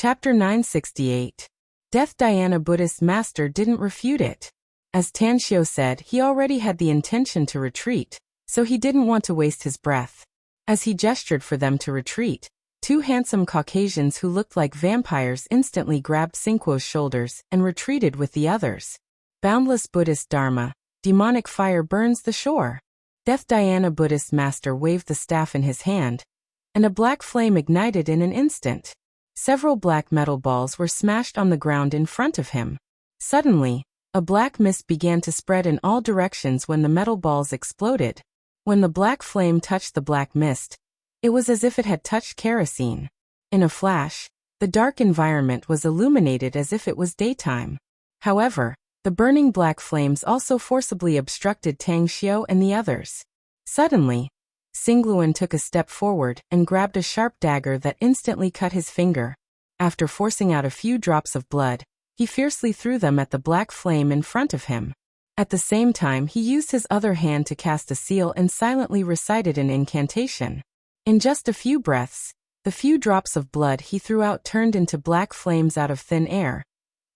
Chapter 968. Death Dhyana Buddhist Master didn't refute it. As Tanshio said, he already had the intention to retreat, so he didn't want to waste his breath. As he gestured for them to retreat, two handsome Caucasians who looked like vampires instantly grabbed Xingquo's shoulders and retreated with the others. Boundless Buddhist Dharma, demonic fire burns the shore. Death Dhyana Buddhist Master waved the staff in his hand, and a black flame ignited in an instant. Several black metal balls were smashed on the ground in front of him. Suddenly, a black mist began to spread in all directions when the metal balls exploded. When the black flame touched the black mist, it was as if it had touched kerosene. In a flash, the dark environment was illuminated as if it was daytime. However, the burning black flames also forcibly obstructed Tang Xiu and the others. Suddenly, Xingluan took a step forward and grabbed a sharp dagger that instantly cut his finger. After forcing out a few drops of blood, he fiercely threw them at the black flame in front of him. At the same time, he used his other hand to cast a seal and silently recited an incantation. In just a few breaths, the few drops of blood he threw out turned into black flames out of thin air,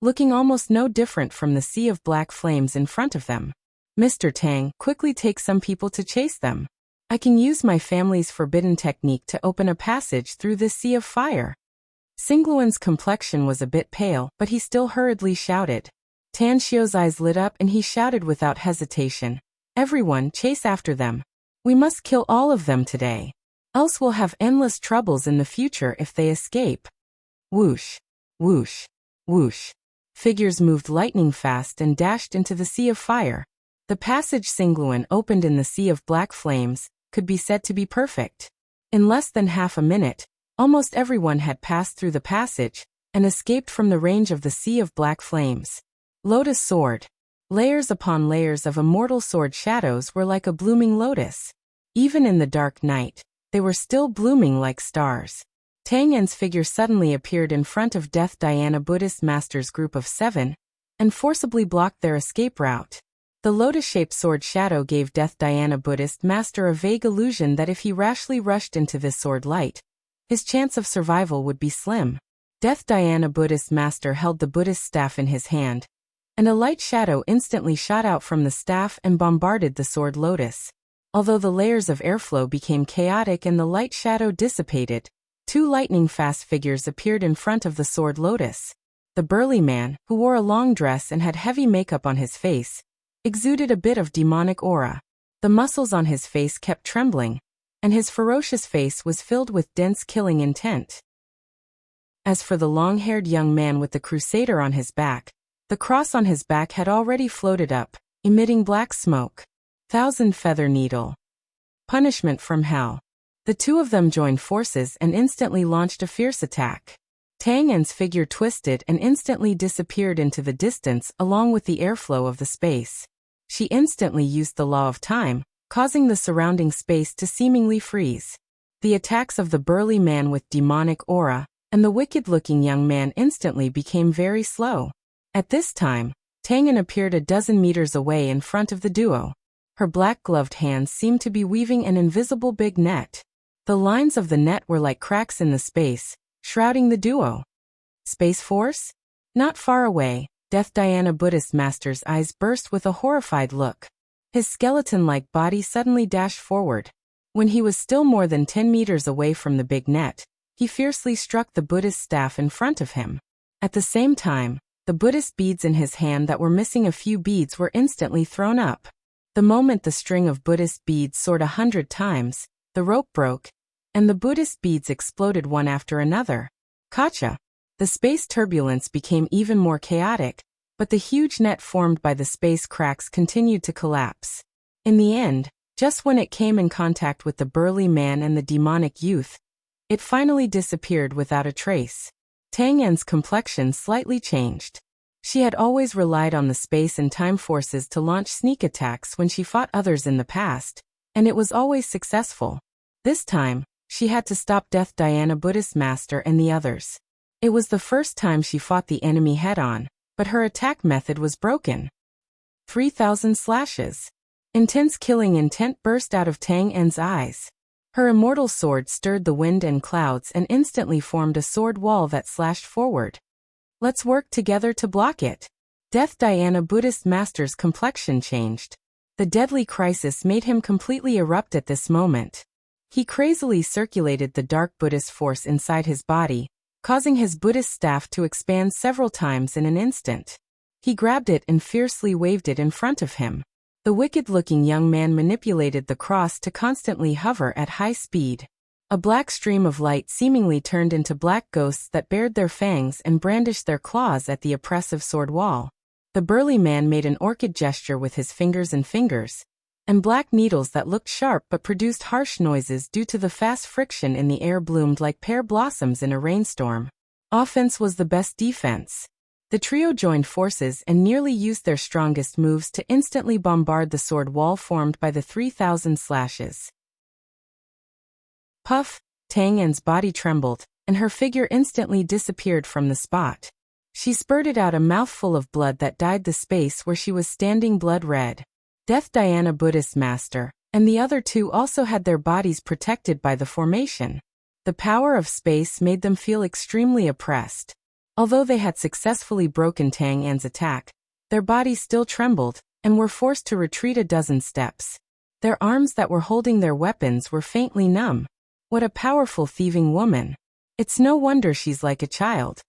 looking almost no different from the sea of black flames in front of them. Mr. Tang, quickly take some people to chase them. I can use my family's forbidden technique to open a passage through this sea of fire. Xingluan's complexion was a bit pale, but he still hurriedly shouted. Tanshio's eyes lit up and he shouted without hesitation. Everyone, chase after them. We must kill all of them today. Else we'll have endless troubles in the future if they escape. Whoosh, whoosh, whoosh. Figures moved lightning fast and dashed into the sea of fire. The passage Xingluan opened in the sea of black flames could be said to be perfect. In less than half a minute, almost everyone had passed through the passage and escaped from the range of the sea of black flames. Lotus sword. Layers upon layers of immortal sword shadows were like a blooming lotus. Even in the dark night, they were still blooming like stars. Tang En's figure suddenly appeared in front of Death Dhyana Buddhist Master's group of 7 and forcibly blocked their escape route. The lotus-shaped sword shadow gave Death Dhyana Buddhist Master a vague illusion that if he rashly rushed into this sword light, his chance of survival would be slim. Death Dhyana Buddhist Master held the Buddhist staff in his hand, and a light shadow instantly shot out from the staff and bombarded the sword lotus. Although the layers of airflow became chaotic and the light shadow dissipated, two lightning-fast figures appeared in front of the sword lotus. The burly man, who wore a long dress and had heavy makeup on his face, exuded a bit of demonic aura. The muscles on his face kept trembling, and his ferocious face was filled with dense killing intent. As for the long-haired young man with the crusader on his back, the cross on his back had already floated up, emitting black smoke. Thousand Feather Needle. Punishment from Hell. The two of them joined forces and instantly launched a fierce attack. Tang En's figure twisted and instantly disappeared into the distance along with the airflow of the space. She instantly used the law of time, causing the surrounding space to seemingly freeze. The attacks of the burly man with demonic aura and the wicked-looking young man instantly became very slow. At this time, Tang En appeared a dozen meters away in front of the duo. Her black-gloved hands seemed to be weaving an invisible big net. The lines of the net were like cracks in the space, shrouding the duo. Space Force? Not far away, Death Dhyana Buddhist Master's eyes burst with a horrified look. His skeleton-like body suddenly dashed forward. When he was still more than 10 meters away from the big net, he fiercely struck the Buddhist staff in front of him. At the same time, the Buddhist beads in his hand that were missing a few beads were instantly thrown up. The moment the string of Buddhist beads soared 100 times, the rope broke, and the Buddhist beads exploded one after another. Kacha! The space turbulence became even more chaotic, but the huge net formed by the space cracks continued to collapse. In the end, just when it came in contact with the burly man and the demonic youth, it finally disappeared without a trace. Tang En's complexion slightly changed. She had always relied on the space and time forces to launch sneak attacks when she fought others in the past, and it was always successful. This time, she had to stop Death Dhyana Buddhist Master and the others. It was the first time she fought the enemy head-on, but her attack method was broken. 3,000 slashes. Intense killing intent burst out of Tang En's eyes. Her immortal sword stirred the wind and clouds and instantly formed a sword wall that slashed forward. Let's work together to block it. Death Dhyana Buddhist master's complexion changed. The deadly crisis made him completely erupt at this moment. He crazily circulated the dark Buddhist force inside his body, causing his Buddhist staff to expand several times in an instant. He grabbed it and fiercely waved it in front of him. The wicked-looking young man manipulated the cross to constantly hover at high speed. A black stream of light seemingly turned into black ghosts that bared their fangs and brandished their claws at the oppressive sword wall. The burly man made an orchid gesture with his fingers, and black needles that looked sharp but produced harsh noises due to the fast friction in the air bloomed like pear blossoms in a rainstorm. Offense was the best defense. The trio joined forces and nearly used their strongest moves to instantly bombard the sword wall formed by the 3,000 slashes. Puff! Tang An's body trembled, and her figure instantly disappeared from the spot. She spurted out a mouthful of blood that dyed the space where she was standing blood red. Death Dhyana Buddhist master, and the other two also had their bodies protected by the formation. The power of space made them feel extremely oppressed. Although they had successfully broken Tang An's attack, their bodies still trembled, and were forced to retreat a dozen steps. Their arms that were holding their weapons were faintly numb. What a powerful thieving woman. It's no wonder she's like a child.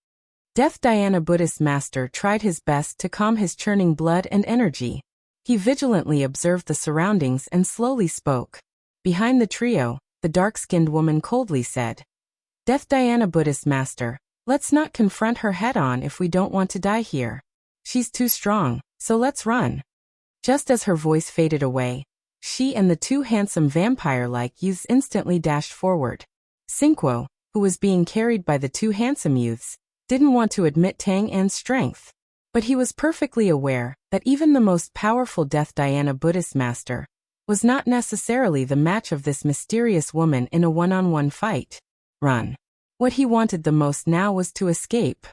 Death Dhyana Buddhist master tried his best to calm his churning blood and energy. He vigilantly observed the surroundings and slowly spoke. Behind the trio, the dark-skinned woman coldly said, Death Dhyana Buddhist master, let's not confront her head-on if we don't want to die here. She's too strong, so let's run. Just as her voice faded away, she and the two handsome vampire-like youths instantly dashed forward. Cinquo, who was being carried by the two handsome youths, didn't want to admit Tang An's strength. But he was perfectly aware that even the most powerful Death Dhyana Buddhist master was not necessarily the match of this mysterious woman in a one-on-one fight. Run. What he wanted the most now was to escape.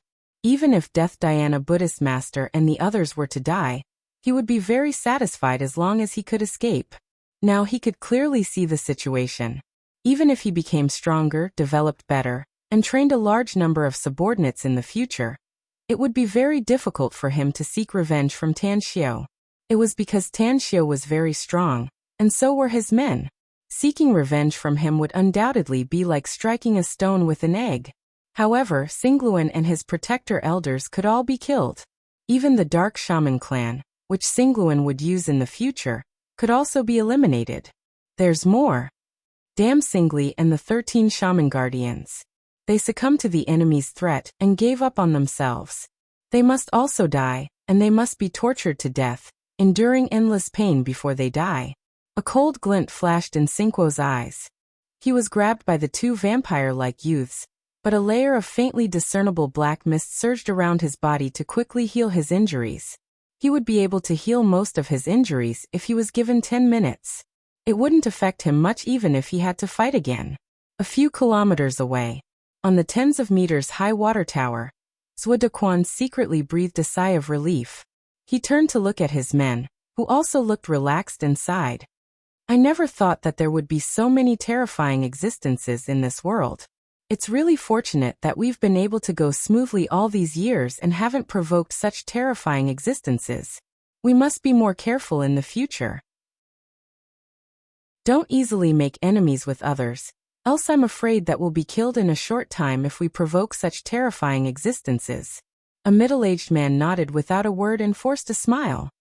Even if Death Dhyana Buddhist master and the others were to die, he would be very satisfied as long as he could escape. Now he could clearly see the situation. Even if he became stronger, developed better, and trained a large number of subordinates in the future, it would be very difficult for him to seek revenge from Tan Xiao. It was because Tan Xiao was very strong, and so were his men. Seeking revenge from him would undoubtedly be like striking a stone with an egg. However, Singluan and his protector elders could all be killed. Even the Dark Shaman clan, which Singluan would use in the future, could also be eliminated. There's more. Damn Singli and the 13 Shaman Guardians. They succumbed to the enemy's threat and gave up on themselves. They must also die, and they must be tortured to death, enduring endless pain before they die. A cold glint flashed in Cinquo's eyes. He was grabbed by the two vampire-like youths, but a layer of faintly discernible black mist surged around his body to quickly heal his injuries. He would be able to heal most of his injuries if he was given 10 minutes. It wouldn't affect him much even if he had to fight again. A few kilometers away, on the tens of meters high water tower, Zhuo secretly breathed a sigh of relief. He turned to look at his men, who also looked relaxed and sighed. I never thought that there would be so many terrifying existences in this world. It's really fortunate that we've been able to go smoothly all these years and haven't provoked such terrifying existences. We must be more careful in the future. Don't easily make enemies with others, else I'm afraid that we'll be killed in a short time if we provoke such terrifying existences. A middle-aged man nodded without a word and forced a smile.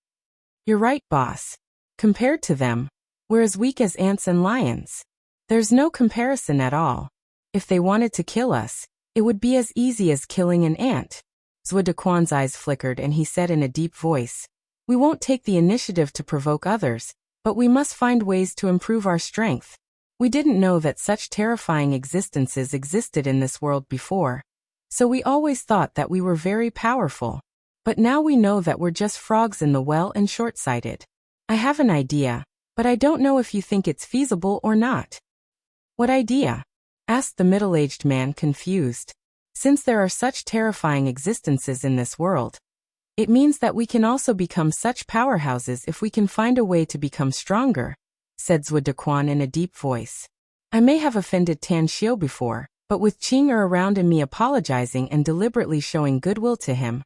You're right, boss. Compared to them, we're as weak as ants and lions. There's no comparison at all. If they wanted to kill us, it would be as easy as killing an ant. Zhuo eyes flickered and he said in a deep voice, We won't take the initiative to provoke others, but we must find ways to improve our strength. We didn't know that such terrifying existences existed in this world before, so we always thought that we were very powerful. But now we know that we're just frogs in the well and short-sighted. I have an idea, but I don't know if you think it's feasible or not. What idea? Asked the middle-aged man, confused. Since there are such terrifying existences in this world, it means that we can also become such powerhouses if we can find a way to become stronger, said Zhuo in a deep voice. I may have offended Tan Xiu before, but with Qing Er around and me apologizing and deliberately showing goodwill to him,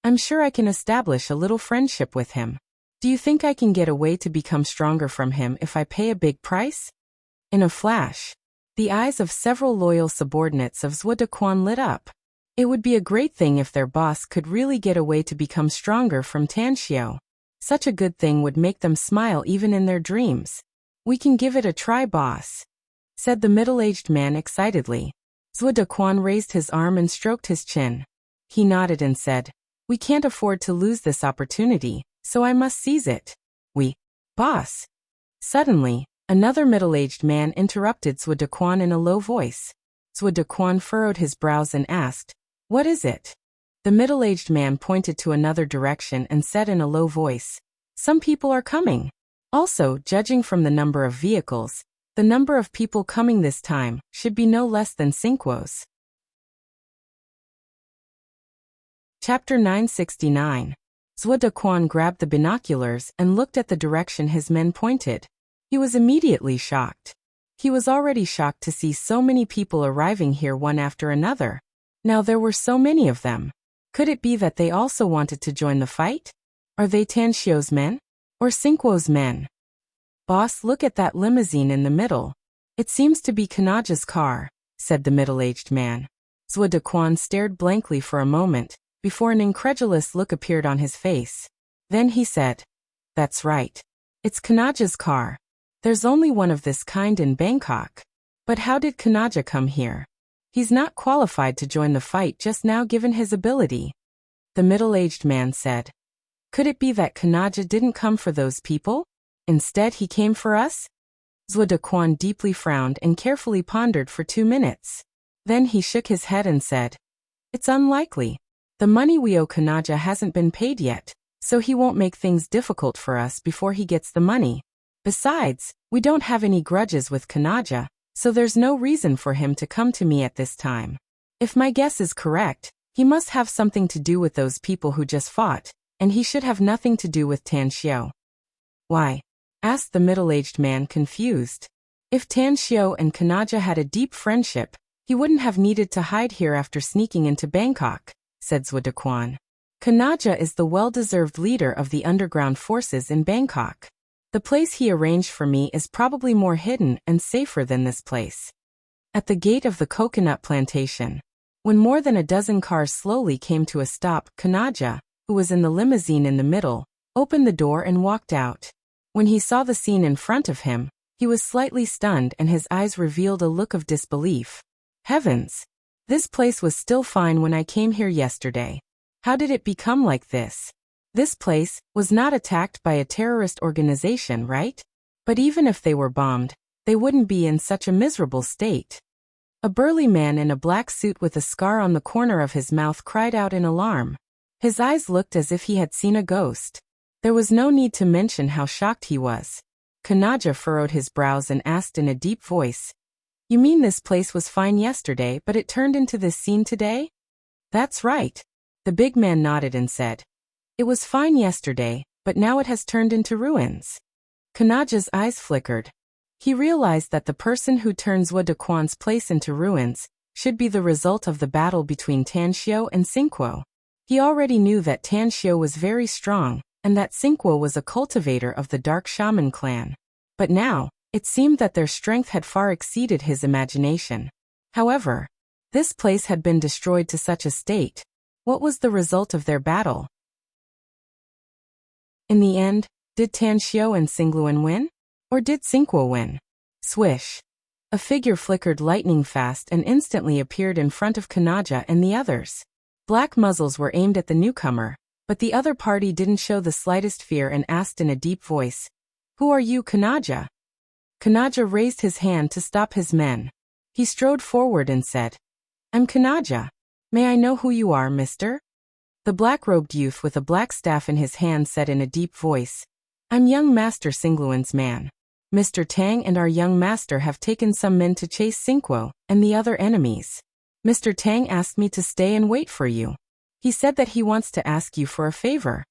I'm sure I can establish a little friendship with him. Do you think I can get a way to become stronger from him if I pay a big price? In a flash, the eyes of several loyal subordinates of Zhuo Dequan lit up. It would be a great thing if their boss could really get a way to become stronger from Tan Xiu. Such a good thing would make them smile even in their dreams. We can give it a try, boss, said the middle-aged man excitedly. Zhuo Dequan raised his arm and stroked his chin. He nodded and said, we can't afford to lose this opportunity, so I must seize it. Boss. Suddenly, another middle-aged man interrupted Zhuo Dequan in a low voice. Zhuo Dequan furrowed his brows and asked, what is it? The middle-aged man pointed to another direction and said in a low voice, some people are coming. Also, judging from the number of vehicles, the number of people coming this time should be no less than 5. Chapter 969. Zhuo Dequan grabbed the binoculars and looked at the direction his men pointed. He was immediately shocked. He was already shocked to see so many people arriving here one after another. Now there were so many of them. Could it be that they also wanted to join the fight? Are they Tan Xiu's men? Or Xingguo's men? Boss, look at that limousine in the middle. It seems to be Kanaja's car, said the middle-aged man. Zhuo Dequan stared blankly for a moment, before an incredulous look appeared on his face. Then he said, that's right. It's Kanaja's car. There's only one of this kind in Bangkok. But how did Kanaja come here? He's not qualified to join the fight just now given his ability. The middle-aged man said, could it be that Kanaja didn't come for those people? Instead he came for us? Zhuo Dequan deeply frowned and carefully pondered for 2 minutes. Then he shook his head and said, it's unlikely. The money we owe Kanaja hasn't been paid yet, so he won't make things difficult for us before he gets the money. Besides, we don't have any grudges with Kanaja, so there's no reason for him to come to me at this time. If my guess is correct, he must have something to do with those people who just fought, and he should have nothing to do with Tan Xiu. Why? Asked the middle-aged man confused. If Tan Xiu and Kanaja had a deep friendship, he wouldn't have needed to hide here after sneaking into Bangkok, said Zhuo Dequan. Kanaja is the well-deserved leader of the underground forces in Bangkok. The place he arranged for me is probably more hidden and safer than this place. At the gate of the coconut plantation, when more than a dozen cars slowly came to a stop, Kanaja, who was in the limousine in the middle, opened the door and walked out. When he saw the scene in front of him, he was slightly stunned and his eyes revealed a look of disbelief. Heavens! This place was still fine when I came here yesterday. How did it become like this? This place was not attacked by a terrorist organization, right? But even if they were bombed, they wouldn't be in such a miserable state. A burly man in a black suit with a scar on the corner of his mouth cried out in alarm. His eyes looked as if he had seen a ghost. There was no need to mention how shocked he was. Kanaja furrowed his brows and asked in a deep voice, you mean this place was fine yesterday but it turned into this scene today? That's right. The big man nodded and said, it was fine yesterday, but now it has turned into ruins. Kanaja's eyes flickered. He realized that the person who turned Zhuo Dequan's place into ruins should be the result of the battle between Tan Xiu and Xingguo. He already knew that Tan Xiu was very strong, and that Xingguo was a cultivator of the Dark Shaman clan. But now, it seemed that their strength had far exceeded his imagination. However, this place had been destroyed to such a state. What was the result of their battle? In the end, did Tan Xiu and Xingluan win? Or did Xingguo win? Swish! A figure flickered lightning fast and instantly appeared in front of Kanaja and the others. Black muzzles were aimed at the newcomer, but the other party didn't show the slightest fear and asked in a deep voice, who are you, Kanaja? Kanaja raised his hand to stop his men. He strode forward and said, I'm Kanaja. May I know who you are, mister? The black-robed youth with a black staff in his hand said in a deep voice, I'm young Master Xingluan's man. Mr. Tang and our young master have taken some men to chase Xingguo and the other enemies. Mr. Tang asked me to stay and wait for you. He said that he wants to ask you for a favor.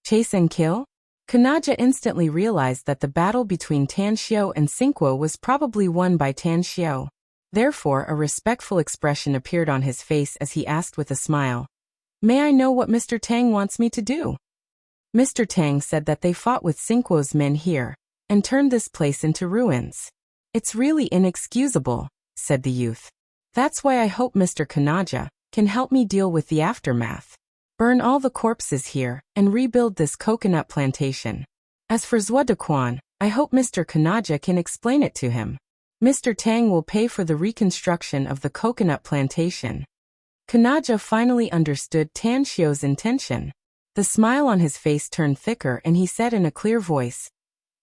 Chase and kill? Kanaja instantly realized that the battle between Tan Xiao and Xingguo was probably won by Tan Xiao. Therefore, a respectful expression appeared on his face as he asked with a smile, "May I know what Mr. Tang wants me to do?" Mr. Tang said that they fought with Xingguo's men here and turned this place into ruins. "It's really inexcusable," said the youth. "That's why I hope Mr. Kanaja can help me deal with the aftermath. Burn all the corpses here and rebuild this coconut plantation. As for Zuodequan, I hope Mr. Kanaja can explain it to him. Mr. Tang will pay for the reconstruction of the coconut plantation." Kanaja finally understood Tan Xiao's intention. The smile on his face turned thicker and he said in a clear voice,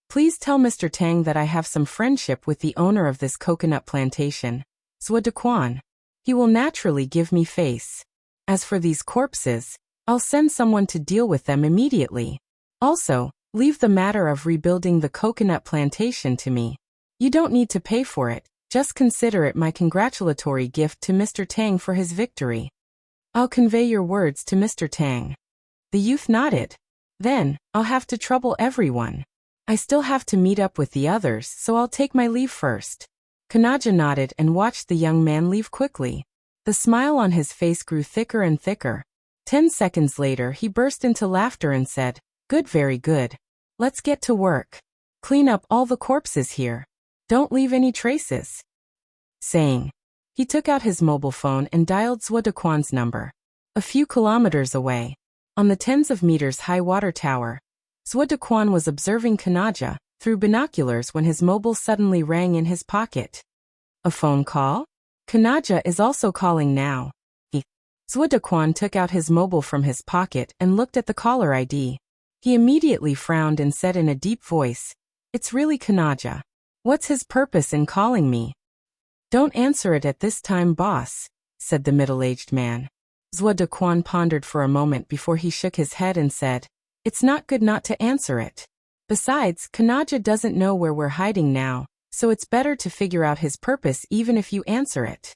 "Please tell Mr. Tang that I have some friendship with the owner of this coconut plantation, Zuodequan. He will naturally give me face. As for these corpses, I'll send someone to deal with them immediately. Also, leave the matter of rebuilding the coconut plantation to me. You don't need to pay for it, just consider it my congratulatory gift to Mr. Tang for his victory. I'll convey your words to Mr. Tang." The youth nodded. "Then, I'll have to trouble everyone. I still have to meet up with the others, so I'll take my leave first." Kanaja nodded and watched the young man leave quickly. The smile on his face grew thicker and thicker. 10 seconds later he burst into laughter and said, "Good, very good. Let's get to work. Clean up all the corpses here. Don't leave any traces." Saying, he took out his mobile phone and dialed Zuodequan's number. A few kilometers away, on the tens of meters high water tower, Zuodequan was observing Kanaja through binoculars when his mobile suddenly rang in his pocket. "A phone call? Kanaja is also calling now." Zuodequan took out his mobile from his pocket and looked at the caller ID. He immediately frowned and said in a deep voice, "It's really Kanaja. What's his purpose in calling me?" "Don't answer it at this time, boss," said the middle-aged man. Zuodequan pondered for a moment before he shook his head and said, "It's not good not to answer it. Besides, Kanaja doesn't know where we're hiding now, so it's better to figure out his purpose even if you answer it."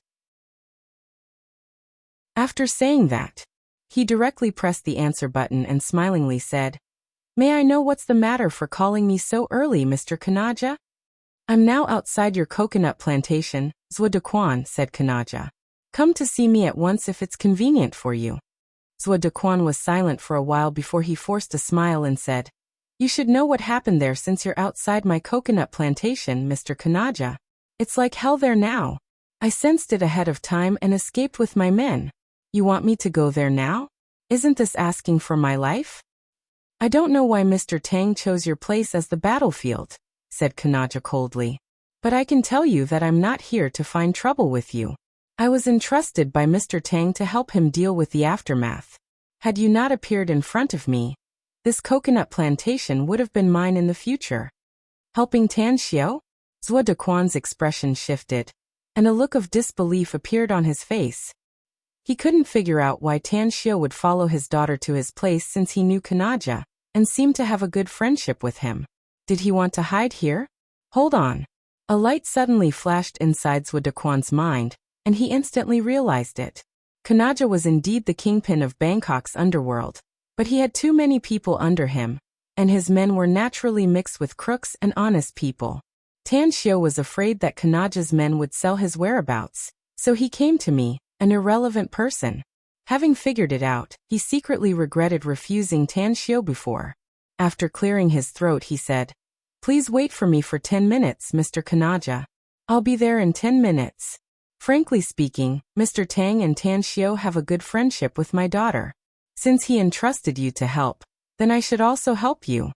After saying that, he directly pressed the answer button and smilingly said, "May I know what's the matter for calling me so early, Mr. Kanaja?" "I'm now outside your coconut plantation," Zuodequan said. "Kanaja, come to see me at once if it's convenient for you." Zuodequan was silent for a while before he forced a smile and said, "You should know what happened there since you're outside my coconut plantation, Mr. Kanaja. It's like hell there now. I sensed it ahead of time and escaped with my men. You want me to go there now? Isn't this asking for my life?" "I don't know why Mr. Tang chose your place as the battlefield," said Kanaja coldly. "But I can tell you that I'm not here to find trouble with you. I was entrusted by Mr. Tang to help him deal with the aftermath. Had you not appeared in front of me, this coconut plantation would have been mine in the future." "Helping Tan Xiao?" Zuodequan's expression shifted, and a look of disbelief appeared on his face. He couldn't figure out why Tan Xiao would follow his daughter to his place since he knew Kanaja and seemed to have a good friendship with him. Did he want to hide here? Hold on. A light suddenly flashed inside Zuodequan's mind, and he instantly realized it. Kanaja was indeed the kingpin of Bangkok's underworld, but he had too many people under him, and his men were naturally mixed with crooks and honest people. Tan Xiao was afraid that Kanaja's men would sell his whereabouts, so he came to me, an irrelevant person. Having figured it out, he secretly regretted refusing Tan Xiao before. After clearing his throat he said, "Please wait for me for 10 minutes, Mr. Kanaja. I'll be there in 10 minutes. Frankly speaking, Mr. Tang and Tan Xiao have a good friendship with my daughter. Since he entrusted you to help, then I should also help you."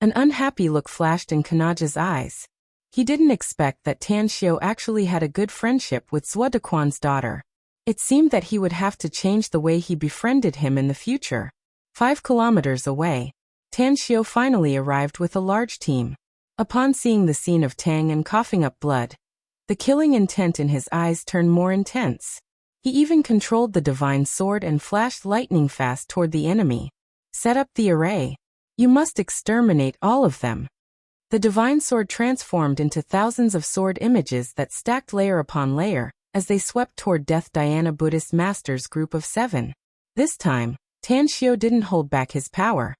An unhappy look flashed in Kanaja's eyes. He didn't expect that Tan Xiao actually had a good friendship with Zuodequan's daughter. It seemed that he would have to change the way he befriended him in the future. 5 kilometers away, Tan Xiao finally arrived with a large team. Upon seeing the scene of Tang and coughing up blood, the killing intent in his eyes turned more intense. He even controlled the divine sword and flashed lightning fast toward the enemy. "Set up the array. You must exterminate all of them." The divine sword transformed into thousands of sword images that stacked layer upon layer as they swept toward Death Dhyana Buddhist Master's group of 7. This time, Tan Xiao didn't hold back his power.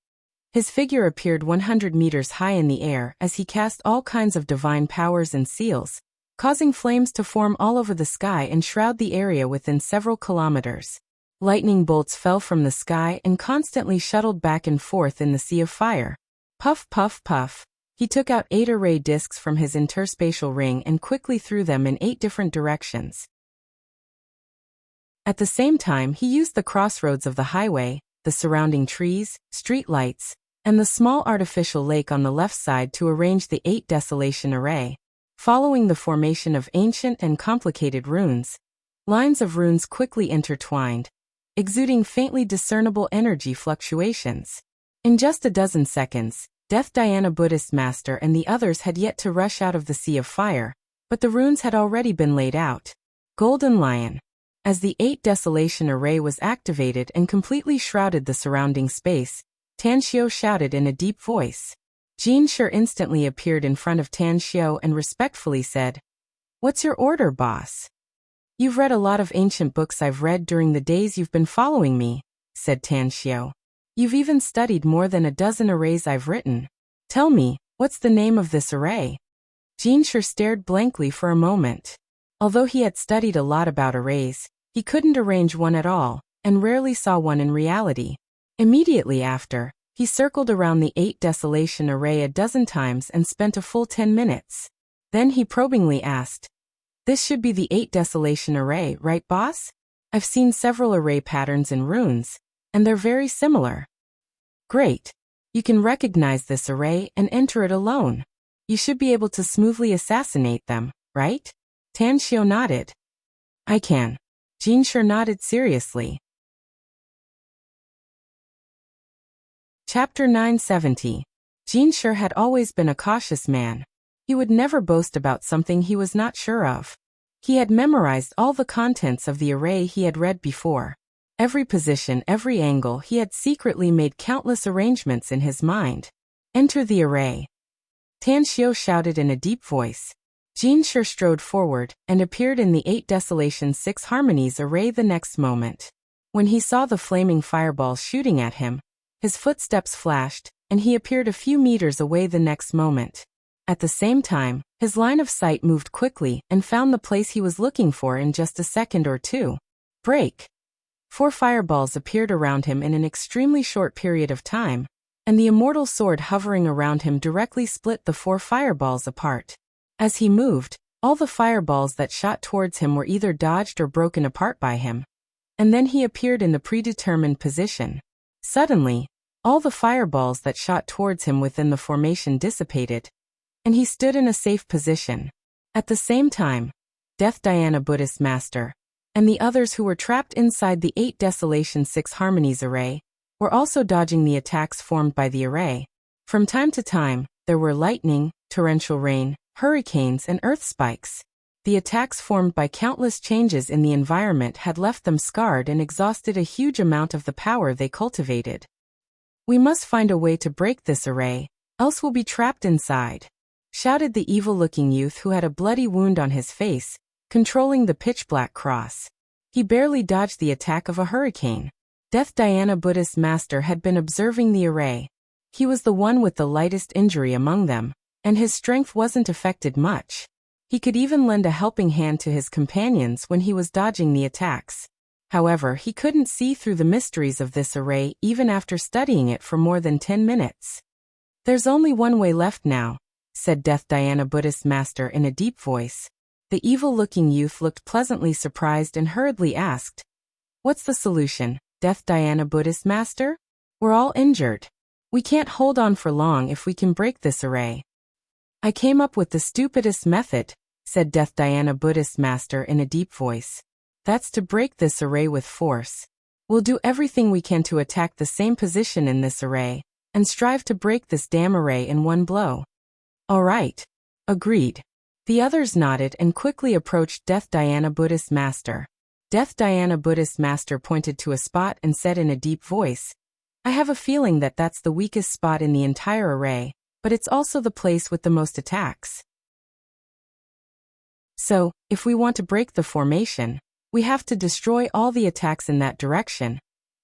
His figure appeared 100 meters high in the air as he cast all kinds of divine powers and seals, causing flames to form all over the sky and shroud the area within several kilometers. Lightning bolts fell from the sky and constantly shuttled back and forth in the sea of fire. Puff, puff, puff. He took out 8 array discs from his interspatial ring and quickly threw them in 8 different directions. At the same time, he used the crossroads of the highway, the surrounding trees, street lights, and the small artificial lake on the left side to arrange the 8 desolation array. Following the formation of ancient and complicated runes, lines of runes quickly intertwined, exuding faintly discernible energy fluctuations. In just a dozen seconds, Death Diana Buddhist Master and the others had yet to rush out of the sea of fire, but the runes had already been laid out. Golden Lion. As the 8 desolation array was activated and completely shrouded the surrounding space, Tan Xiu shouted in a deep voice. Jin Shi instantly appeared in front of Tan Xiu and respectfully said, "What's your order, boss?" "You've read a lot of ancient books I've read during the days you've been following me," said Tan Xiu. "You've even studied more than a dozen arrays I've written. Tell me, what's the name of this array?" Jin Shi stared blankly for a moment. Although he had studied a lot about arrays, he couldn't arrange one at all, and rarely saw one in reality. Immediately after, he circled around the 8 desolation array a dozen times and spent a full 10 minutes. Then he probingly asked, "This should be the 8 desolation array, right, boss? I've seen several array patterns in runes, and they're very similar." "Great. You can recognize this array and enter it alone. You should be able to smoothly assassinate them, right?" Tan Xiu nodded. "I can." Jin Shi nodded seriously. Chapter 970. Jin Shi had always been a cautious man. He would never boast about something he was not sure of. He had memorized all the contents of the array he had read before. Every position, every angle, he had secretly made countless arrangements in his mind. "Enter the array." Tan Xiu shouted in a deep voice. Jin Shi strode forward and appeared in the 8 desolation 6 harmonies array the next moment. When he saw the flaming fireballs shooting at him, his footsteps flashed, and he appeared a few meters away the next moment. At the same time, his line of sight moved quickly and found the place he was looking for in just a second or two. Break! 4 fireballs appeared around him in an extremely short period of time, and the immortal sword hovering around him directly split the 4 fireballs apart. As he moved, all the fireballs that shot towards him were either dodged or broken apart by him. And then he appeared in the predetermined position. Suddenly, all the fireballs that shot towards him within the formation dissipated, and he stood in a safe position. At the same time, Death Diana Buddhist Master, and the others who were trapped inside the 8 desolation 6 harmonies array, were also dodging the attacks formed by the array. From time to time, there were lightning, torrential rain, hurricanes and earth spikes. The attacks formed by countless changes in the environment had left them scarred and exhausted a huge amount of the power they cultivated. "We must find a way to break this array, else we'll be trapped inside," shouted the evil-looking youth who had a bloody wound on his face, controlling the pitch-black cross. He barely dodged the attack of a hurricane. Death Diana Buddhist Master had been observing the array. He was the one with the lightest injury among them, and his strength wasn't affected much. He could even lend a helping hand to his companions when he was dodging the attacks. However, he couldn't see through the mysteries of this array even after studying it for more than 10 minutes. "There's only one way left now," said Death Diana Buddhist Master in a deep voice. The evil-looking youth looked pleasantly surprised and hurriedly asked, "What's the solution, Death Diana Buddhist Master? We're all injured. We can't hold on for long if we can break this array." "I came up with the stupidest method," said Death Diana Buddhist Master in a deep voice. "That's to break this array with force. We'll do everything we can to attack the same position in this array, and strive to break this damn array in one blow." "All right. Agreed." The others nodded and quickly approached Death Diana Buddhist Master. Death Diana Buddhist Master pointed to a spot and said in a deep voice, "I have a feeling that that's the weakest spot in the entire array, but it's also the place with the most attacks. So, if we want to break the formation, we have to destroy all the attacks in that direction,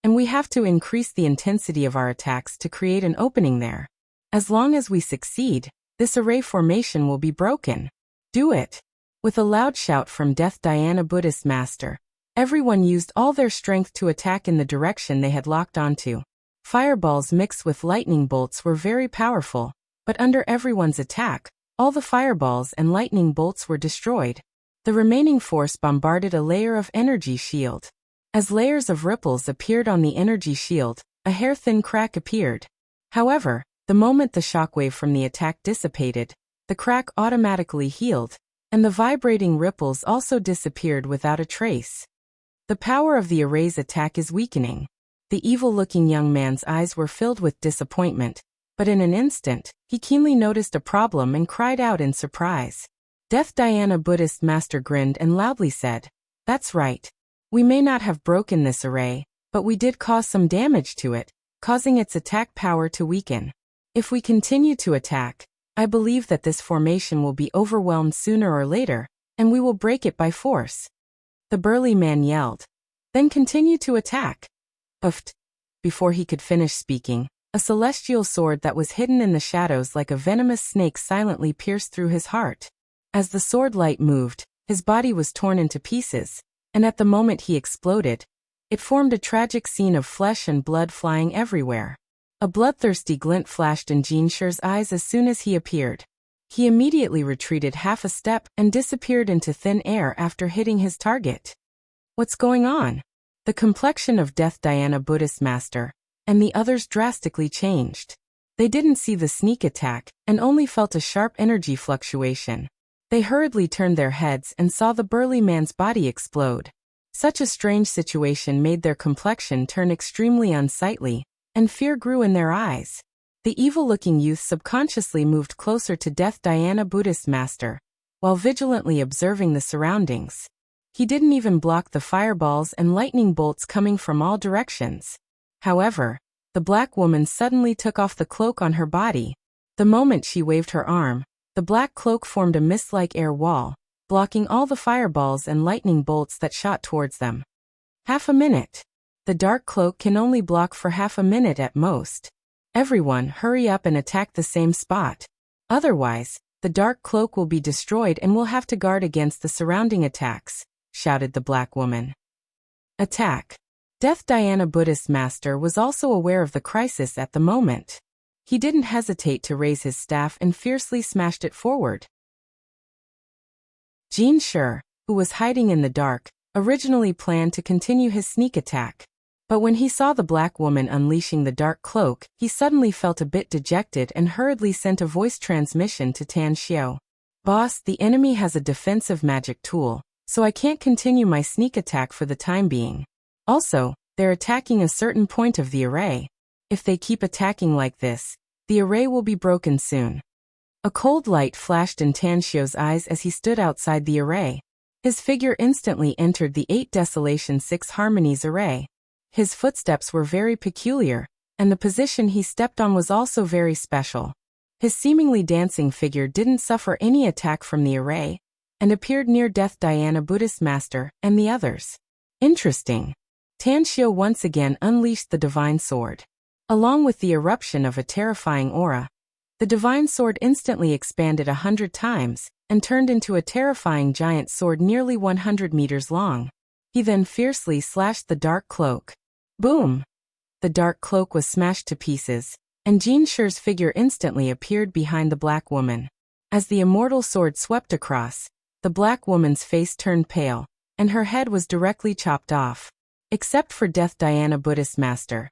and we have to increase the intensity of our attacks to create an opening there. As long as we succeed, this array formation will be broken. Do it. With a loud shout from Death Dhyana Buddhist Master, everyone used all their strength to attack in the direction they had locked onto. Fireballs mixed with lightning bolts were very powerful, but under everyone's attack, all the fireballs and lightning bolts were destroyed. The remaining force bombarded a layer of energy shield. As layers of ripples appeared on the energy shield, a hair-thin crack appeared. However, the moment the shockwave from the attack dissipated, the crack automatically healed, and the vibrating ripples also disappeared without a trace. The power of the array's attack is weakening. The evil-looking young man's eyes were filled with disappointment, but in an instant, he keenly noticed a problem and cried out in surprise. Death Dhyana Buddhist Master grinned and loudly said, "That's right. We may not have broken this array, but we did cause some damage to it, causing its attack power to weaken. If we continue to attack, I believe that this formation will be overwhelmed sooner or later, and we will break it by force." The burly man yelled. "Then continue to attack." Uft. Before he could finish speaking, a celestial sword that was hidden in the shadows like a venomous snake silently pierced through his heart. As the sword light moved, his body was torn into pieces, and at the moment he exploded, it formed a tragic scene of flesh and blood flying everywhere. A bloodthirsty glint flashed in Jinshir's eyes as soon as he appeared. He immediately retreated half a step and disappeared into thin air after hitting his target. What's going on? The complexion of Death Dhyana Buddhist Master and the others drastically changed. They didn't see the sneak attack and only felt a sharp energy fluctuation. They hurriedly turned their heads and saw the burly man's body explode. Such a strange situation made their complexion turn extremely unsightly, and fear grew in their eyes. The evil-looking youth subconsciously moved closer to Death Dhyana Buddhist Master, while vigilantly observing the surroundings. He didn't even block the fireballs and lightning bolts coming from all directions. However, the black woman suddenly took off the cloak on her body. The moment she waved her arm, the black cloak formed a mist-like air wall, blocking all the fireballs and lightning bolts that shot towards them. Half a minute. The dark cloak can only block for half a minute at most. Everyone hurry up and attack the same spot. Otherwise, the dark cloak will be destroyed and we'll have to guard against the surrounding attacks, shouted the black woman. Attack. Death Dhyana Buddhist Master was also aware of the crisis at the moment. He didn't hesitate to raise his staff and fiercely smashed it forward. Jinshi, who was hiding in the dark, originally planned to continue his sneak attack. But when he saw the black woman unleashing the dark cloak, he suddenly felt a bit dejected and hurriedly sent a voice transmission to Tan Xiao. "Boss, the enemy has a defensive magic tool, so I can't continue my sneak attack for the time being. Also, they're attacking a certain point of the array. If they keep attacking like this, the array will be broken soon." A cold light flashed in Tan Xiao's eyes as he stood outside the array. His figure instantly entered the 8 Desolation 6 Harmonies array. His footsteps were very peculiar, and the position he stepped on was also very special. His seemingly dancing figure didn't suffer any attack from the array, and appeared near Death Dhyana Buddhist Master and the others. Interesting. Tan Xiao once again unleashed the Divine Sword. Along with the eruption of a terrifying aura, the Divine Sword instantly expanded 100 times, and turned into a terrifying giant sword nearly 100 meters long. He then fiercely slashed the dark cloak. Boom! The dark cloak was smashed to pieces, and Jinshir's figure instantly appeared behind the black woman. As the immortal sword swept across, the black woman's face turned pale, and her head was directly chopped off. Except for Death Dhyana Buddhist Master,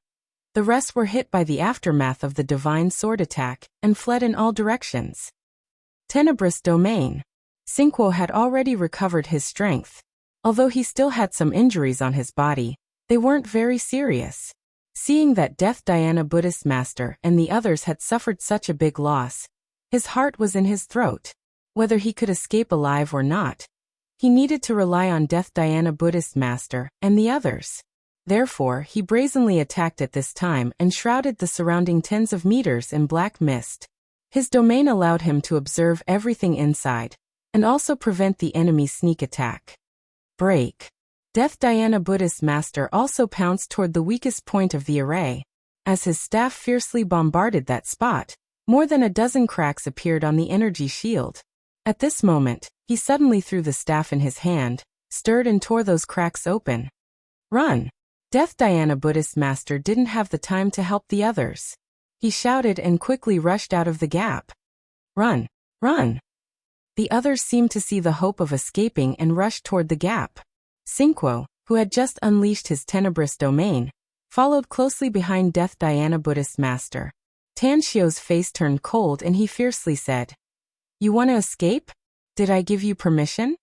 the rest were hit by the aftermath of the divine sword attack, and fled in all directions. Tenebrous Domain. Xingqiu had already recovered his strength. Although he still had some injuries on his body, they weren't very serious. Seeing that Death Dhyana Buddhist Master and the others had suffered such a big loss, his heart was in his throat. Whether he could escape alive or not, he needed to rely on Death Dhyana Buddhist Master and the others. Therefore, he brazenly attacked at this time and shrouded the surrounding tens of meters in black mist. His domain allowed him to observe everything inside, and also prevent the enemy's sneak attack. Break. Death Dhyana Buddhist master also pounced toward the weakest point of the array. As his staff fiercely bombarded that spot, more than a dozen cracks appeared on the energy shield. At this moment, he suddenly threw the staff in his hand, stirred and tore those cracks open. Run! Death Dhyana Buddhist master didn't have the time to help the others. He shouted and quickly rushed out of the gap. Run! Run! The others seemed to see the hope of escaping and rushed toward the gap. Xingguo, who had just unleashed his tenebrous domain, followed closely behind Death Dhyana Buddhist master. Tanxio's face turned cold and he fiercely said, "You want to escape? Did I give you permission?"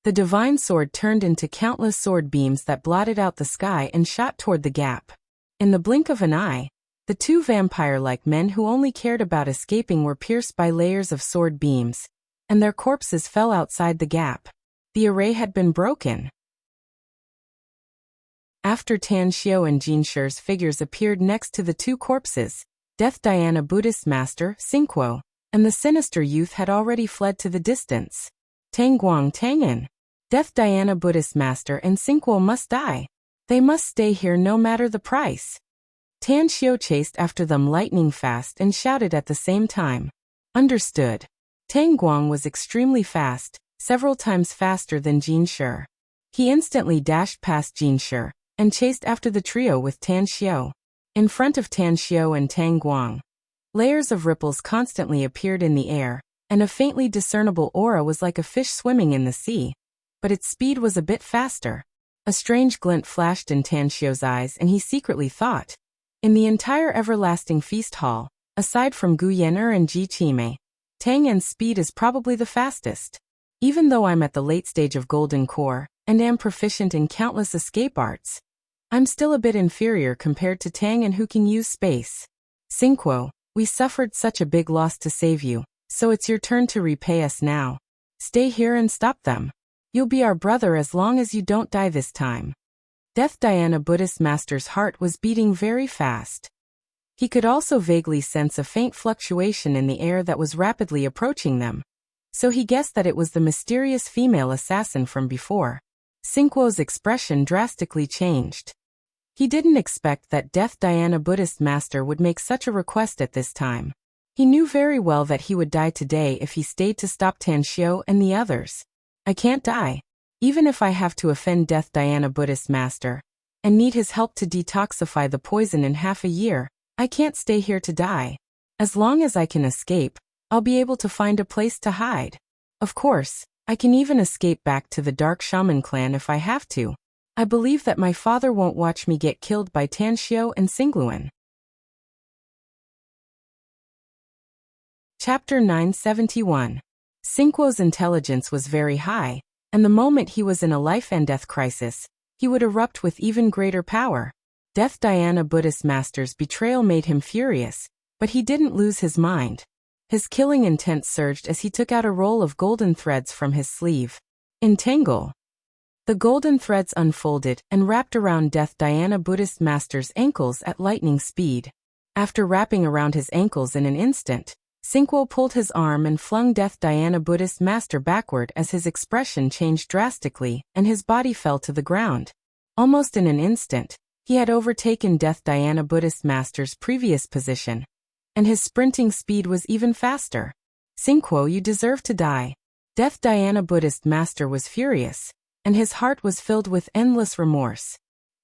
The divine sword turned into countless sword beams that blotted out the sky and shot toward the gap. In the blink of an eye, the two vampire-like men who only cared about escaping were pierced by layers of sword beams, and their corpses fell outside the gap. The array had been broken. After Tanxio and Jinshi's figures appeared next to the two corpses, Death Dhyana Buddhist master, Xingguo, and the sinister youth had already fled to the distance. Tangguang Tangan. Death Dhyana Buddhist master and Xingguo must die. They must stay here no matter the price. Tanxio chased after them lightning fast and shouted at the same time. Understood. Tangguang was extremely fast, several times faster than Jinshi. He instantly dashed past Jinshi and chased after the trio with Tanxio. In front of Tanxio and Tangguang, layers of ripples constantly appeared in the air, and a faintly discernible aura was like a fish swimming in the sea. But its speed was a bit faster. A strange glint flashed in Tanxio's eyes and he secretly thought, in the entire everlasting feast hall, aside from Gu Yan'er and Ji Qimei, Tang En's speed is probably the fastest. Even though I'm at the late stage of Golden Core, and am proficient in countless escape arts, I'm still a bit inferior compared to Tang En who can use space. Xingguo, we suffered such a big loss to save you, so it's your turn to repay us now. Stay here and stop them. You'll be our brother as long as you don't die this time. Death Dhyana Buddhist master's heart was beating very fast. He could also vaguely sense a faint fluctuation in the air that was rapidly approaching them. So he guessed that it was the mysterious female assassin from before. Xingguo's expression drastically changed. He didn't expect that Death Dhyana Buddhist master would make such a request at this time. He knew very well that he would die today if he stayed to stop Tanxio and the others. I can't die. Even if I have to offend Death Dhyana Buddhist master, and need his help to detoxify the poison in half a year, I can't stay here to die. As long as I can escape, I'll be able to find a place to hide. Of course, I can even escape back to the Dark Shaman clan if I have to. I believe that my father won't watch me get killed by Tanxio and Xingluan. Chapter 971. Xingguo's intelligence was very high, and the moment he was in a life and death crisis, he would erupt with even greater power. Death Dhyana Buddhist master's betrayal made him furious, but he didn't lose his mind. His killing intent surged as he took out a roll of golden threads from his sleeve. Entangle. The golden threads unfolded and wrapped around Death Dhyana Buddhist master's ankles at lightning speed. After wrapping around his ankles in an instant, Xingguo pulled his arm and flung Death Dhyana Buddhist master backward as his expression changed drastically and his body fell to the ground. Almost in an instant, he had overtaken Death Dhyana Buddhist master's previous position, and his sprinting speed was even faster. Xingguo, you deserve to die. Death Dhyana Buddhist master was furious, and his heart was filled with endless remorse.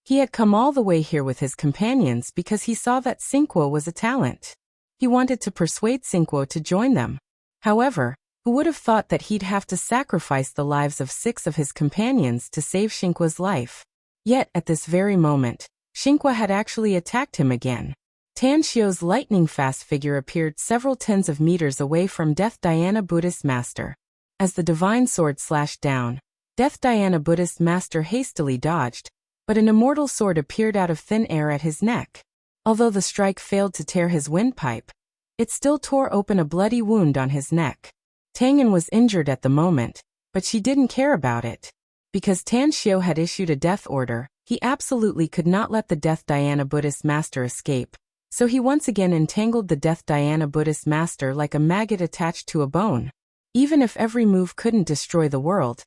He had come all the way here with his companions because he saw that Xingguo was a talent. He wanted to persuade Xingguo to join them. However, who would have thought that he'd have to sacrifice the lives of 6 of his companions to save Xingguo's life? Yet, at this very moment, Xingguo had actually attacked him again. Tanxio's lightning-fast figure appeared several tens of meters away from Death Dhyana Buddhist master. As the divine sword slashed down, Death Dhyana Buddhist master hastily dodged, but an immortal sword appeared out of thin air at his neck. Although the strike failed to tear his windpipe, it still tore open a bloody wound on his neck. Tangan was injured at the moment, but she didn't care about it. Because Tanxio had issued a death order, he absolutely could not let the Death Dhyana Buddhist master escape, so he once again entangled the Death Dhyana Buddhist master like a maggot attached to a bone. Even if every move couldn't destroy the world,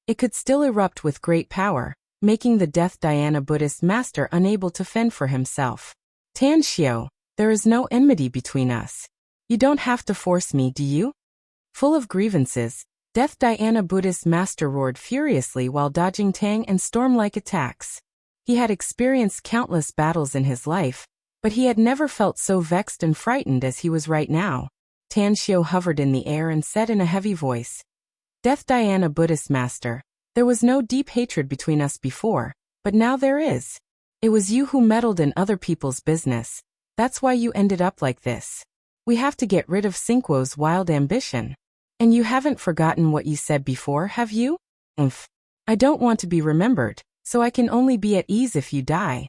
it could still erupt with great power. making the Death Dhyana Buddhist master unable to fend for himself. Tan Xiao, there is no enmity between us. You don't have to force me, do you? Full of grievances, Death Dhyana Buddhist master roared furiously while dodging Tang and storm-like attacks. He had experienced countless battles in his life, but he had never felt so vexed and frightened as he was right now. Tan Xiao hovered in the air and said in a heavy voice, Death Dhyana Buddhist master, there was no deep hatred between us before, but now there is. It was you who meddled in other people's business. That's why you ended up like this. We have to get rid of Xingguo's wild ambition. And you haven't forgotten what you said before, have you? I don't want to be remembered, so I can only be at ease if you die.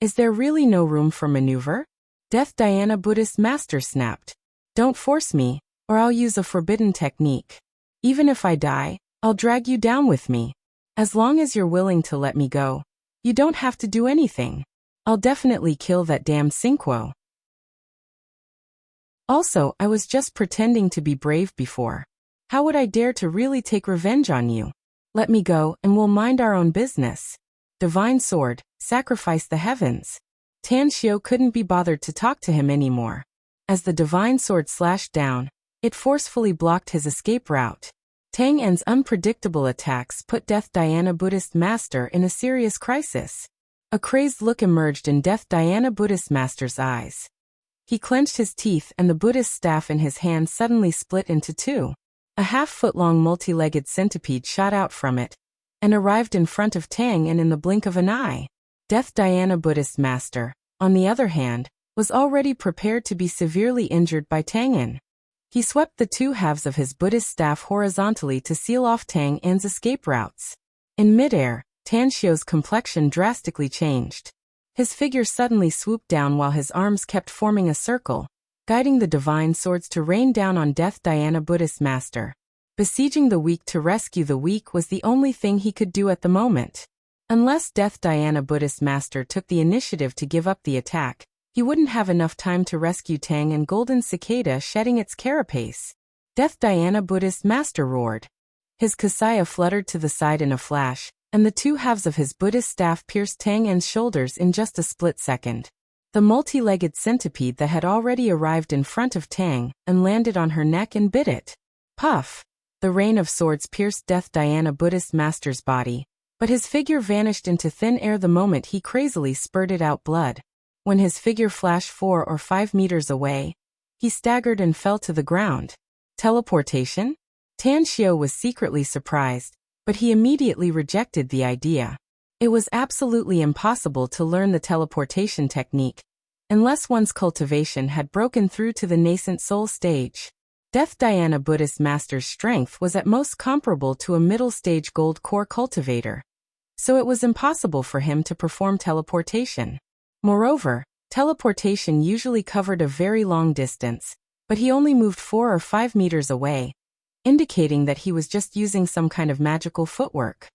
Is there really no room for maneuver? Death Dhyana Buddhist master snapped. Don't force me, or I'll use a forbidden technique. Even if I die, I'll drag you down with me. As long as you're willing to let me go, you don't have to do anything. I'll definitely kill that damn Xingguo. Also, I was just pretending to be brave before. How would I dare to really take revenge on you? Let me go, and we'll mind our own business. Divine sword, sacrifice the heavens. Tan Xiao couldn't be bothered to talk to him anymore. As the divine sword slashed down, it forcefully blocked his escape route. Tang En's unpredictable attacks put Death Dhyana Buddhist master in a serious crisis. A crazed look emerged in Death Dhyana Buddhist master's eyes. He clenched his teeth and the Buddhist staff in his hand suddenly split into two. A half-foot-long multi-legged centipede shot out from it and arrived in front of Tang En in the blink of an eye. Death Dhyana Buddhist master, on the other hand, was already prepared to be severely injured by Tang En. He swept the two halves of his Buddhist staff horizontally to seal off Tang En's escape routes. In midair, Tan Xiao's complexion drastically changed. His figure suddenly swooped down while his arms kept forming a circle, guiding the divine swords to rain down on Death Dhyana Buddhist master. Besieging the weak to rescue the weak was the only thing he could do at the moment. Unless Death Dhyana Buddhist master took the initiative to give up the attack, he wouldn't have enough time to rescue Tang and Golden Cicada shedding its carapace. Death Dhyana Buddhist master roared. His kasaya fluttered to the side in a flash, and the two halves of his Buddhist staff pierced Tang En's shoulders in just a split second. The multi-legged centipede that had already arrived in front of Tang and landed on her neck and bit it. Puff! The rain of swords pierced Death Dhyana Buddhist master's body, but his figure vanished into thin air the moment he crazily spurted out blood. When his figure flashed 4 or 5 meters away, he staggered and fell to the ground. Teleportation? Tan Xiao was secretly surprised, but he immediately rejected the idea. It was absolutely impossible to learn the teleportation technique, unless one's cultivation had broken through to the nascent soul stage. Death Dhyana Buddhist master's strength was at most comparable to a middle-stage gold core cultivator, so it was impossible for him to perform teleportation. Moreover, teleportation usually covered a very long distance, but he only moved 4 or 5 meters away, indicating that he was just using some kind of magical footwork.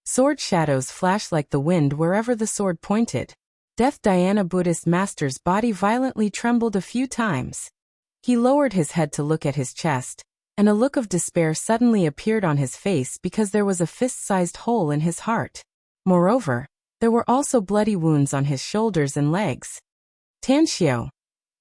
Sword shadows flashed like the wind wherever the sword pointed. Death Dhyana Buddhist master's body violently trembled a few times. He lowered his head to look at his chest, and a look of despair suddenly appeared on his face because there was a fist-sized hole in his heart. Moreover, there were also bloody wounds on his shoulders and legs. Tan Xiao.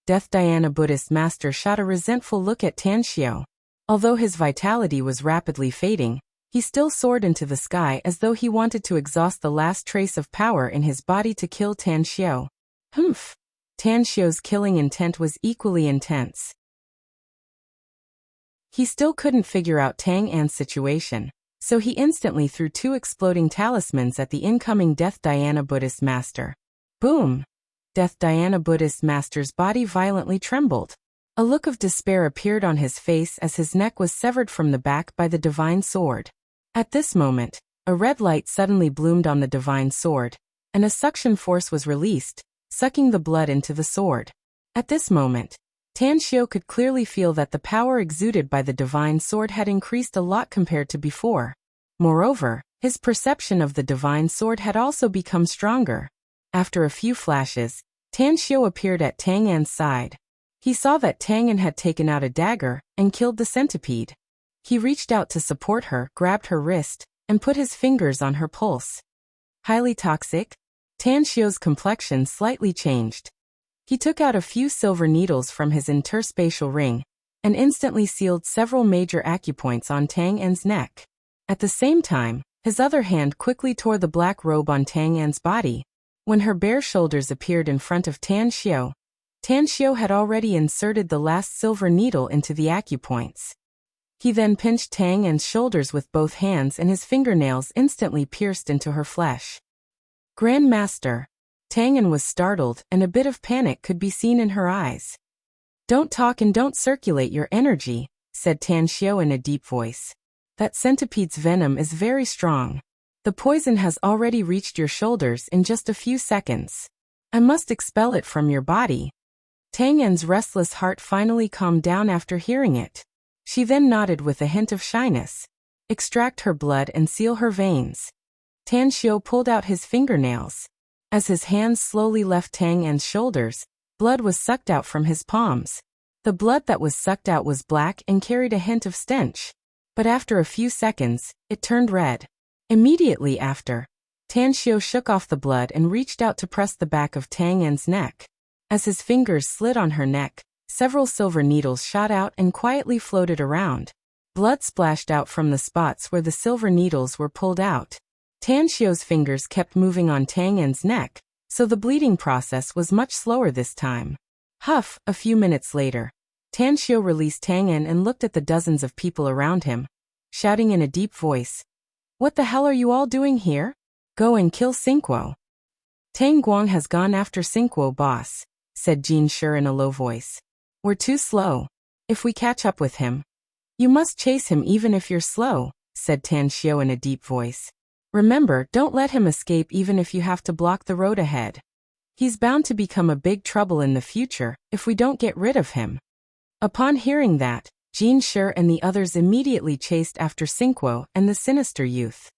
Death Dhyana Buddhist master shot a resentful look at Tan Xiao. Although his vitality was rapidly fading, he still soared into the sky as though he wanted to exhaust the last trace of power in his body to kill Tan Xiao. Humph! Tan Xiao's killing intent was equally intense. He still couldn't figure out Tang En's situation, so he instantly threw 2 exploding talismans at the incoming Death Dhyana Buddhist master. Boom! Death Dhyana Buddhist master's body violently trembled. A look of despair appeared on his face as his neck was severed from the back by the divine sword. At this moment, a red light suddenly bloomed on the divine sword, and a suction force was released, sucking the blood into the sword. At this moment, Tan Xiao could clearly feel that the power exuded by the divine sword had increased a lot compared to before. Moreover, his perception of the divine sword had also become stronger. After a few flashes, Tan Xiao appeared at Tang En's side. He saw that Tang En had taken out a dagger and killed the centipede. He reached out to support her, grabbed her wrist, and put his fingers on her pulse. Highly toxic? Tan Xiu's complexion slightly changed. He took out a few silver needles from his interspatial ring and instantly sealed several major acupoints on Tang En's neck. At the same time, his other hand quickly tore the black robe on Tang En's body. When her bare shoulders appeared in front of Tan Xiu had already inserted the last silver needle into the acupoints. He then pinched Tang En's shoulders with both hands and his fingernails instantly pierced into her flesh. Grand Master. Tang En was startled and a bit of panic could be seen in her eyes. Don't talk and don't circulate your energy, said Tan Xiu in a deep voice. That centipede's venom is very strong. The poison has already reached your shoulders in just a few seconds. I must expel it from your body. Tang En's restless heart finally calmed down after hearing it. She then nodded with a hint of shyness. Extract her blood and seal her veins. Tan Xiu pulled out his fingernails. As his hands slowly left Tang En's shoulders, blood was sucked out from his palms. The blood that was sucked out was black and carried a hint of stench. But after a few seconds, it turned red. Immediately after, Tan Xiu shook off the blood and reached out to press the back of Tang En's neck. As his fingers slid on her neck, several silver needles shot out and quietly floated around. Blood splashed out from the spots where the silver needles were pulled out. Tan Xiu's fingers kept moving on Tang En's neck, so the bleeding process was much slower this time. Huff, a few minutes later. Tan Xiu released Tang En and looked at the dozens of people around him, shouting in a deep voice. What the hell are you all doing here? Go and kill Xingguo. Tang Guang has gone after Xingguo, boss, said Jin Shi in a low voice. We're too slow. If we catch up with him. You must chase him even if you're slow, said Tan Xiu in a deep voice. Remember, don't let him escape even if you have to block the road ahead. He's bound to become a big trouble in the future if we don't get rid of him. Upon hearing that, Jin Shi and the others immediately chased after Xingguo and the sinister youth.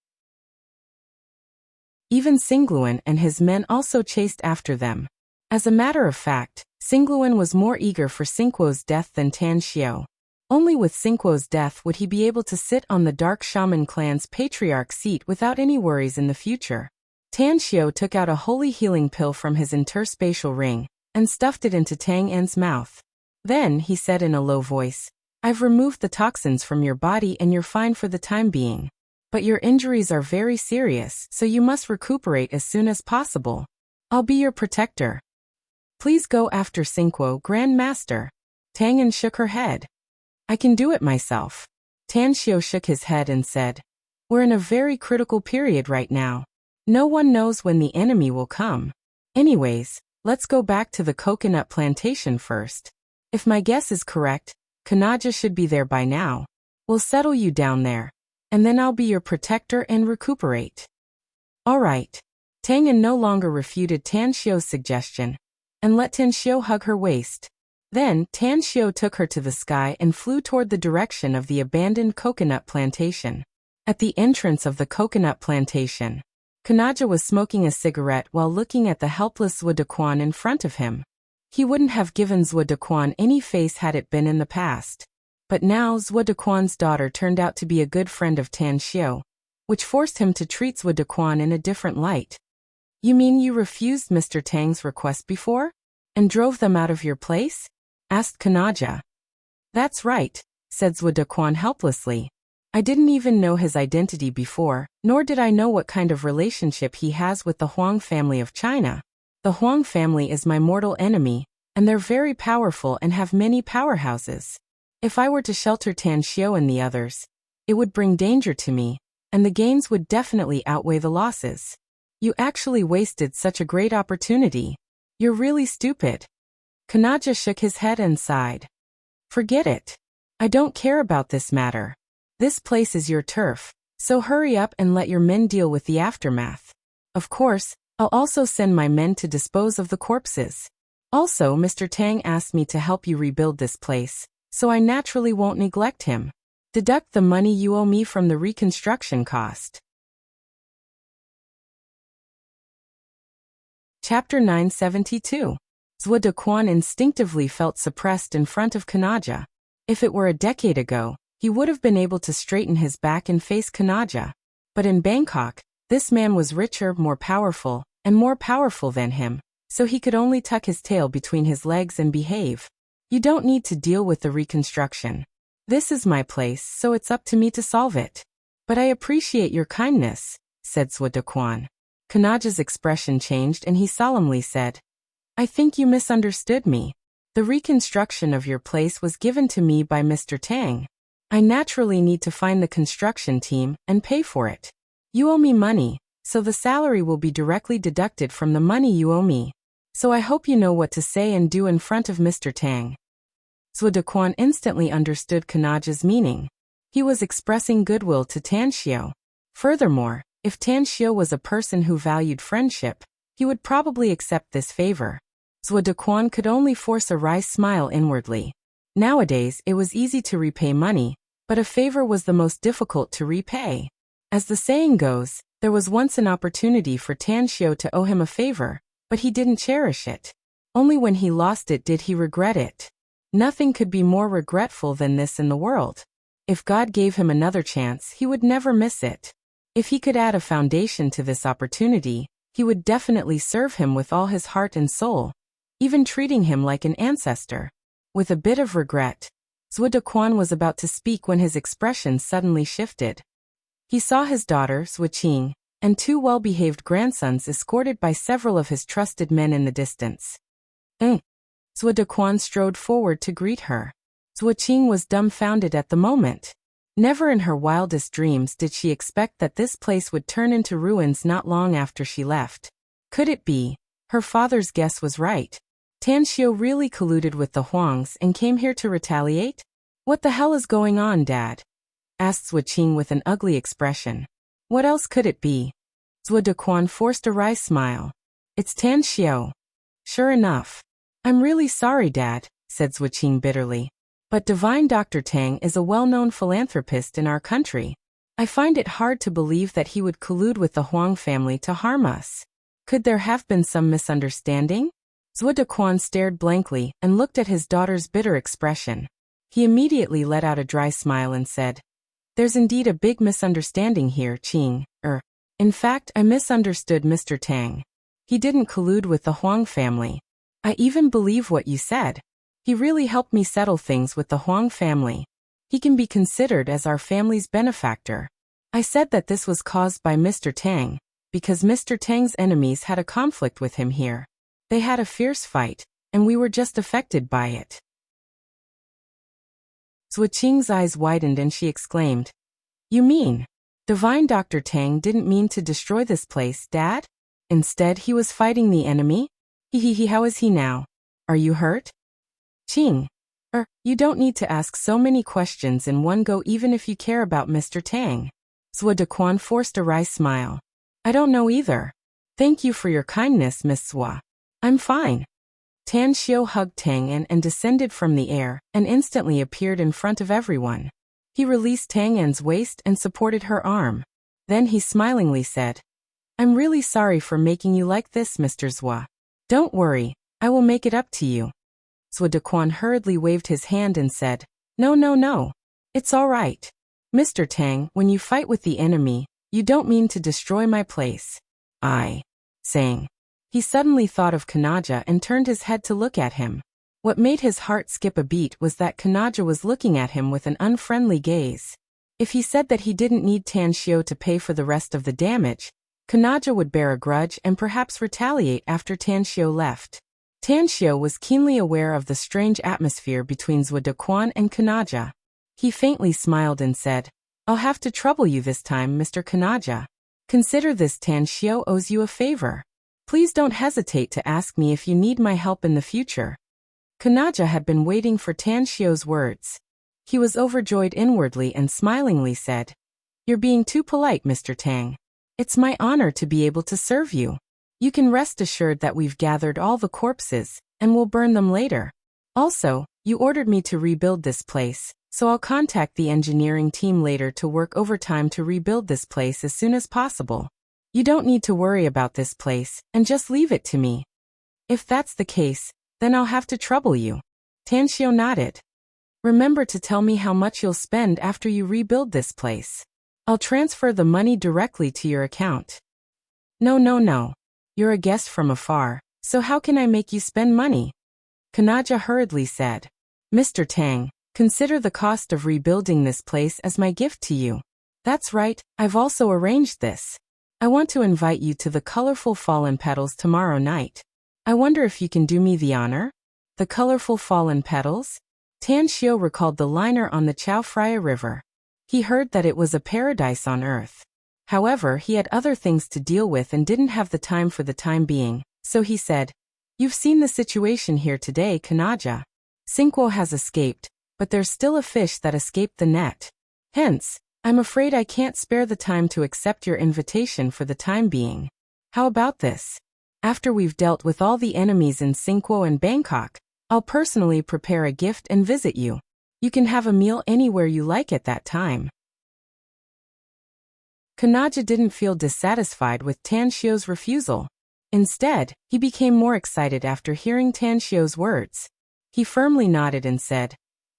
Even Xingluan and his men also chased after them. As a matter of fact, Xingluan was more eager for Xingguo's death than Tan Xiu. Only with Xingguo's death would he be able to sit on the Dark Shaman clan's patriarch seat without any worries in the future. Tan Xiu took out a holy healing pill from his interspatial ring and stuffed it into Tang En's mouth. Then he said in a low voice, I've removed the toxins from your body and you're fine for the time being. But your injuries are very serious, so you must recuperate as soon as possible. I'll be your protector. Please go after Xingguo, Grand Master. Tang En shook her head. I can do it myself. Tan Xiu shook his head and said, We're in a very critical period right now. No one knows when the enemy will come. Anyways, let's go back to the coconut plantation first. If my guess is correct, Kanaja should be there by now. We'll settle you down there, and then I'll be your protector and recuperate. All right. Tang En no longer refuted Tan Xiu's suggestion and let Tan Xiu hug her waist. Then, Tan Xiu took her to the sky and flew toward the direction of the abandoned coconut plantation. At the entrance of the coconut plantation, Kanaja was smoking a cigarette while looking at the helpless Zhuo Dequan in front of him. He wouldn't have given Zhuo Dequan any face had it been in the past. But now Zhuo Dequan's daughter turned out to be a good friend of Tan Xiu, which forced him to treat Zhuo Dequan in a different light. You mean you refused Mr. Tang's request before? And drove them out of your place? Asked Kanaja. That's right, said Zhuo Dequan helplessly. I didn't even know his identity before, nor did I know what kind of relationship he has with the Huang family of China. The Huang family is my mortal enemy, and they're very powerful and have many powerhouses. If I were to shelter Tan Xiu and the others, it would bring danger to me, and the gains would definitely outweigh the losses. You actually wasted such a great opportunity. You're really stupid. Kanaja shook his head and sighed. Forget it. I don't care about this matter. This place is your turf, so hurry up and let your men deal with the aftermath. Of course, I'll also send my men to dispose of the corpses. Also, Mr. Tang asked me to help you rebuild this place, so I naturally won't neglect him. Deduct the money you owe me from the reconstruction cost. Chapter 972. Zhuo Dequan instinctively felt suppressed in front of Kanaja. If it were a decade ago, he would have been able to straighten his back and face Kanaja. But in Bangkok, this man was richer, more powerful than him, so he could only tuck his tail between his legs and behave. You don't need to deal with the reconstruction. This is my place, so it's up to me to solve it. But I appreciate your kindness, said Swadequan. Kanaja's expression changed and he solemnly said, I think you misunderstood me. The reconstruction of your place was given to me by Mr. Tang. I naturally need to find the construction team and pay for it. You owe me money, so the salary will be directly deducted from the money you owe me. So I hope you know what to say and do in front of Mr. Tang. Swadequan instantly understood Kanaja's meaning. He was expressing goodwill to Tan Xiao. Furthermore, if Tan Xiao was a person who valued friendship, he would probably accept this favor. Swadequan could only force a wry smile inwardly. Nowadays, it was easy to repay money, but a favor was the most difficult to repay. As the saying goes, there was once an opportunity for Tan Xiao to owe him a favor, but he didn't cherish it. Only when he lost it did he regret it. Nothing could be more regretful than this in the world. If God gave him another chance, he would never miss it. If he could add a foundation to this opportunity, he would definitely serve him with all his heart and soul, even treating him like an ancestor. With a bit of regret, Swadequan was about to speak when his expression suddenly shifted. He saw his daughter, Swaçing, and two well-behaved grandsons escorted by several of his trusted men in the distance. Swadequan strode forward to greet her. Swaçing was dumbfounded at the moment. Never in her wildest dreams did she expect that this place would turn into ruins not long after she left. Could it be? Her father's guess was right. Tan Xiao really colluded with the Huangs and came here to retaliate? What the hell is going on, Dad? Asked Swaçing with an ugly expression. What else could it be? Swadequan forced a wry smile. It's Tan Xiao. Sure enough. I'm really sorry, Dad, said Swaçing bitterly. But Divine Dr. Tang is a well-known philanthropist in our country. I find it hard to believe that he would collude with the Huang family to harm us. Could there have been some misunderstanding? Swadequan stared blankly and looked at his daughter's bitter expression. He immediately let out a dry smile and said, There's indeed a big misunderstanding here, Qing. In fact, I misunderstood Mr. Tang. He didn't collude with the Huang family. I even believe what you said. He really helped me settle things with the Huang family. He can be considered as our family's benefactor. I said that this was caused by Mr. Tang, because Mr. Tang's enemies had a conflict with him here. They had a fierce fight, and we were just affected by it. Swaçing's eyes widened and she exclaimed, You mean, Divine Dr. Tang didn't mean to destroy this place, Dad? Instead, he was fighting the enemy? How is he now? Are you hurt? Qing. You don't need to ask so many questions in one go even if you care about Mr. Tang. Swadequan forced a wry smile. I don't know either. Thank you for your kindness, Miss Swa. I'm fine. Tan Xiao hugged Tang An and descended from the air, and instantly appeared in front of everyone. He released Tang An's waist and supported her arm. Then he smilingly said, I'm really sorry for making you like this, Mr. Zwa. Don't worry, I will make it up to you. Swadequan hurriedly waved his hand and said, No. It's all right. Mr. Tang, when you fight with the enemy, you don't mean to destroy my place. Saying. He suddenly thought of Kanaja and turned his head to look at him. What made his heart skip a beat was that Kanaja was looking at him with an unfriendly gaze. If he said that he didn't need Tan Xiao to pay for the rest of the damage, Kanaja would bear a grudge and perhaps retaliate after Tan Xiao left. Tan Xiao was keenly aware of the strange atmosphere between Swadequan and Kanaja. He faintly smiled and said, I'll have to trouble you this time, Mr. Kanaja. Consider this, Tan Xiao owes you a favor. Please don't hesitate to ask me if you need my help in the future. Kanaja had been waiting for Tan Xiao's words. He was overjoyed inwardly and smilingly said, You're being too polite, Mr. Tang. It's my honor to be able to serve you. You can rest assured that we've gathered all the corpses, and we'll burn them later. Also, you ordered me to rebuild this place, so I'll contact the engineering team later to work overtime to rebuild this place as soon as possible. You don't need to worry about this place, and just leave it to me. If that's the case, then I'll have to trouble you. Tan Xiao nodded. Remember to tell me how much you'll spend after you rebuild this place. I'll transfer the money directly to your account. No, no, no. You're a guest from afar, so how can I make you spend money? Kanaja hurriedly said. Mr. Tang, consider the cost of rebuilding this place as my gift to you. That's right, I've also arranged this. I want to invite you to the colorful fallen petals tomorrow night. I wonder if you can do me the honor? The colorful fallen petals? Tan Xiu recalled the liner on the Chao Phraya River. He heard that it was a paradise on earth. However, he had other things to deal with and didn't have the time for the time being, so he said, You've seen the situation here today, Kanaja. Xingguo has escaped, but there's still a fish that escaped the net. Hence, I'm afraid I can't spare the time to accept your invitation for the time being. How about this? After we've dealt with all the enemies in Xingguo and Bangkok, I'll personally prepare a gift and visit you. You can have a meal anywhere you like at that time. Kanaja didn't feel dissatisfied with Tan Xiu's refusal. Instead, he became more excited after hearing Tan Xiu's words. He firmly nodded and said,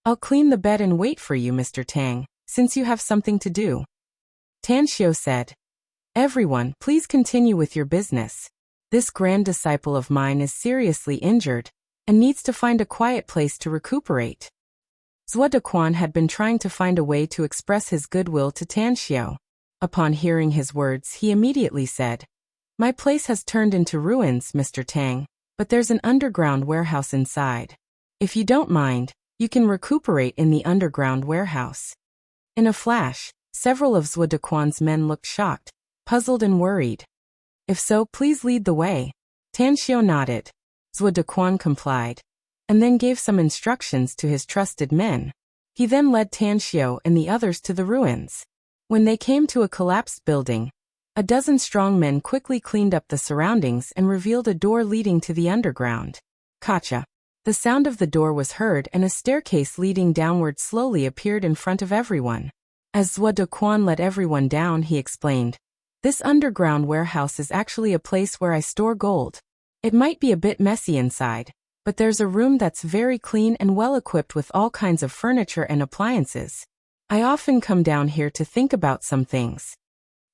I'll clean the bed and wait for you, Mr. Tang, since you have something to do. Tan Xiu said, Everyone, please continue with your business. This grand disciple of mine is seriously injured and needs to find a quiet place to recuperate. Zhuo Dequan had been trying to find a way to express his goodwill to Tan Xiu. Upon hearing his words, he immediately said, My place has turned into ruins, Mr. Tang, but there's an underground warehouse inside. If you don't mind, you can recuperate in the underground warehouse. In a flash, several of Zhuo Dequan's men looked shocked, puzzled and worried. If so, please lead the way. Tan Xiu nodded. Zhuo Dequan complied, and then gave some instructions to his trusted men. He then led Tan Xiu and the others to the ruins. When they came to a collapsed building, a dozen strong men quickly cleaned up the surroundings and revealed a door leading to the underground. Kacha. The sound of the door was heard and a staircase leading downward slowly appeared in front of everyone. As Zhuo Dequan led everyone down, he explained, This underground warehouse is actually a place where I store gold. It might be a bit messy inside, but there's a room that's very clean and well equipped with all kinds of furniture and appliances. I often come down here to think about some things.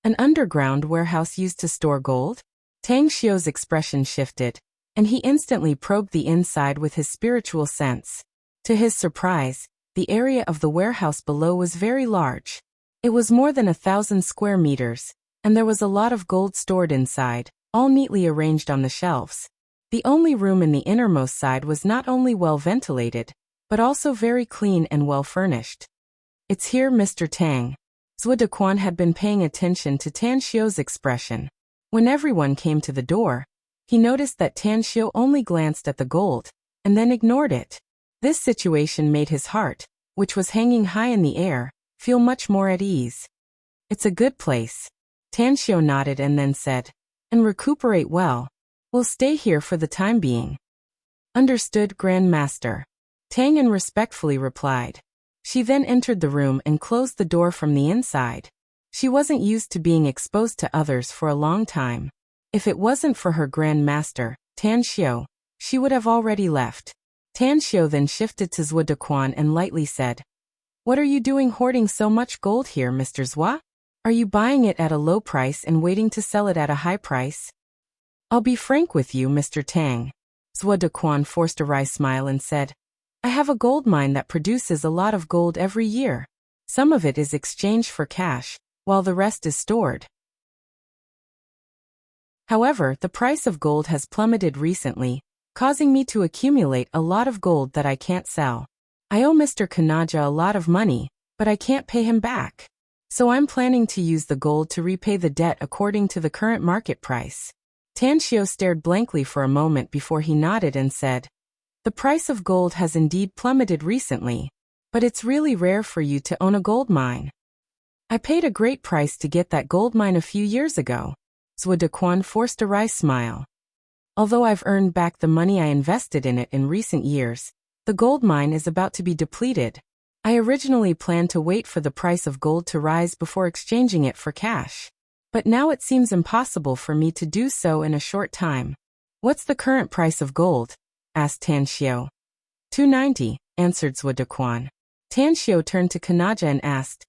An underground warehouse used to store gold? Tang Xiu's expression shifted, and he instantly probed the inside with his spiritual sense. To his surprise, the area of the warehouse below was very large. It was more than 1,000 square meters, and there was a lot of gold stored inside, all neatly arranged on the shelves. The only room in the innermost side was not only well ventilated, but also very clean and well furnished. It's here, Mr. Tang. Zhuo Dequan had been paying attention to Tan Xiu's expression. When everyone came to the door, he noticed that Tan Xiu only glanced at the gold, and then ignored it. This situation made his heart, which was hanging high in the air, feel much more at ease. It's a good place. Tan Xiu nodded and then said, And recuperate well. We'll stay here for the time being. Understood, Grand Master. Tang An respectfully replied. She then entered the room and closed the door from the inside. She wasn't used to being exposed to others for a long time. If it wasn't for her Grand Master, Tan Xiu, she would have already left. Tan Xiu then shifted to Zhuo Dequan and lightly said, What are you doing hoarding so much gold here, Mr. Zhua? Are you buying it at a low price and waiting to sell it at a high price? I'll be frank with you, Mr. Tang. Zhuo Dequan forced a wry smile and said, I have a gold mine that produces a lot of gold every year. Some of it is exchanged for cash, while the rest is stored. However, the price of gold has plummeted recently, causing me to accumulate a lot of gold that I can't sell. I owe Mr. Kanaja a lot of money, but I can't pay him back. So I'm planning to use the gold to repay the debt according to the current market price. Tan Xiu stared blankly for a moment before he nodded and said, The price of gold has indeed plummeted recently, but it's really rare for you to own a gold mine. I paid a great price to get that gold mine a few years ago. Zhuo Dequan forced a wry smile. Although I've earned back the money I invested in it in recent years, the gold mine is about to be depleted. I originally planned to wait for the price of gold to rise before exchanging it for cash. But now it seems impossible for me to do so in a short time. What's the current price of gold? Asked Tan Xiu. 290, answered Zhuo Dequan. Tan Xiu turned to Kanaja and asked,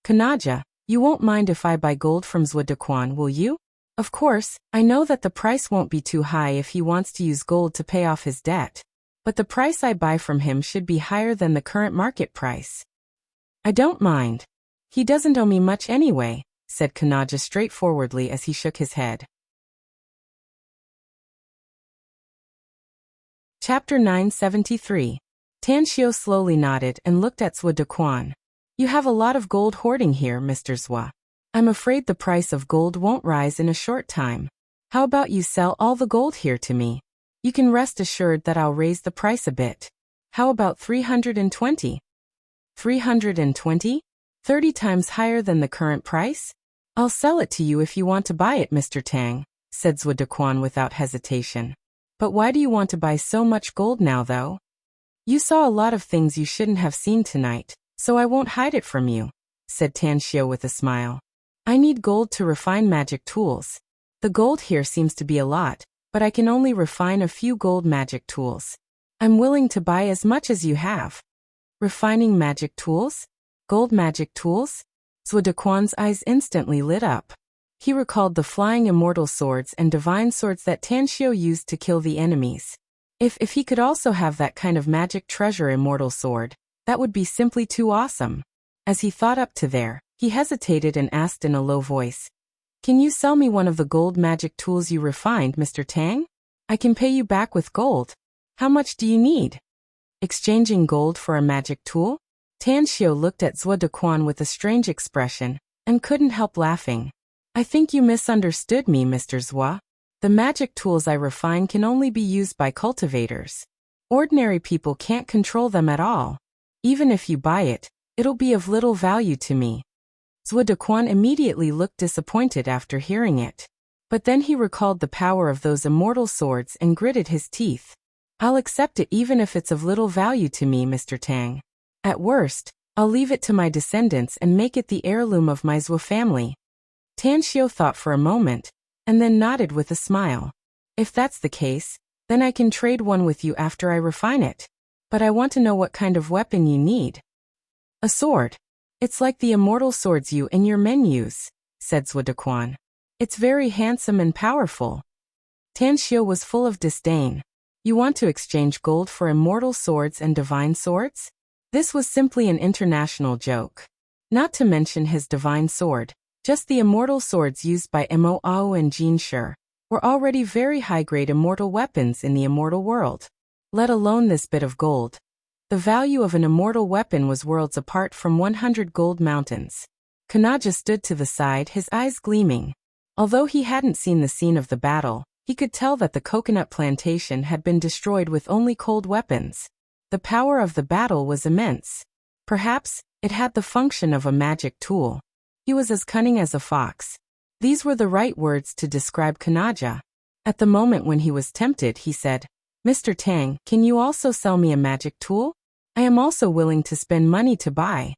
Kanaja, You won't mind if I buy gold from Zhuo, will you? Of course, I know that the price won't be too high if he wants to use gold to pay off his debt. But the price I buy from him should be higher than the current market price. I don't mind. He doesn't owe me much anyway, said Kanaja straightforwardly as he shook his head. Chapter 973. Tanxiu slowly nodded and looked at Zhuo. You have a lot of gold hoarding here, Mr. Zhua. I'm afraid the price of gold won't rise in a short time. How about you sell all the gold here to me? You can rest assured that I'll raise the price a bit. How about 320? 320? 30 times higher than the current price? I'll sell it to you if you want to buy it, Mr. Tang, said Zhuo without hesitation. But why do you want to buy so much gold now, though? You saw a lot of things you shouldn't have seen tonight, so I won't hide it from you, said Tanxiu with a smile. I need gold to refine magic tools. The gold here seems to be a lot, but I can only refine a few gold magic tools. I'm willing to buy as much as you have. Refining magic tools? Gold magic tools? Zhuo's eyes instantly lit up. He recalled the flying immortal swords and divine swords that Tanxiu used to kill the enemies. If he could also have that kind of magic treasure immortal sword, that would be simply too awesome. As he thought up to there, he hesitated and asked in a low voice, Can you sell me one of the gold magic tools you refined, Mr. Tang? I can pay you back with gold. How much do you need? Exchanging gold for a magic tool? Tanxiu looked at Zhuo with a strange expression, and couldn't help laughing. I think you misunderstood me, Mr. Zhua. The magic tools I refine can only be used by cultivators. Ordinary people can't control them at all. Even if you buy it, it'll be of little value to me. Zhuo immediately looked disappointed after hearing it. But then he recalled the power of those immortal swords and gritted his teeth. I'll accept it even if it's of little value to me, Mr. Tang. At worst, I'll leave it to my descendants and make it the heirloom of my Zhuo family. Tanxiu thought for a moment, and then nodded with a smile. If that's the case, then I can trade one with you after I refine it. But I want to know what kind of weapon you need. A sword. It's like the immortal swords you and your men use, said Zhuo. It's very handsome and powerful. Tanxiu was full of disdain. You want to exchange gold for immortal swords and divine swords? This was simply an international joke. Not to mention his divine sword, just the immortal swords used by Mo Ao and Jin Shi were already very high-grade immortal weapons in the immortal world. Let alone this bit of gold. The value of an immortal weapon was worlds apart from 100 gold mountains. Kanaja stood to the side, his eyes gleaming. Although he hadn't seen the scene of the battle, he could tell that the coconut plantation had been destroyed with only cold weapons. The power of the battle was immense. Perhaps it had the function of a magic tool. He was as cunning as a fox. These were the right words to describe Kanaja. At the moment when he was tempted, he said, Mr. Tang, can you also sell me a magic tool? I am also willing to spend money to buy.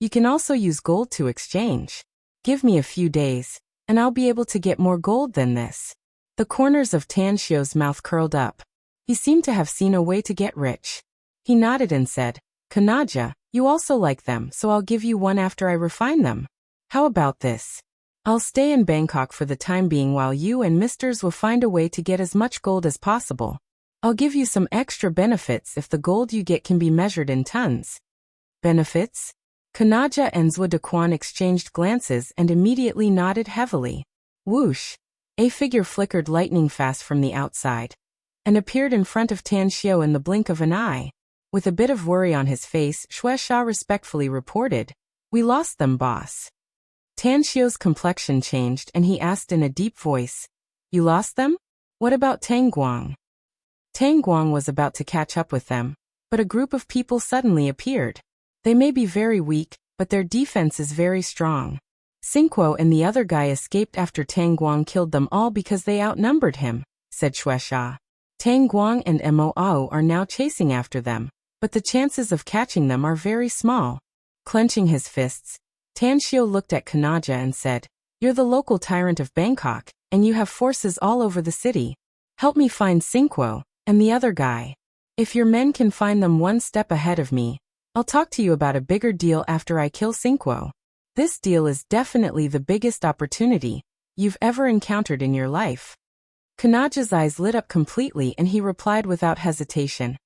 You can also use gold to exchange. Give me a few days, and I'll be able to get more gold than this. The corners of Tanxiu's mouth curled up. He seemed to have seen a way to get rich. He nodded and said, Kanaja, you also like them, so I'll give you one after I refine them. How about this? I'll stay in Bangkok for the time being while you and Misters will find a way to get as much gold as possible. I'll give you some extra benefits if the gold you get can be measured in tons. Benefits? Kanaja and Zhuo exchanged glances and immediately nodded heavily. Whoosh! A figure flickered lightning fast from the outside and appeared in front of Tanxiu in the blink of an eye. With a bit of worry on his face, Shueisha respectfully reported, We lost them, boss. Tanxiu's complexion changed and he asked in a deep voice, You lost them? What about Tang Guang? Tang Guang was about to catch up with them, but a group of people suddenly appeared. They may be very weak, but their defense is very strong. Xingguo and the other guy escaped after Tang Guang killed them all because they outnumbered him, said Shueisha. Tang Guang and Mo Ao are now chasing after them, but the chances of catching them are very small. Clenching his fists, Tanxiu looked at Kanaja and said, You're the local tyrant of Bangkok, and you have forces all over the city. Help me find Xingguo and the other guy. If your men can find them one step ahead of me, I'll talk to you about a bigger deal after I kill Xingguo. This deal is definitely the biggest opportunity you've ever encountered in your life. Kanaja's eyes lit up completely and he replied without hesitation.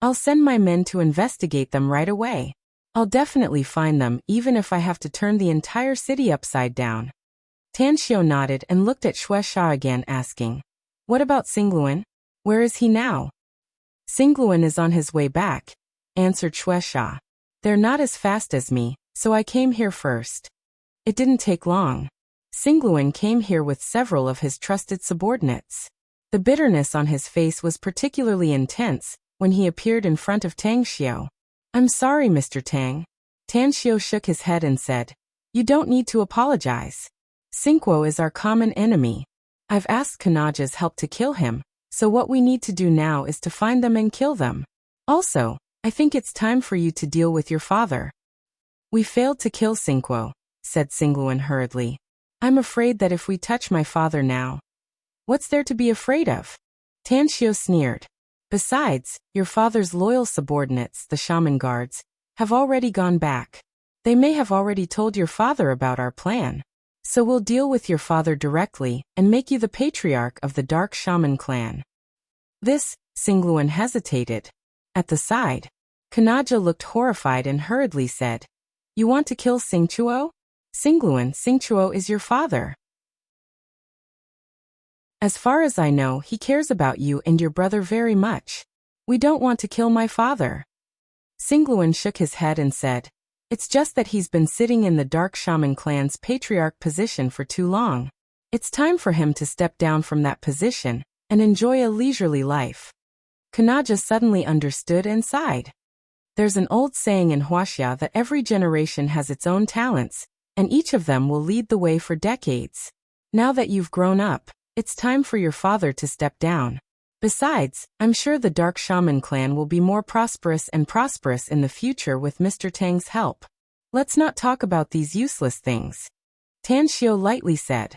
I'll send my men to investigate them right away. I'll definitely find them even if I have to turn the entire city upside down. Tanxiu nodded and looked at Shueisha again, asking, what about Xingluan? Where is he now? Xingluan is on his way back, answered Shueisha. They're not as fast as me, so I came here first. It didn't take long. Xingluan came here with several of his trusted subordinates. The bitterness on his face was particularly intense when he appeared in front of Tang Xiu. I'm sorry, Mr. Tang. Tan Xiu shook his head and said, you don't need to apologize. Xingguo is our common enemy. I've asked Kanaja's help to kill him, so what we need to do now is to find them and kill them. Also, I think it's time for you to deal with your father. We failed to kill Xingguo, said Xingluan hurriedly. I'm afraid that if we touch my father now, what's there to be afraid of? Tan Xiu sneered. Besides, your father's loyal subordinates, the shaman guards, have already gone back. They may have already told your father about our plan. So we'll deal with your father directly and make you the patriarch of the Dark Shaman clan. This, Xingluan hesitated. At the side, Kanaja looked horrified and hurriedly said, you want to kill Xingchuo? Xingluan, Xingchuo is your father. As far as I know, he cares about you and your brother very much. We don't want to kill my father. Xingluan shook his head and said, it's just that he's been sitting in the Dark Shaman clan's patriarch position for too long. It's time for him to step down from that position and enjoy a leisurely life. Kanaja suddenly understood and sighed. There's an old saying in Wuxia that every generation has its own talents, and each of them will lead the way for decades. Now that you've grown up, it's time for your father to step down. Besides, I'm sure the Dark Shaman clan will be more prosperous and prosperous in the future with Mr. Tang's help. Let's not talk about these useless things. Tan Xiu lightly said.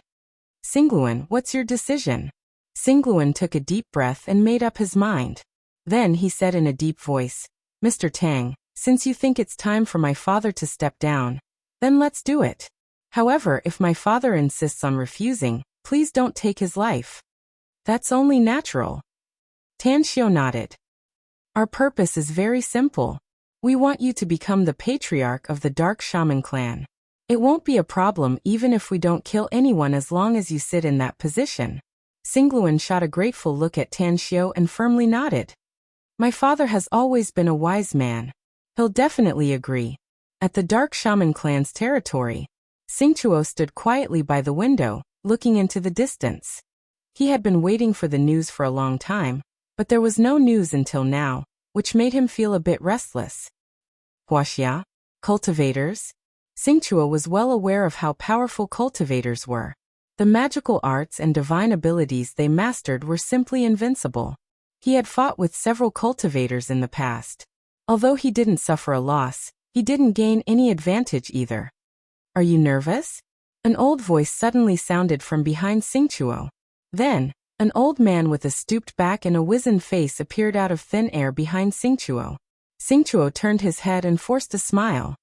Xingluan, what's your decision? Xingluan took a deep breath and made up his mind. Then he said in a deep voice, Mr. Tang, since you think it's time for my father to step down, then let's do it. However, if my father insists on refusing, please don't take his life. That's only natural. Tan Xiu nodded. Our purpose is very simple. We want you to become the patriarch of the Dark Shaman clan. It won't be a problem even if we don't kill anyone as long as you sit in that position. Xingluan shot a grateful look at Tan Xiu and firmly nodded. My father has always been a wise man. He'll definitely agree. At the Dark Shaman clan's territory, Xingchuo stood quietly by the window, looking into the distance. He had been waiting for the news for a long time, but there was no news until now, which made him feel a bit restless. Wuxia, cultivators. Xingchuo was well aware of how powerful cultivators were. The magical arts and divine abilities they mastered were simply invincible. He had fought with several cultivators in the past. Although he didn't suffer a loss, he didn't gain any advantage either. Are you nervous? An old voice suddenly sounded from behind Xingchuo. Then, an old man with a stooped back and a wizened face appeared out of thin air behind Xingchuo. Xingchuo turned his head and forced a smile.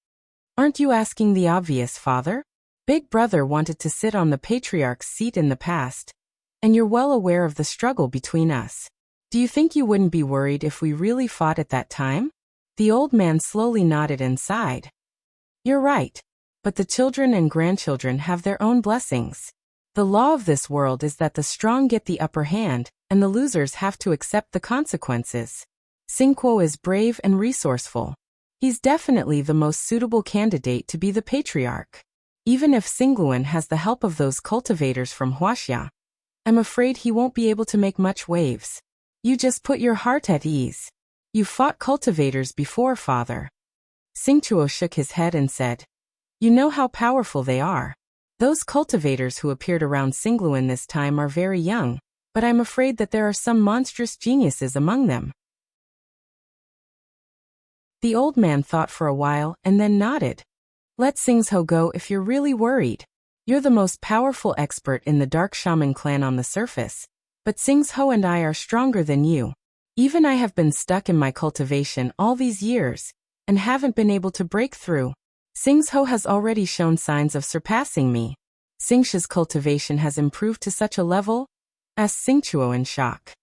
Aren't you asking the obvious, father? Big brother wanted to sit on the patriarch's seat in the past, and you're well aware of the struggle between us. Do you think you wouldn't be worried if we really fought at that time? The old man slowly nodded and sighed. You're right, but the children and grandchildren have their own blessings. The law of this world is that the strong get the upper hand, and the losers have to accept the consequences. Xingguo is brave and resourceful. He's definitely the most suitable candidate to be the patriarch. Even if Xingluan has the help of those cultivators from Wuxia, I'm afraid he won't be able to make much waves. You just put your heart at ease. You've fought cultivators before, father. Xingchuo shook his head and said, you know how powerful they are. Those cultivators who appeared around Xingluan this time are very young, but I'm afraid that there are some monstrous geniuses among them. The old man thought for a while and then nodded. Let Xingzhou go if you're really worried. You're the most powerful expert in the Dark Shaman clan on the surface, but Xingzhou and I are stronger than you. Even I have been stuck in my cultivation all these years, and haven't been able to break through. Singzhou has already shown signs of surpassing me. Xingqi's cultivation has improved to such a level? Asked Xingqiu in shock.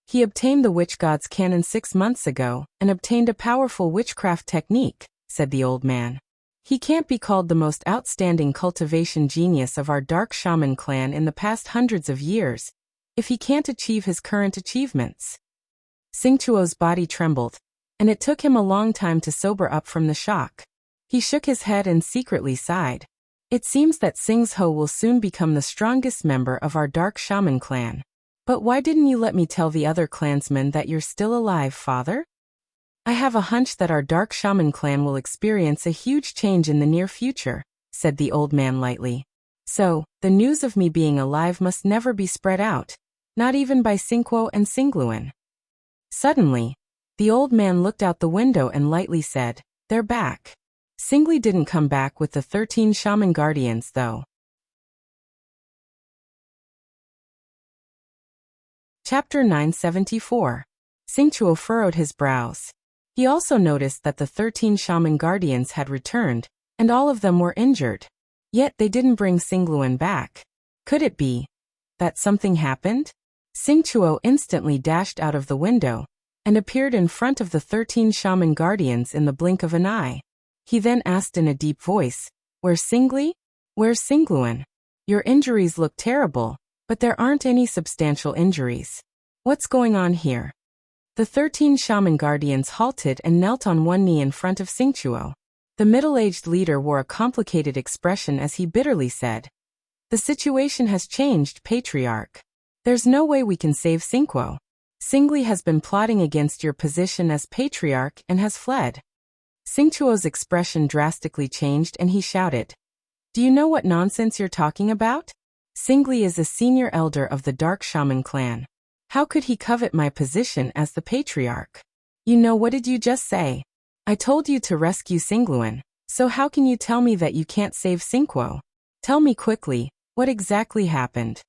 He obtained the witch god's canon 6 months ago and obtained a powerful witchcraft technique, said the old man. He can't be called the most outstanding cultivation genius of our dark shaman clan in the past hundreds of years, if he can't achieve his current achievements. Xingqiu's body trembled, and it took him a long time to sober up from the shock. He shook his head and secretly sighed. It seems that Xingzhou will soon become the strongest member of our dark shaman clan. But why didn't you let me tell the other clansmen that you're still alive, father? I have a hunch that our dark shaman clan will experience a huge change in the near future, said the old man lightly. So, the news of me being alive must never be spread out, not even by Xingqiu and Xingluan. Suddenly, the old man looked out the window and lightly said, "They're back." Xingli didn't come back with the 13 shaman guardians, though. Chapter 974. Xingqiu furrowed his brows. He also noticed that the 13 shaman guardians had returned, and all of them were injured. Yet they didn't bring Xingluan back. Could it be that something happened? Xingqiu instantly dashed out of the window and appeared in front of the 13 shaman guardians in the blink of an eye. He then asked in a deep voice, "Where's Xingli? Where's Xingluan? Your injuries look terrible, but there aren't any substantial injuries. What's going on here?" The 13 shaman guardians halted and knelt on one knee in front of Xingqiu. The middle-aged leader wore a complicated expression as he bitterly said, "The situation has changed, Patriarch. There's no way we can save Xingqiu. Xingli has been plotting against your position as Patriarch and has fled." Xingqiu's expression drastically changed and he shouted, "Do you know what nonsense you're talking about? Xingli is a senior elder of the Dark Shaman clan. How could he covet my position as the Patriarch? You know, what did you just say? I told you to rescue Xingluan, so how can you tell me that you can't save Xingqiu? Tell me quickly, what exactly happened?"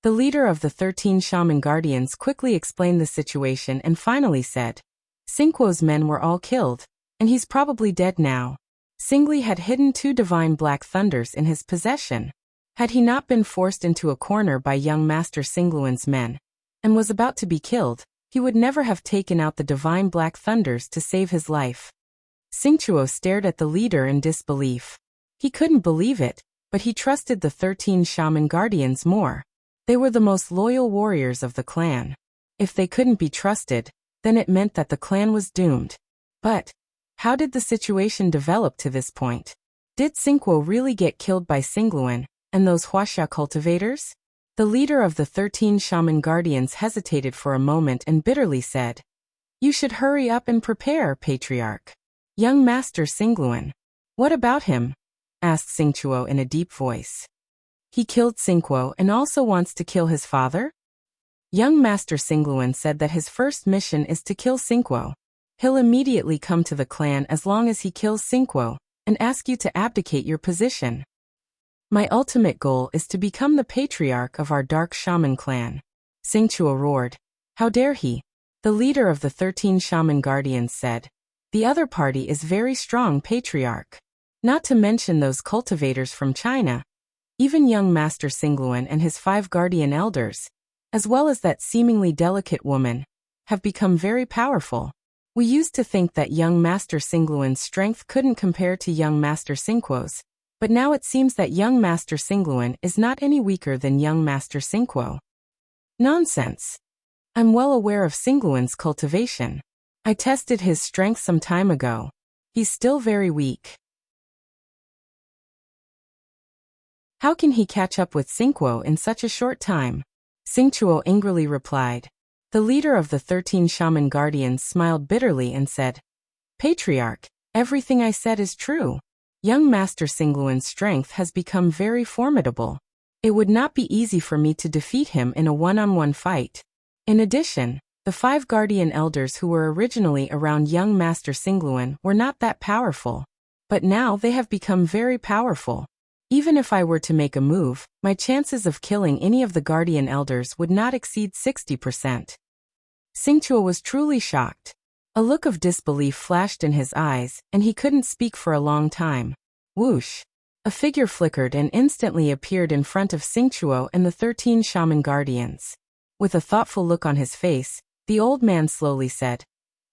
The leader of the 13 shaman guardians quickly explained the situation and finally said, "Xingqiu's men were all killed, and he's probably dead now. Xingli had hidden 2 divine black thunders in his possession. Had he not been forced into a corner by young Master Xingluan's men, and was about to be killed, he would never have taken out the divine black thunders to save his life." Xingqiu stared at the leader in disbelief. He couldn't believe it, but he trusted the 13 shaman guardians more. They were the most loyal warriors of the clan. If they couldn't be trusted, then it meant that the clan was doomed. But how did the situation develop to this point? Did Xingqiu really get killed by Xingluan and those Wuxia cultivators? The leader of the 13 shaman guardians hesitated for a moment and bitterly said, "You should hurry up and prepare, Patriarch. Young Master Xingluan. What about him?" asked Xingqiu in a deep voice. "He killed Xingqiu and also wants to kill his father?" Young Master Xingluan said that his first mission is to kill Xingqiu. He'll immediately come to the clan as long as he kills Xingqiu and ask you to abdicate your position. My ultimate goal is to become the Patriarch of our Dark Shaman clan." Xingqiu roared. "How dare he?" The leader of the 13 shaman guardians said, "The other party is very strong, Patriarch. Not to mention those cultivators from China. Even young Master Xingluan and his 5 guardian elders, as well as that seemingly delicate woman, have become very powerful. We used to think that young Master Xingluan's strength couldn't compare to young Master Xingqiu's, but now it seems that young Master Xingluan is not any weaker than young Master Xingqiu." "Nonsense. I'm well aware of Xingluan's cultivation. I tested his strength some time ago. He's still very weak. How can he catch up with Xingqiu in such a short time?" Xingqiu angrily replied. The leader of the 13 shaman guardians smiled bitterly and said, "Patriarch, everything I said is true. Young Master Xingluan's strength has become very formidable. It would not be easy for me to defeat him in a one-on-one fight. In addition, the 5 guardian elders who were originally around young Master Xingluan were not that powerful. But now they have become very powerful. Even if I were to make a move, my chances of killing any of the guardian elders would not exceed 60%. Xingqiu was truly shocked. A look of disbelief flashed in his eyes, and he couldn't speak for a long time. Whoosh! A figure flickered and instantly appeared in front of Xingqiu and the 13 shaman guardians. With a thoughtful look on his face, the old man slowly said,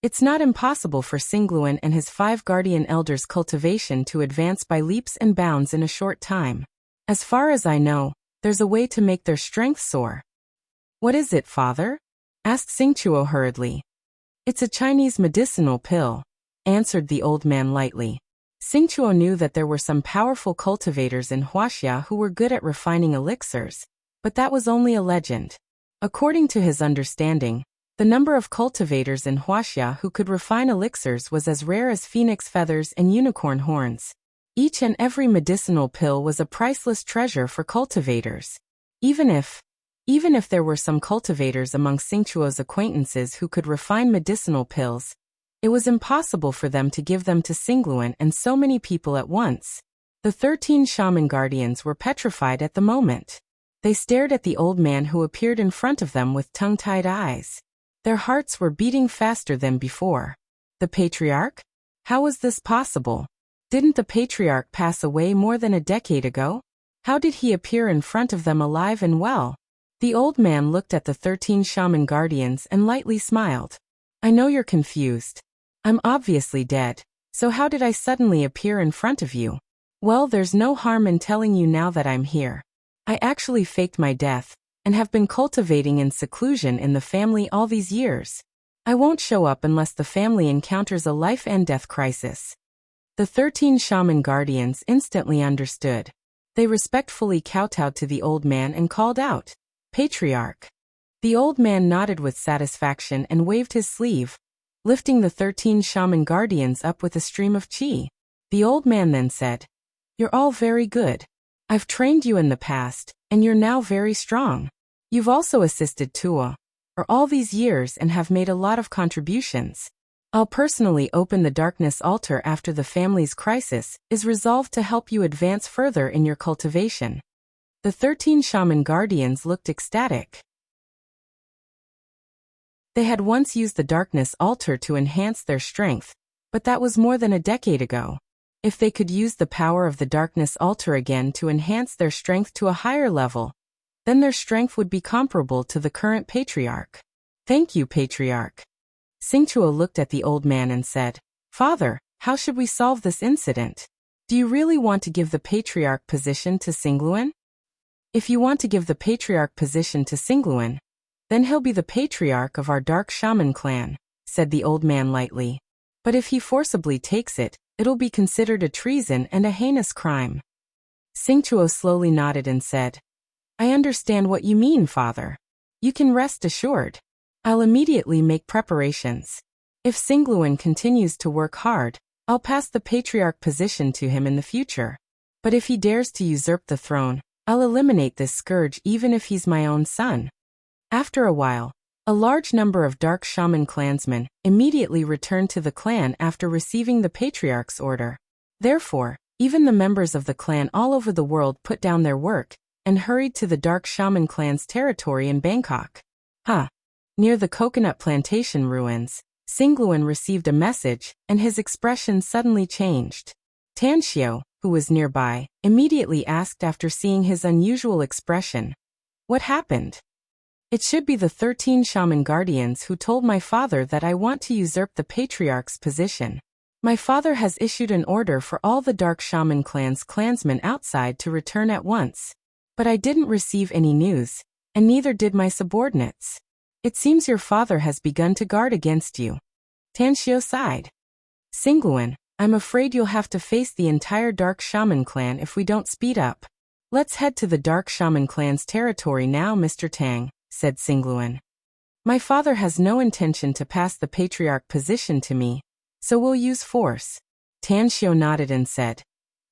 "It's not impossible for Xingluan and his 5 guardian elders' cultivation to advance by leaps and bounds in a short time. As far as I know, there's a way to make their strength soar." "What is it, father?" asked Xingqiu hurriedly. "It's a Chinese medicinal pill," answered the old man lightly. Xingqiu knew that there were some powerful cultivators in Wuxia who were good at refining elixirs, but that was only a legend. According to his understanding, the number of cultivators in Wuxia who could refine elixirs was as rare as phoenix feathers and unicorn horns. Each and every medicinal pill was a priceless treasure for cultivators. Even if there were some cultivators among Xingqiu's acquaintances who could refine medicinal pills, it was impossible for them to give them to Xingluan and so many people at once. The 13 shaman guardians were petrified at the moment. They stared at the old man who appeared in front of them with tongue-tied eyes. Their hearts were beating faster than before. The patriarch? How was this possible? Didn't the patriarch pass away more than a decade ago? How did he appear in front of them alive and well? The old man looked at the 13 shaman guardians and lightly smiled. "I know you're confused. I'm obviously dead, so how did I suddenly appear in front of you? Well, there's no harm in telling you now that I'm here. I actually faked my death, and have been cultivating in seclusion in the family all these years. I won't show up unless the family encounters a life and death crisis." The 13 shaman guardians instantly understood. They respectfully kowtowed to the old man and called out, "Patriarch." The old man nodded with satisfaction and waved his sleeve, lifting the 13 shaman guardians up with a stream of qi. The old man then said, "You're all very good. I've trained you in the past, and you're now very strong. You've also assisted Tuo for all these years and have made a lot of contributions. I'll personally open the darkness altar after the family's crisis is resolved to help you advance further in your cultivation." The 13 shaman guardians looked ecstatic. They had once used the darkness altar to enhance their strength, but that was more than a decade ago. If they could use the power of the darkness altar again to enhance their strength to a higher level, then their strength would be comparable to the current patriarch. "Thank you, patriarch." Xingqiu looked at the old man and said, "Father, how should we solve this incident? Do you really want to give the patriarch position to Xingluan?" "If you want to give the patriarch position to Xingluan, then he'll be the patriarch of our dark shaman clan," said the old man lightly. "But if he forcibly takes it, it'll be considered a treason and a heinous crime." Xingqiu slowly nodded and said, "I understand what you mean, father. You can rest assured. I'll immediately make preparations. If Xingluan continues to work hard, I'll pass the patriarch position to him in the future. But if he dares to usurp the throne, I'll eliminate this scourge even if he's my own son." After a while, a large number of dark shaman clansmen immediately returned to the clan after receiving the patriarch's order. Therefore, even the members of the clan all over the world put down their work and hurried to the dark shaman clan's territory in Bangkok. Near the coconut plantation ruins, Xingluan received a message, and his expression suddenly changed. Tanxiu, who was nearby, immediately asked after seeing his unusual expression, "What happened?" "It should be the 13 shaman guardians who told my father that I want to usurp the patriarch's position. My father has issued an order for all the dark shaman clan's clansmen outside to return at once. But I didn't receive any news, and neither did my subordinates. It seems your father has begun to guard against you." Tanxiu sighed. "Xingluan, I'm afraid you'll have to face the entire dark shaman clan if we don't speed up. Let's head to the dark shaman clan's territory now, Mr. Tang," said Xingluan. "My father has no intention to pass the patriarch position to me, so we'll use force." Tanxiu nodded and said,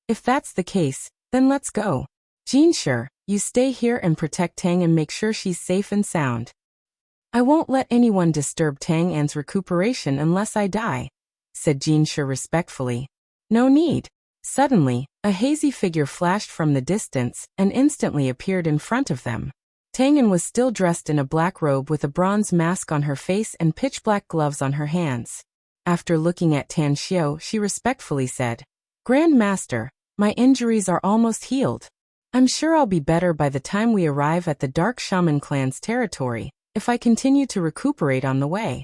"If that's the case, then let's go. Jinshi, you stay here and protect Tang and make sure she's safe and sound." "I won't let anyone disturb Tang An's recuperation unless I die," said Jinshi respectfully. "No need." Suddenly, a hazy figure flashed from the distance and instantly appeared in front of them. Tang An was still dressed in a black robe with a bronze mask on her face and pitch-black gloves on her hands. After looking at Tan Xiao, she respectfully said, Grand Master, my injuries are almost healed. I'm sure I'll be better by the time we arrive at the Dark Shaman clan's territory, if I continue to recuperate on the way.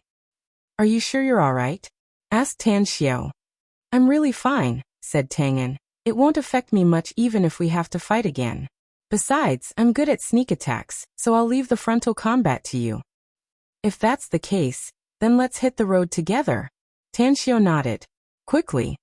Are you sure you're all right? Asked Tan Xiao. I'm really fine, said Tang'an. It won't affect me much even if we have to fight again. Besides, I'm good at sneak attacks, so I'll leave the frontal combat to you. If that's the case, then let's hit the road together. Tan Xiao nodded. Quickly.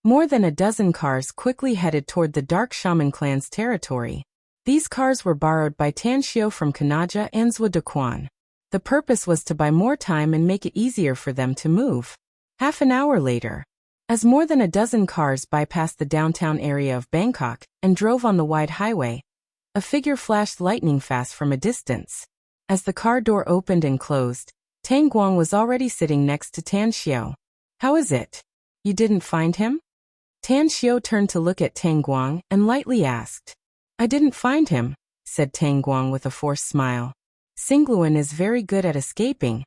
More than a dozen cars quickly headed toward the Dark Shaman clan's territory. These cars were borrowed by Tan Xiao from Kanaja and Zhuodequan. The purpose was to buy more time and make it easier for them to move. Half an hour later, as more than a dozen cars bypassed the downtown area of Bangkok and drove on the wide highway, a figure flashed lightning fast from a distance. As the car door opened and closed, Tang Guang was already sitting next to Tan Xiao. How is it? You didn't find him? Tan Xiao turned to look at Tang Guang and lightly asked. I didn't find him, said Tang Guang with a forced smile. Singluan is very good at escaping,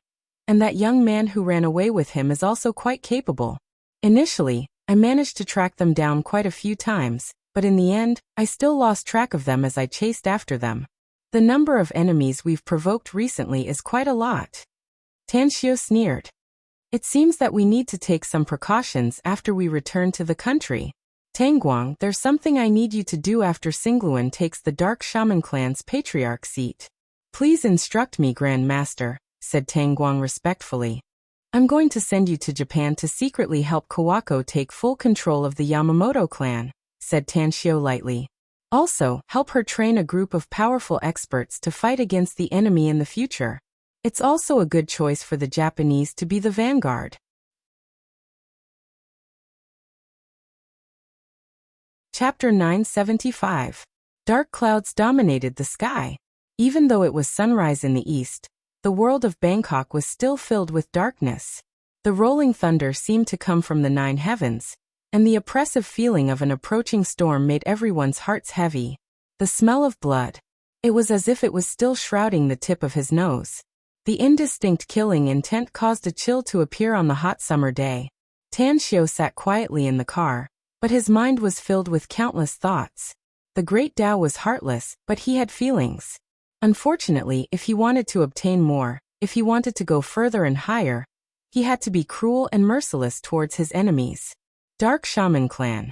and that young man who ran away with him is also quite capable. Initially, I managed to track them down quite a few times, but in the end, I still lost track of them as I chased after them. The number of enemies we've provoked recently is quite a lot. Tan Xiao sneered. It seems that we need to take some precautions after we return to the country. Tang Guang, there's something I need you to do after Singluan takes the Dark Shaman clan's patriarch seat. Please instruct me, Grand Master, said Tang Guang respectfully. I'm going to send you to Japan to secretly help Kawako take full control of the Yamamoto clan, said Tan Xiao lightly. Also, help her train a group of powerful experts to fight against the enemy in the future. It's also a good choice for the Japanese to be the vanguard. Chapter 975. Dark clouds dominated the sky. Even though it was sunrise in the east, the world of Bangkok was still filled with darkness. The rolling thunder seemed to come from the 9 heavens, and the oppressive feeling of an approaching storm made everyone's hearts heavy. The smell of blood. It was as if it was still shrouding the tip of his nose. The indistinct killing intent caused a chill to appear on the hot summer day. Tan Xiao sat quietly in the car, but his mind was filled with countless thoughts. The great Tao was heartless, but he had feelings. Unfortunately, if he wanted to obtain more, if he wanted to go further and higher, he had to be cruel and merciless towards his enemies. Dark Shaman clan.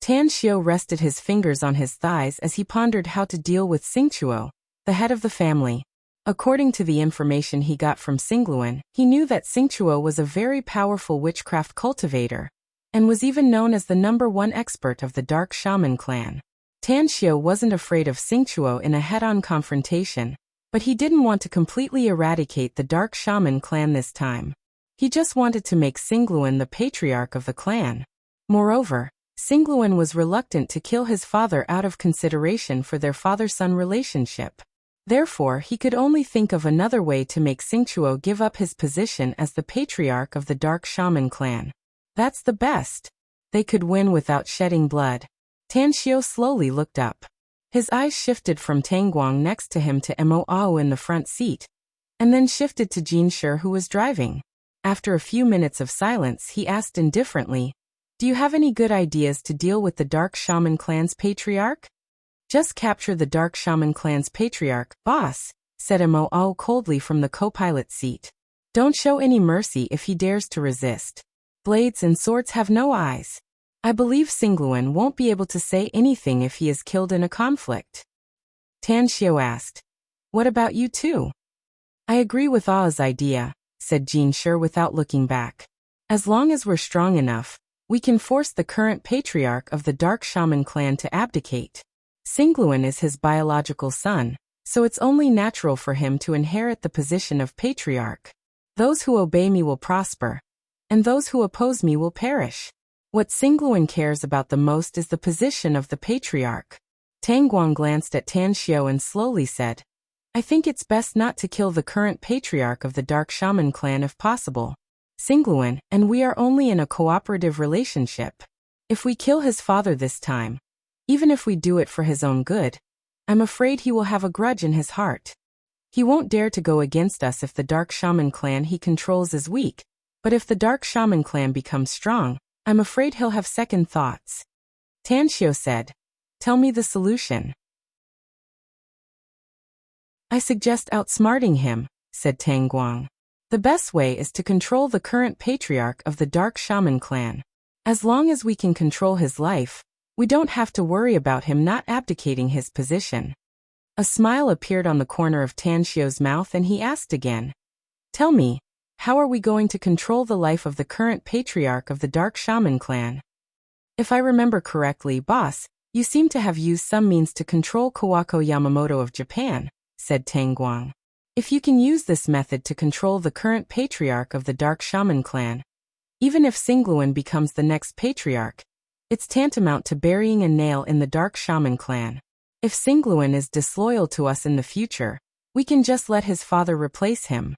Tan Xiao rested his fingers on his thighs as he pondered how to deal with Xingchuo, the head of the family. According to the information he got from Singluan, he knew that Xingchuo was a very powerful witchcraft cultivator, and was even known as the #1 expert of the Dark Shaman clan. Tan Xiao wasn't afraid of Xingchuo in a head-on confrontation, but he didn't want to completely eradicate the Dark Shaman clan this time. He just wanted to make Singluan the patriarch of the clan. Moreover, Singluan was reluctant to kill his father out of consideration for their father-son relationship. Therefore, he could only think of another way to make Xingchuo give up his position as the patriarch of the Dark Shaman clan. That's the best. They could win without shedding blood. Tan Xiao slowly looked up. His eyes shifted from Tang Guang next to him to Mo Ao in the front seat, and then shifted to Jin Shi who was driving. After a few minutes of silence, he asked indifferently, Do you have any good ideas to deal with the Dark Shaman clan's patriarch? Just capture the Dark Shaman clan's patriarch, boss, said Mo Ao coldly from the co-pilot seat. Don't show any mercy if he dares to resist. Blades and swords have no eyes. I believe Singluan won't be able to say anything if he is killed in a conflict. Tan Xiao asked, What about you too? I agree with A's idea, said Jin Shi without looking back. As long as we're strong enough, we can force the current patriarch of the Dark Shaman clan to abdicate. Singluan is his biological son, so it's only natural for him to inherit the position of patriarch. Those who obey me will prosper, and those who oppose me will perish. What Singluan cares about the most is the position of the patriarch. Tang Guang glanced at Tan Xiao and slowly said, I think it's best not to kill the current patriarch of the Dark Shaman clan if possible. Singluan and we are only in a cooperative relationship. If we kill his father this time, even if we do it for his own good, I'm afraid he will have a grudge in his heart. He won't dare to go against us if the Dark Shaman clan he controls is weak, but if the Dark Shaman clan becomes strong, I'm afraid he'll have second thoughts. Tanshio said, "Tell me the solution." "I suggest outsmarting him," said Tang Guang. "The best way is to control the current patriarch of the Dark Shaman clan. As long as we can control his life, we don't have to worry about him not abdicating his position." A smile appeared on the corner of Tanshio's mouth and he asked again, "Tell me, how are we going to control the life of the current patriarch of the Dark Shaman clan?" "If I remember correctly, boss, you seem to have used some means to control Kawako Yamamoto of Japan," said Tang Guang. "If you can use this method to control the current patriarch of the Dark Shaman clan, even if Singluan becomes the next patriarch, it's tantamount to burying a nail in the Dark Shaman clan. If Singluan is disloyal to us in the future, we can just let his father replace him."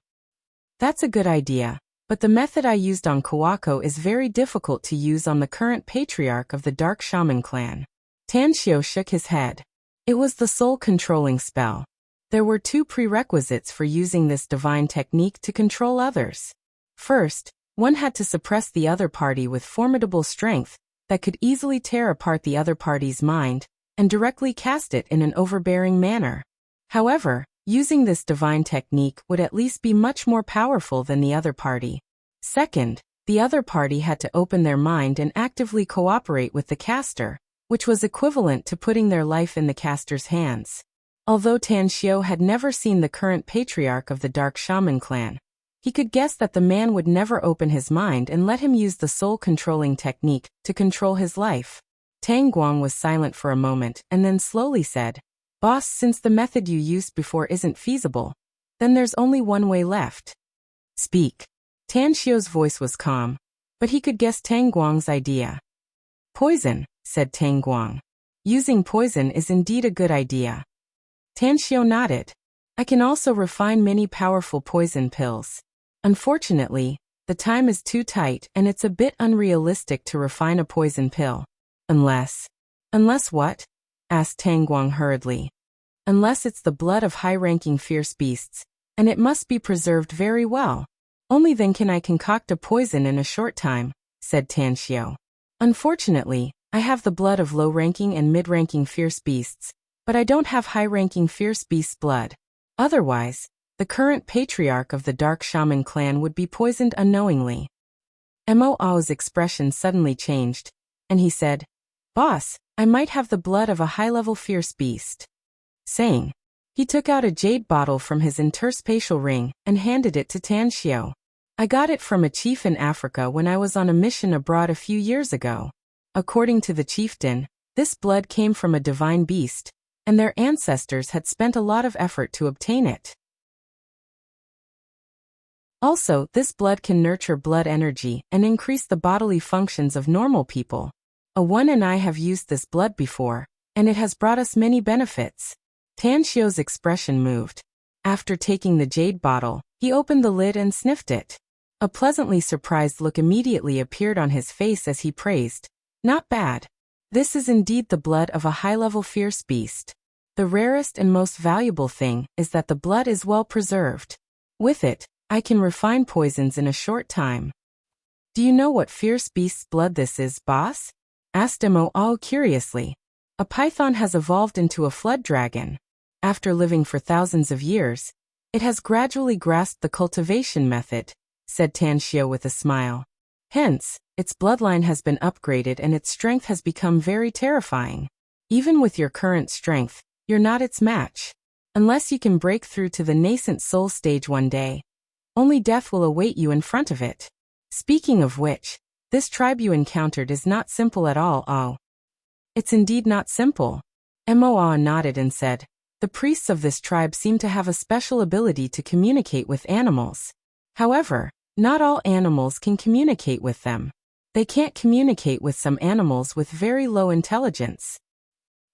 "That's a good idea, but the method I used on Kawako is very difficult to use on the current patriarch of the Dark Shaman clan." Tanshio shook his head. It was the soul-controlling spell. There were two prerequisites for using this divine technique to control others. First, one had to suppress the other party with formidable strength that could easily tear apart the other party's mind and directly cast it in an overbearing manner. However, using this divine technique would at least be much more powerful than the other party. Second, the other party had to open their mind and actively cooperate with the caster, which was equivalent to putting their life in the caster's hands. Although Tanshio had never seen the current patriarch of the Dark Shaman clan, he could guess that the man would never open his mind and let him use the soul-controlling technique to control his life. Tang Guang was silent for a moment and then slowly said, "Boss, since the method you used before isn't feasible, then there's only one way left." "Speak." Tanshio's voice was calm, but he could guess Tang Guang's idea. "Poison," said Tang Guang. "Using poison is indeed a good idea." Tanshio nodded. "I can also refine many powerful poison pills. Unfortunately, the time is too tight and it's a bit unrealistic to refine a poison pill. Unless what?" asked Tang Guang hurriedly. "Unless it's the blood of high-ranking fierce beasts, and it must be preserved very well. Only then can I concoct a poison in a short time," said Tanshio. "Unfortunately, I have the blood of low-ranking and mid-ranking fierce beasts, but I don't have high-ranking fierce beasts' blood. Otherwise, the current patriarch of the Dark Shaman clan would be poisoned unknowingly." Mo's expression suddenly changed, and he said, "Boss, I might have the blood of a high-level fierce beast." Saying, he took out a jade bottle from his interspatial ring and handed it to Tanshio. "I got it from a chief in Africa when I was on a mission abroad a few years ago. According to the chieftain, this blood came from a divine beast, and their ancestors had spent a lot of effort to obtain it. Also, this blood can nurture blood energy and increase the bodily functions of normal people. One and I have used this blood before, and it has brought us many benefits." Tanshio's expression moved. After taking the jade bottle, he opened the lid and sniffed it. A pleasantly surprised look immediately appeared on his face as he praised, "Not bad. This is indeed the blood of a high-level fierce beast. The rarest and most valuable thing is that the blood is well preserved. With it, I can refine poisons in a short time." "Do you know what fierce beast's blood this is, boss?" asked Mo curiously. "A python has evolved into a flood dragon. After living for thousands of years, it has gradually grasped the cultivation method," said Tanshio with a smile. "Hence, its bloodline has been upgraded and its strength has become very terrifying. Even with your current strength, you're not its match. Unless you can break through to the nascent soul stage one day, only death will await you in front of it. Speaking of which, this tribe you encountered is not simple at all." "Oh. It's indeed not simple." Moa nodded and said, "The priests of this tribe seem to have a special ability to communicate with animals. However, not all animals can communicate with them. They can't communicate with some animals with very low intelligence."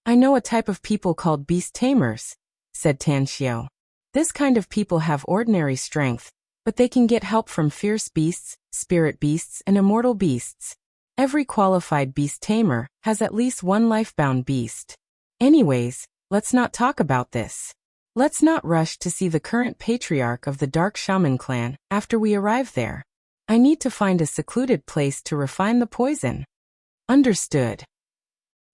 "I know a type of people called beast tamers," said Tanshio. "This kind of people have ordinary strength, but they can get help from fierce beasts, spirit beasts, and immortal beasts. Every qualified beast tamer has at least one life-bound beast. Anyways, let's not talk about this. Let's not rush to see the current patriarch of the Dark Shaman clan after we arrive there. I need to find a secluded place to refine the poison. Understood.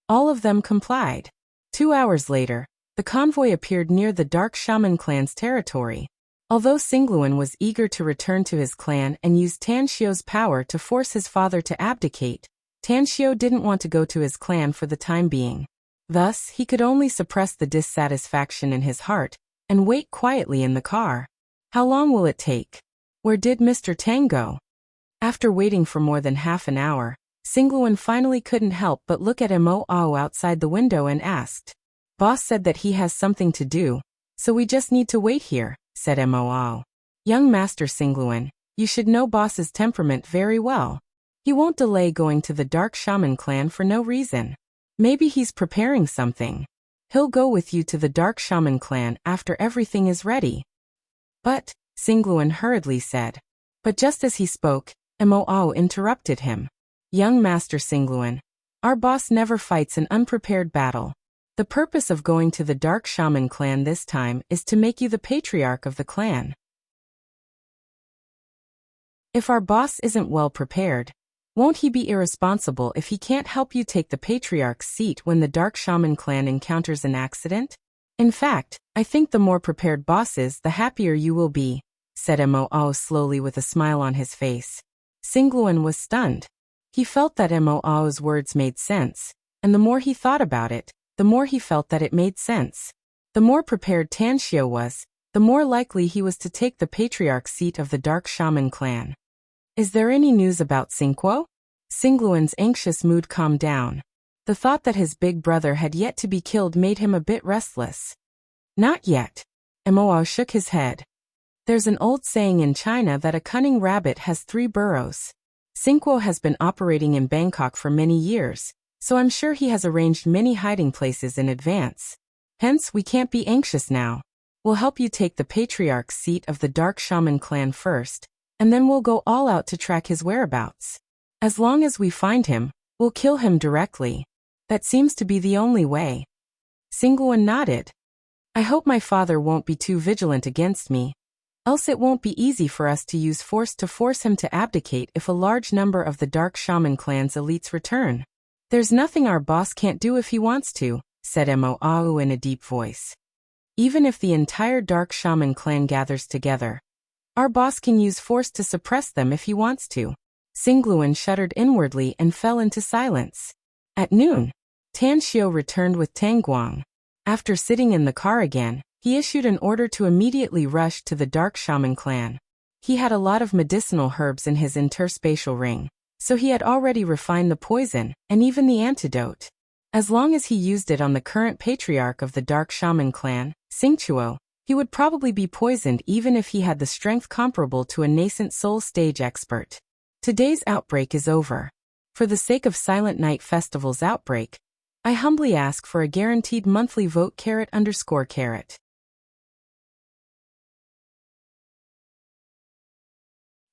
All of them complied. 2 hours later, the convoy appeared near the Dark Shaman clan's territory. Although Singluan was eager to return to his clan and use Tanxio's power to force his father to abdicate, Tanxio didn't want to go to his clan for the time being. Thus, he could only suppress the dissatisfaction in his heart and wait quietly in the car. How long will it take? Where did Mr. Tang go? After waiting for more than half an hour, Singluan finally couldn't help but look at Mo Ao outside the window and asked. Boss said that he has something to do, so we just need to wait here, said Mo Ao. Young Master Singluan, you should know Boss's temperament very well. He won't delay going to the Dark Shaman clan for no reason. Maybe he's preparing something. He'll go with you to the Dark Shaman clan after everything is ready. But, Singluan hurriedly said. But just as he spoke, Mo Ao interrupted him. Young Master Singluan, our boss never fights an unprepared battle. The purpose of going to the Dark Shaman clan this time is to make you the patriarch of the clan. If our boss isn't well prepared, won't he be irresponsible if he can't help you take the patriarch's seat when the Dark Shaman clan encounters an accident? In fact, I think the more prepared boss is, the happier you will be, said Mo Ao slowly with a smile on his face. Singluan was stunned. He felt that Mo Ao's words made sense, and the more he thought about it, the more he felt that it made sense. The more prepared Tanxio was, the more likely he was to take the patriarch's seat of the Dark Shaman clan. Is there any news about Xingguo? Singluan's anxious mood calmed down. The thought that his big brother had yet to be killed made him a bit restless. Not yet. Mo Ao shook his head. There's an old saying in China that a cunning rabbit has 3 burrows. Xingguo has been operating in Bangkok for many years, so I'm sure he has arranged many hiding places in advance. Hence, we can't be anxious now. We'll help you take the patriarch's seat of the Dark Shaman clan first, and then we'll go all out to track his whereabouts. As long as we find him, we'll kill him directly. That seems to be the only way. Singluan nodded. I hope my father won't be too vigilant against me. Else it won't be easy for us to use force to force him to abdicate if a large number of the Dark Shaman clan's elites return. There's nothing our boss can't do if he wants to, said Mo Ao in a deep voice. Even if the entire Dark Shaman clan gathers together, our boss can use force to suppress them if he wants to. Singluan shuddered inwardly and fell into silence. At noon, Tanxio returned with Tangguang. After sitting in the car again, he issued an order to immediately rush to the Dark Shaman clan. He had a lot of medicinal herbs in his interspatial ring, so he had already refined the poison and even the antidote. As long as he used it on the current patriarch of the Dark Shaman clan, Xingguo, he would probably be poisoned even if he had the strength comparable to a nascent soul stage expert. Today's outbreak is over. For the sake of Silent Night Festival's outbreak, I humbly ask for a guaranteed monthly vote _.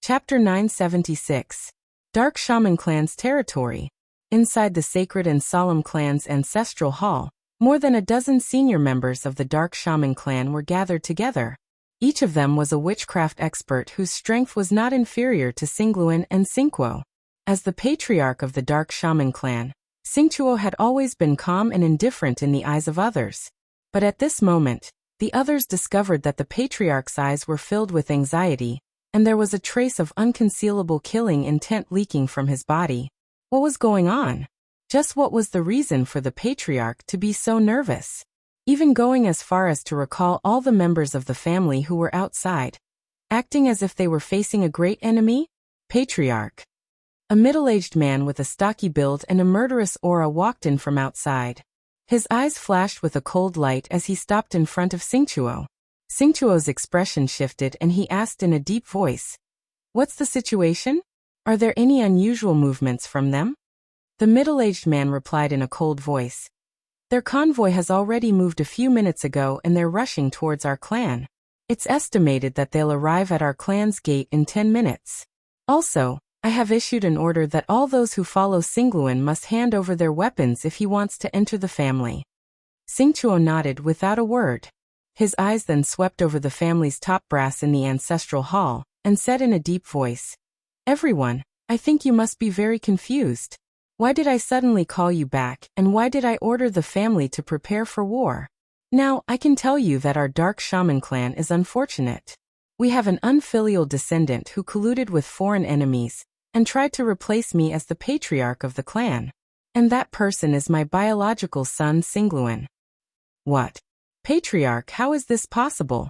Chapter 976. Dark Shaman Clan's Territory. Inside the sacred and solemn clan's ancestral hall, more than a dozen senior members of the Dark Shaman clan were gathered together. Each of them was a witchcraft expert whose strength was not inferior to Singluan and Xingguo. As the patriarch of the Dark Shaman clan, Xingguo had always been calm and indifferent in the eyes of others. But at this moment, the others discovered that the patriarch's eyes were filled with anxiety, and there was a trace of unconcealable killing intent leaking from his body. What was going on? Just what was the reason for the patriarch to be so nervous? Even going as far as to recall all the members of the family who were outside, acting as if they were facing a great enemy? Patriarch. A middle-aged man with a stocky build and a murderous aura walked in from outside. His eyes flashed with a cold light as he stopped in front of Xingguo. Xingguo's expression shifted and he asked in a deep voice, "What's the situation? Are there any unusual movements from them?" The middle-aged man replied in a cold voice, "Their convoy has already moved a few minutes ago and they're rushing towards our clan. It's estimated that they'll arrive at our clan's gate in 10 minutes. Also, I have issued an order that all those who follow Singluan must hand over their weapons if he wants to enter the family." Xingguo nodded without a word. His eyes then swept over the family's top brass in the ancestral hall, and said in a deep voice, "Everyone, I think you must be very confused. Why did I suddenly call you back, and why did I order the family to prepare for war? Now, I can tell you that our Dark Shaman clan is unfortunate. We have an unfilial descendant who colluded with foreign enemies, and tried to replace me as the patriarch of the clan. And that person is my biological son Singluan." "What? Patriarch, how is this possible?"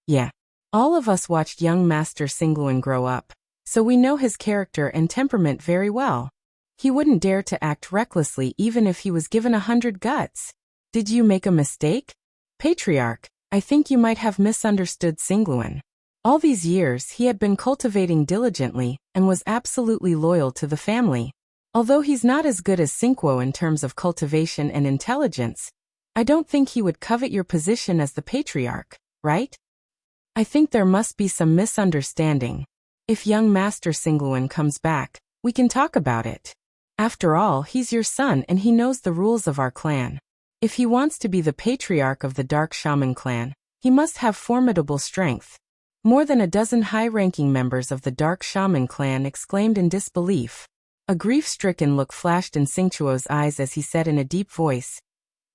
"Yeah. All of us watched young Master Singluan grow up, so we know his character and temperament very well. He wouldn't dare to act recklessly even if he was given 100 guts. Did you make a mistake? Patriarch, I think you might have misunderstood Singluan. All these years he had been cultivating diligently and was absolutely loyal to the family. Although he's not as good as Sinquo in terms of cultivation and intelligence, I don't think he would covet your position as the patriarch, right? I think there must be some misunderstanding. If young Master Singluan comes back, we can talk about it. After all, he's your son and he knows the rules of our clan. If he wants to be the patriarch of the Dark Shaman clan, he must have formidable strength." More than a dozen high-ranking members of the Dark Shaman clan exclaimed in disbelief. A grief-stricken look flashed in Singchuo's eyes as he said in a deep voice,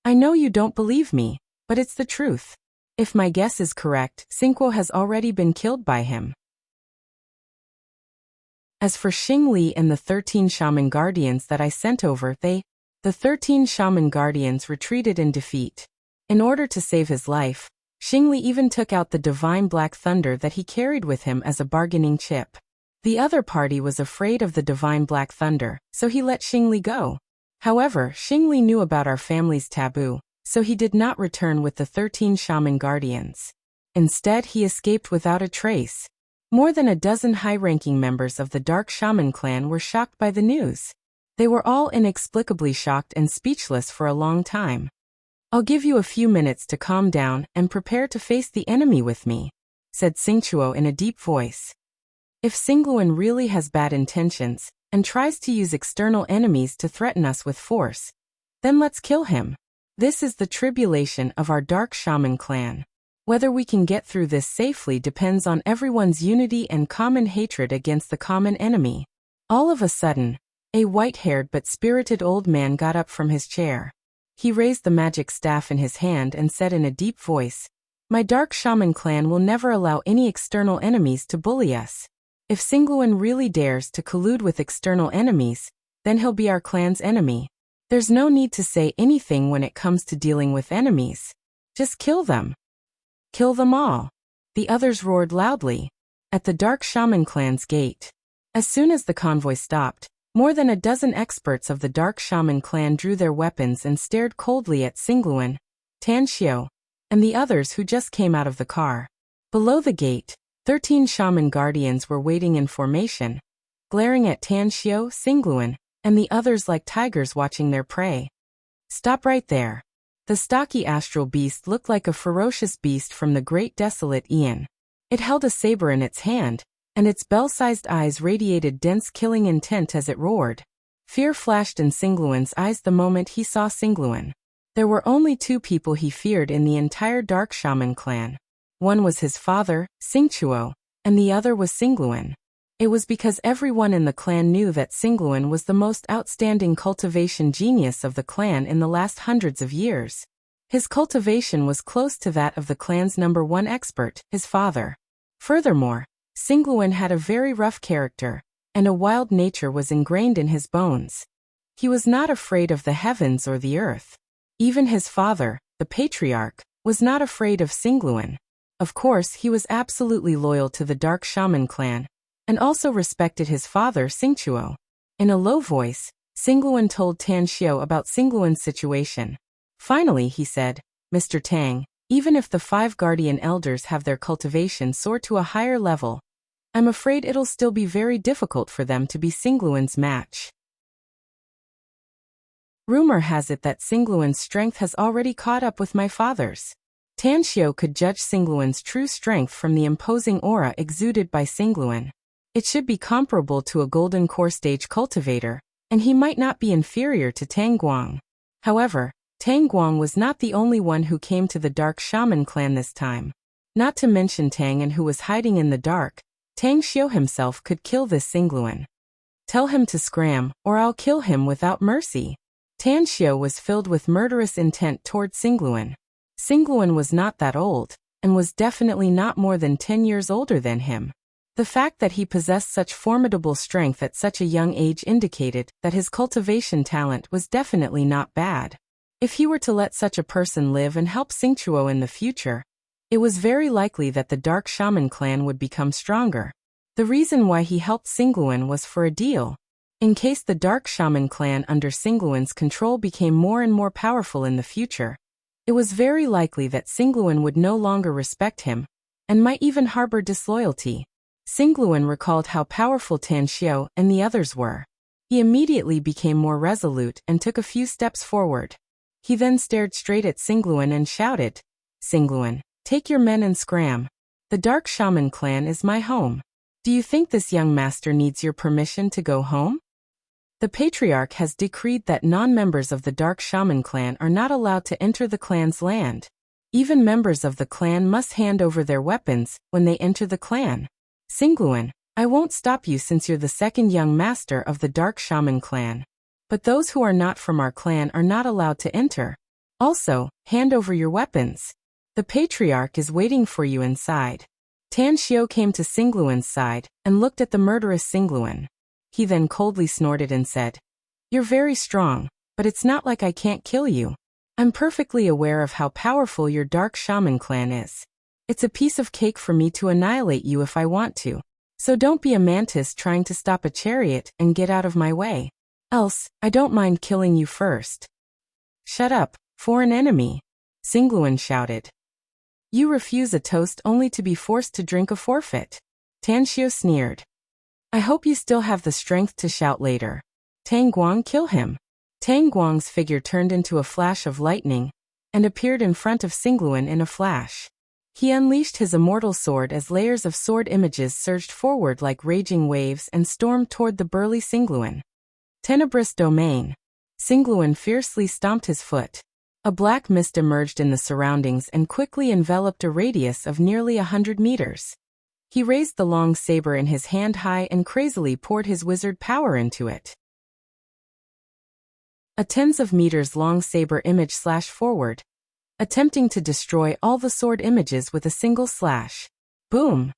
"I know you don't believe me, but it's the truth. If my guess is correct, Sinquo has already been killed by him." As for Xing Li and the 13 shaman guardians that I sent over, the 13 shaman guardians retreated in defeat. In order to save his life, Xing Li even took out the divine black thunder that he carried with him as a bargaining chip. The other party was afraid of the divine black thunder, so he let Xing Li go. However, Xing Li knew about our family's taboo, so he did not return with the 13 shaman guardians. Instead, he escaped without a trace. More than a dozen high-ranking members of the Dark Shaman clan were shocked by the news. They were all inexplicably shocked and speechless for a long time. "I'll give you a few minutes to calm down and prepare to face the enemy with me," said Singchuo in a deep voice. "If Singluan really has bad intentions and tries to use external enemies to threaten us with force, then let's kill him. This is the tribulation of our Dark Shaman clan. Whether we can get through this safely depends on everyone's unity and common hatred against the common enemy." All of a sudden, a white-haired but spirited old man got up from his chair. He raised the magic staff in his hand and said in a deep voice, "My Dark Shaman clan will never allow any external enemies to bully us. If Singluan really dares to collude with external enemies, then he'll be our clan's enemy. There's no need to say anything when it comes to dealing with enemies. Just kill them. Kill them all." The others roared loudly. At the Dark Shaman clan's gate. As soon as the convoy stopped, more than a dozen experts of the Dark Shaman clan drew their weapons and stared coldly at Singluan, Tanxiu, and the others who just came out of the car. Below the gate, 13 shaman guardians were waiting in formation, glaring at Tanxiu, Singluan, and the others like tigers watching their prey. "Stop right there." The stocky astral beast looked like a ferocious beast from the great desolate Aeon. It held a saber in its hand, and its bell-sized eyes radiated dense killing intent as it roared. Fear flashed in Singluan's eyes the moment he saw Singluan. There were only two people he feared in the entire Dark Shaman clan. One was his father, Singchuo, and the other was Singluan. It was because everyone in the clan knew that Singluan was the most outstanding cultivation genius of the clan in the last hundreds of years. His cultivation was close to that of the clan's #1 expert, his father. Furthermore, Singluan had a very rough character, and a wild nature was ingrained in his bones. He was not afraid of the heavens or the earth. Even his father, the patriarch, was not afraid of Singluan. Of course, he was absolutely loyal to the Dark Shaman clan, and also respected his father Singchuo. In a low voice, Singluan told Tanxiu about Singluan's situation. Finally, he said, "Mr. Tang, even if the 5 guardian elders have their cultivation soar to a higher level, I'm afraid it'll still be very difficult for them to be Singluan's match. Rumor has it that Singluan's strength has already caught up with my father's." Tanxiu could judge Singluan's true strength from the imposing aura exuded by Singluan. It should be comparable to a golden core stage cultivator, and he might not be inferior to Tang Guang. However, Tang Guang was not the only one who came to the Dark Shaman clan this time. Not to mention Tang An, who was hiding in the dark. Tang Xiu himself could kill this Xingluan. Tell him to scram, or I'll kill him without mercy. Tan Xiu was filled with murderous intent toward Xingluan. Xingluan was not that old, and was definitely not more than 10 years older than him. The fact that he possessed such formidable strength at such a young age indicated that his cultivation talent was definitely not bad. If he were to let such a person live and help Xingchuo in the future, it was very likely that the Dark Shaman clan would become stronger. The reason why he helped Xingluan was for a deal. In case the Dark Shaman clan under Xingluan's control became more and more powerful in the future, it was very likely that Xingluan would no longer respect him, and might even harbor disloyalty. Xingluan recalled how powerful Tan Xiu and the others were. He immediately became more resolute and took a few steps forward. He then stared straight at Xingluan and shouted, "Xingluan, take your men and scram. The Dark Shaman clan is my home. Do you think this young master needs your permission to go home?" The Patriarch has decreed that non-members of the Dark Shaman clan are not allowed to enter the clan's land. Even members of the clan must hand over their weapons when they enter the clan. Xingluan, I won't stop you since you're the second young master of the Dark Shaman clan. But those who are not from our clan are not allowed to enter. Also, hand over your weapons. The Patriarch is waiting for you inside. Tan Xiu came to Xingluan's side and looked at the murderous Xingluan. He then coldly snorted and said, "You're very strong, but it's not like I can't kill you. I'm perfectly aware of how powerful your Dark Shaman clan is. It's a piece of cake for me to annihilate you if I want to. So don't be a mantis trying to stop a chariot and get out of my way. Else, I don't mind killing you first." "Shut up, foreign enemy," Xingluan shouted. "You refuse a toast only to be forced to drink a forfeit." Tan Xiu sneered. "I hope you still have the strength to shout later. Tang Guang, kill him." Tang Guang's figure turned into a flash of lightning and appeared in front of Xingluan in a flash. He unleashed his immortal sword as layers of sword images surged forward like raging waves and stormed toward the burly Xingluan. Tenebrous domain. Xingluan fiercely stomped his foot. A black mist emerged in the surroundings and quickly enveloped a radius of nearly 100 meters. He raised the long saber in his hand high and crazily poured his wizard power into it. A tens of meters long saber image slashed forward, attempting to destroy all the sword images with a single slash. Boom!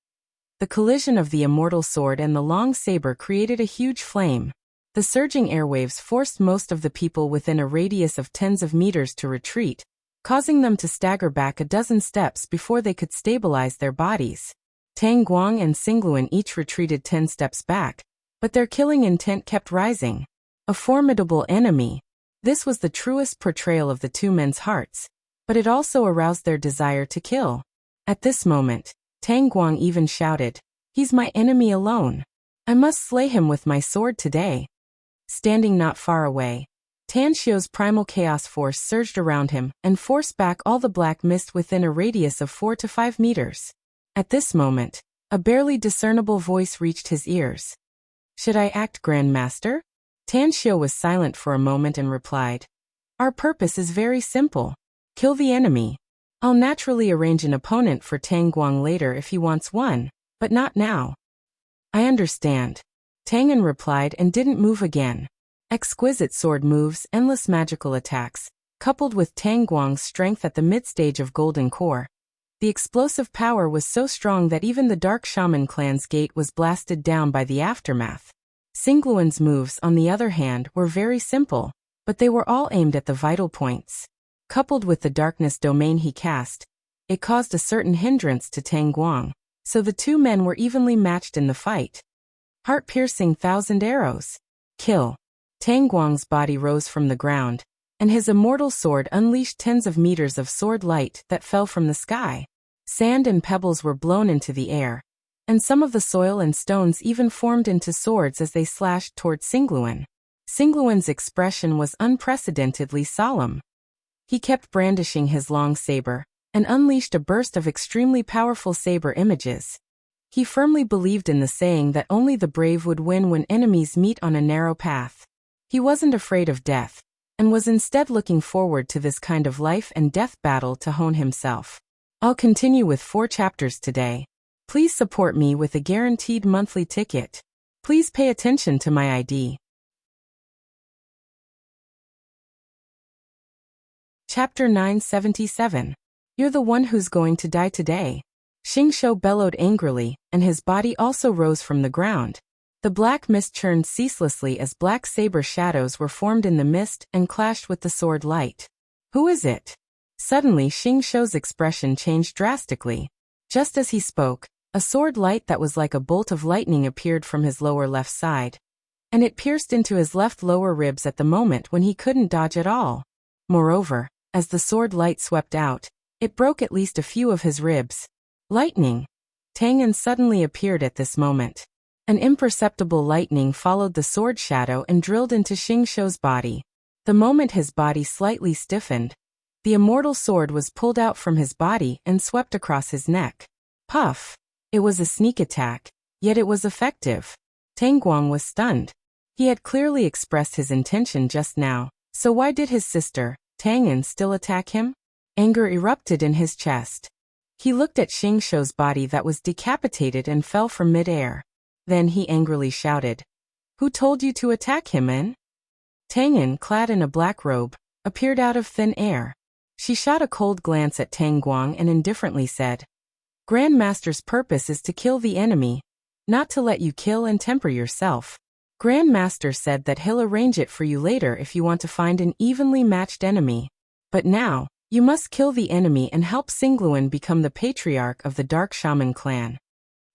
The collision of the immortal sword and the long saber created a huge flame. The surging airwaves forced most of the people within a radius of tens of meters to retreat, causing them to stagger back a dozen steps before they could stabilize their bodies. Tang Guang and Xingluan each retreated 10 steps back, but their killing intent kept rising. A formidable enemy. This was the truest portrayal of the two men's hearts, but it also aroused their desire to kill. At this moment, Tang Guang even shouted, "He's my enemy alone. I must slay him with my sword today." Standing not far away, Tan Xiu's primal chaos force surged around him and forced back all the black mist within a radius of 4 to 5 meters. At this moment, a barely discernible voice reached his ears. "Should I act, Grand Master?" Tan Xiu was silent for a moment and replied, "Our purpose is very simple. Kill the enemy. I'll naturally arrange an opponent for Tang Guang later if he wants one, but not now." "I understand," Tang An replied and didn't move again. Exquisite sword moves, endless magical attacks, coupled with Tang Guang's strength at the mid-stage of Golden Core. The explosive power was so strong that even the Dark Shaman clan's gate was blasted down by the aftermath. Xingluan's moves, on the other hand, were very simple, but they were all aimed at the vital points. Coupled with the darkness domain he cast, it caused a certain hindrance to Tang Guang, so the two men were evenly matched in the fight. Heart-piercing 1,000 arrows. Kill. Tang Guang's body rose from the ground, and his immortal sword unleashed tens of meters of sword light that fell from the sky. Sand and pebbles were blown into the air, and some of the soil and stones even formed into swords as they slashed toward Xingluan. Xingluan's expression was unprecedentedly solemn. He kept brandishing his long saber, and unleashed a burst of extremely powerful saber images. He firmly believed in the saying that only the brave would win when enemies meet on a narrow path. He wasn't afraid of death, and was instead looking forward to this kind of life and death battle to hone himself. I'll continue with 4 chapters today. Please support me with a guaranteed monthly ticket. Please pay attention to my ID. Chapter 977. You're the one who's going to die today. Xingqiu bellowed angrily, and his body also rose from the ground. The black mist churned ceaselessly as black saber shadows were formed in the mist and clashed with the sword light. Who is it? Suddenly Xingqiu's expression changed drastically. Just as he spoke, a sword light that was like a bolt of lightning appeared from his lower left side. And it pierced into his left lower ribs at the moment when he couldn't dodge at all. Moreover, as the sword light swept out, it broke at least a few of his ribs. Lightning! Tang'an suddenly appeared at this moment. An imperceptible lightning followed the sword shadow and drilled into Xingqiu's body. The moment his body slightly stiffened, the immortal sword was pulled out from his body and swept across his neck. Puff! It was a sneak attack, yet it was effective. Tang Guang was stunned. He had clearly expressed his intention just now, so why did his sister, Tang'an, still attack him? Anger erupted in his chest. He looked at Xingqiu's body that was decapitated and fell from mid-air. Then he angrily shouted, "Who told you to attack him, in?" Tang'an, clad in a black robe, appeared out of thin air. She shot a cold glance at Tang Guang and indifferently said, "Grand Master's purpose is to kill the enemy, not to let you kill and temper yourself. Grand Master said that he'll arrange it for you later if you want to find an evenly matched enemy. But now, you must kill the enemy and help Xingluan become the patriarch of the Dark Shaman clan."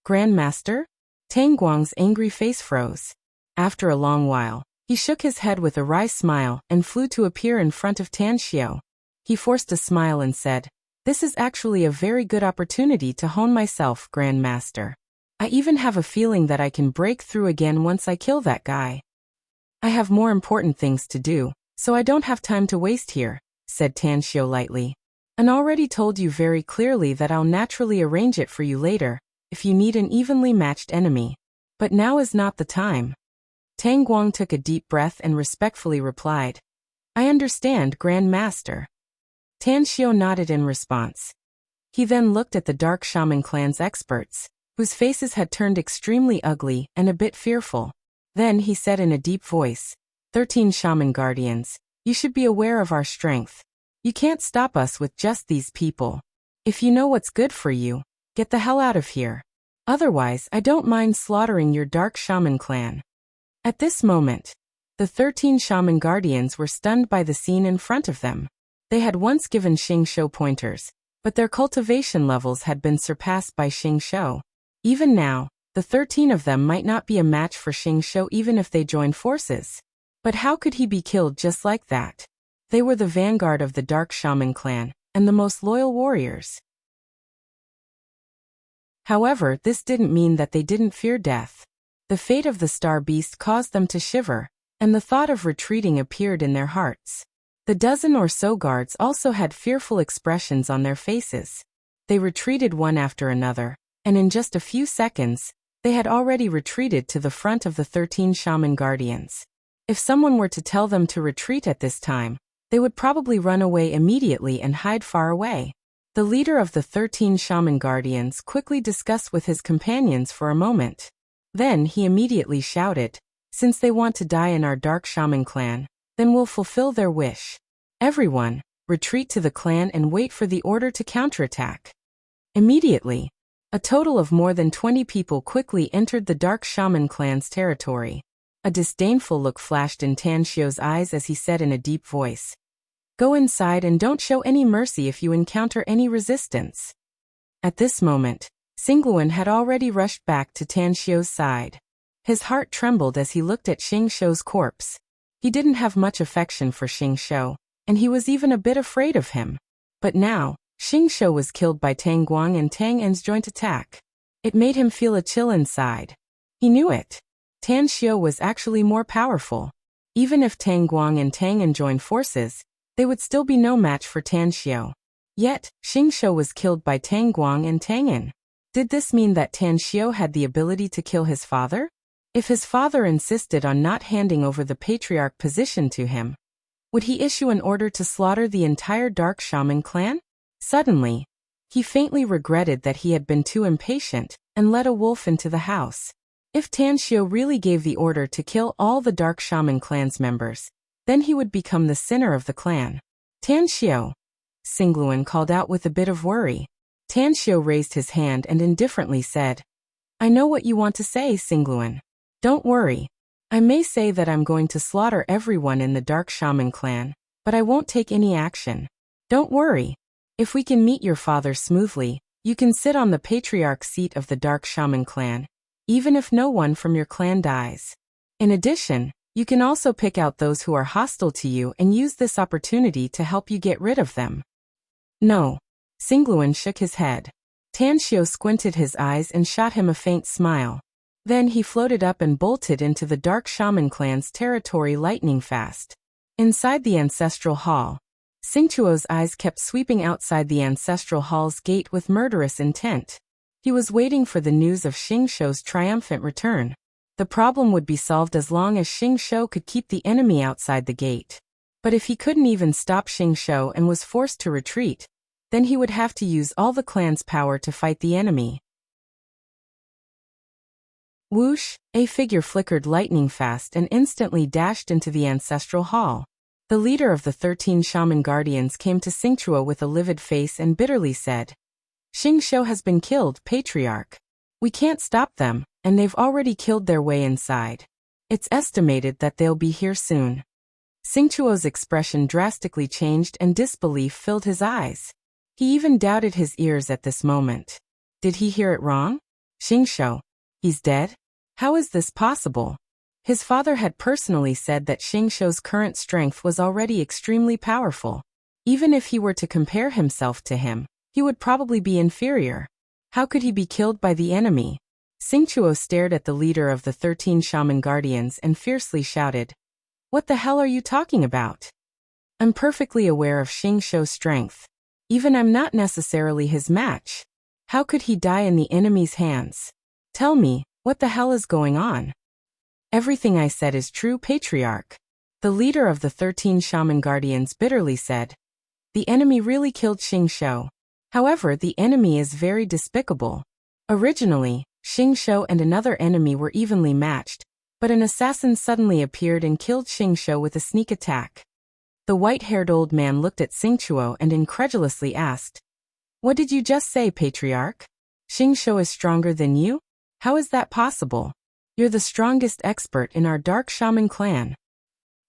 Grand Master? Tang Guang's angry face froze. After a long while, he shook his head with a wry smile and flew to appear in front of Tanxiu. He forced a smile and said, "This is actually a very good opportunity to hone myself, Grand Master. I even have a feeling that I can break through again once I kill that guy. I have more important things to do, so I don't have time to waste here," said Tanxiu lightly. "And already told you very clearly that I'll naturally arrange it for you later, if you need an evenly matched enemy. But now is not the time." Tang Guang took a deep breath and respectfully replied, "I understand, Grand Master." Tanxiu nodded in response. He then looked at the Dark Shaman clan's experts, whose faces had turned extremely ugly and a bit fearful. Then he said in a deep voice, 13 Shaman Guardians, you should be aware of our strength. You can't stop us with just these people. If you know what's good for you, get the hell out of here. Otherwise, I don't mind slaughtering your Dark Shaman clan." At this moment, the 13 Shaman Guardians were stunned by the scene in front of them. They had once given Xingqiu pointers, but their cultivation levels had been surpassed by Xingqiu. Even now, the 13 of them might not be a match for Xingqiu even if they joined forces. But how could he be killed just like that? They were the vanguard of the Dark Shaman clan, and the most loyal warriors. However, this didn't mean that they didn't fear death. The fate of the star beast caused them to shiver, and the thought of retreating appeared in their hearts. The dozen or so guards also had fearful expressions on their faces. They retreated one after another, and in just a few seconds, they had already retreated to the front of the 13 Shaman Guardians. If someone were to tell them to retreat at this time, they would probably run away immediately and hide far away. The leader of the 13 Shaman Guardians quickly discussed with his companions for a moment. Then he immediately shouted, "Since they want to die in our Dark Shaman clan, then we'll fulfill their wish. Everyone, retreat to the clan and wait for the order to counterattack." Immediately, a total of more than 20 people quickly entered the Dark Shaman clan's territory. A disdainful look flashed in Tanxiu's eyes as he said in a deep voice, "Go inside and don't show any mercy if you encounter any resistance." At this moment, Xingluan had already rushed back to Tanxiu's side. His heart trembled as he looked at Xingqiu's corpse. He didn't have much affection for Xingqiu, and he was even a bit afraid of him. But now, Xingqiu was killed by Tang Guang in Tang'an's joint attack. It made him feel a chill inside. He knew it. Tanxiu was actually more powerful. Even if Tang Guang and Tang'an joined forces, they would still be no match for Tanxiu. Yet, Xingqiu was killed by Tang Guang and Tang'an. Did this mean that Tanxiu had the ability to kill his father? If his father insisted on not handing over the patriarch position to him, Would he issue an order to slaughter the entire Dark Shaman clan? Suddenly, he faintly regretted that he had been too impatient and let a wolf into the house. If Tanshio really gave the order to kill all the Dark Shaman clan's members, then he would become the sinner of the clan. Tanshio, Singluan called out with a bit of worry. Tanshio raised his hand and indifferently said, I know what you want to say, Singluan. Don't worry. I may say that I'm going to slaughter everyone in the Dark Shaman clan, but I won't take any action. Don't worry. If we can meet your father smoothly, you can sit on the patriarch seat of the Dark Shaman clan, even if no one from your clan dies. In addition, you can also pick out those who are hostile to you and use this opportunity to help you get rid of them. No. Singluan shook his head. Tanshio squinted his eyes and shot him a faint smile. Then he floated up and bolted into the Dark Shaman clan's territory lightning fast. Inside the ancestral hall, Xingqiuo's eyes kept sweeping outside the ancestral hall's gate with murderous intent. He was waiting for the news of Xingqiuo's triumphant return. The problem would be solved as long as Xingqiu could keep the enemy outside the gate. But if he couldn't even stop Xingqiu and was forced to retreat, then he would have to use all the clan's power to fight the enemy. Whoosh, a figure flickered lightning fast and instantly dashed into the ancestral hall. The leader of the 13 shaman guardians came to Xingqiu with a livid face and bitterly said, Xingqiu has been killed, Patriarch. We can't stop them, and they've already killed their way inside. It's estimated that they'll be here soon. Xingqiuo's expression drastically changed and disbelief filled his eyes. He even doubted his ears at this moment. Did he hear it wrong? Xingqiu. He's dead? How is this possible? His father had personally said that Xingqiu's current strength was already extremely powerful. Even if he were to compare himself to him, he would probably be inferior. How could he be killed by the enemy? Xingqiu stared at the leader of the 13 shaman guardians and fiercely shouted, What the hell are you talking about? I'm perfectly aware of Xingqiu's strength. Even I'm not necessarily his match. How could he die in the enemy's hands? Tell me, what the hell is going on? Everything I said is true, Patriarch. The leader of the 13 shaman guardians bitterly said. The enemy really killed Xingqiu. However, the enemy is very despicable. Originally, Xingqiu and another enemy were evenly matched, but an assassin suddenly appeared and killed Xingqiu with a sneak attack. The white-haired old man looked at Xingqiu and incredulously asked, What did you just say, Patriarch? Xingqiu is stronger than you? How is that possible? You're the strongest expert in our Dark Shaman clan.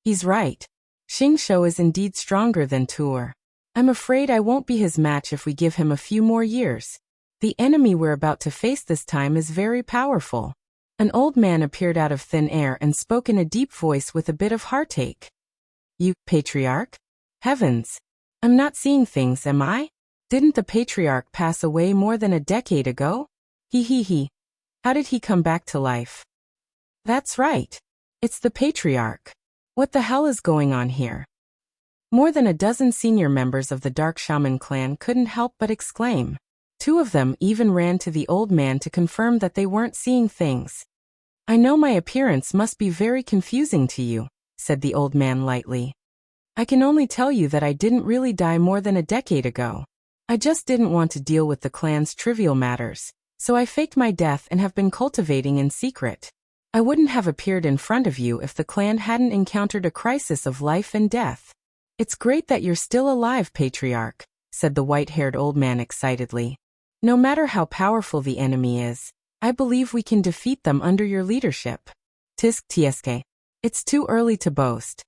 He's right. Xingqiu is indeed stronger than Tuer. I'm afraid I won't be his match if we give him a few more years. The enemy we're about to face this time is very powerful. An old man appeared out of thin air and spoke in a deep voice with a bit of heartache. You, Patriarch? Heavens! I'm not seeing things, am I? Didn't the Patriarch pass away more than a decade ago? He. How did he come back to life? That's right. It's the Patriarch. What the hell is going on here? More than a dozen senior members of the Dark Shaman clan couldn't help but exclaim. Two of them even ran to the old man to confirm that they weren't seeing things. I know my appearance must be very confusing to you, said the old man lightly. I can only tell you that I didn't really die more than a decade ago. I just didn't want to deal with the clan's trivial matters, so I faked my death and have been cultivating in secret. I wouldn't have appeared in front of you if the clan hadn't encountered a crisis of life and death. It's great that you're still alive, Patriarch, said the white-haired old man excitedly. No matter how powerful the enemy is, I believe we can defeat them under your leadership. Tsk. It's too early to boast.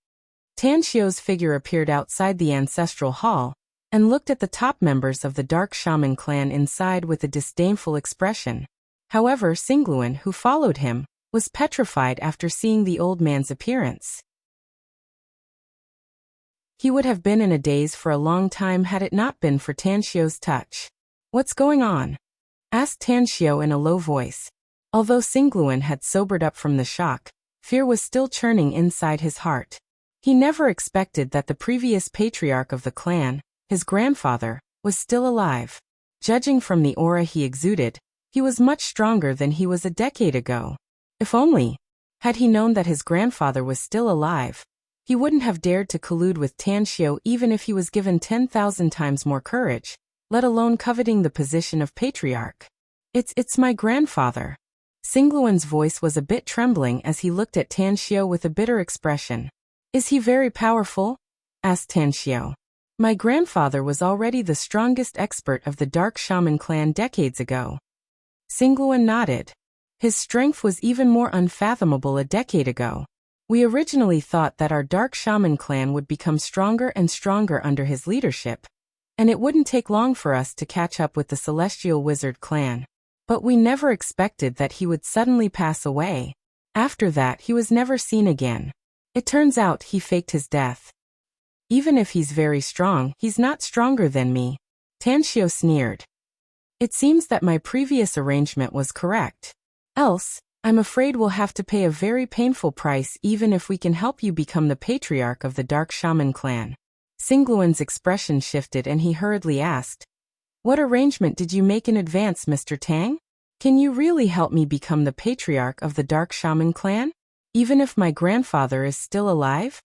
Tanshio's figure appeared outside the ancestral hall and looked at the top members of the Dark Shaman clan inside with a disdainful expression. However, Singluan, who followed him, was petrified after seeing the old man's appearance. He would have been in a daze for a long time had it not been for Tanshio's touch. What's going on? Asked Tanshio in a low voice. Although Singluan had sobered up from the shock, fear was still churning inside his heart. He never expected that the previous patriarch of the clan, his grandfather, was still alive. Judging from the aura he exuded, he was much stronger than he was a decade ago. If only, had he known that his grandfather was still alive, He wouldn't have dared to collude with Tanxiu even if he was given 10,000 times more courage, let alone coveting the position of patriarch. It's my grandfather. Xingluan's voice was a bit trembling as he looked at Tanxiu with a bitter expression. Is he very powerful? Asked Tanxiu. My grandfather was already the strongest expert of the Dark Shaman clan decades ago. Xingluan nodded. His strength was even more unfathomable a decade ago. We originally thought that our Dark Shaman clan would become stronger and stronger under his leadership, and it wouldn't take long for us to catch up with the Celestial Wizard clan. But we never expected that he would suddenly pass away. After that, he was never seen again. It turns out he faked his death. Even if he's very strong, he's not stronger than me. Tanxiu sneered. It seems that my previous arrangement was correct. Else, I'm afraid we'll have to pay a very painful price even if we can help you become the patriarch of the Dark Shaman clan. Xingluan's expression shifted and he hurriedly asked, What arrangement did you make in advance, Mr. Tang? Can you really help me become the patriarch of the Dark Shaman clan, even if my grandfather is still alive?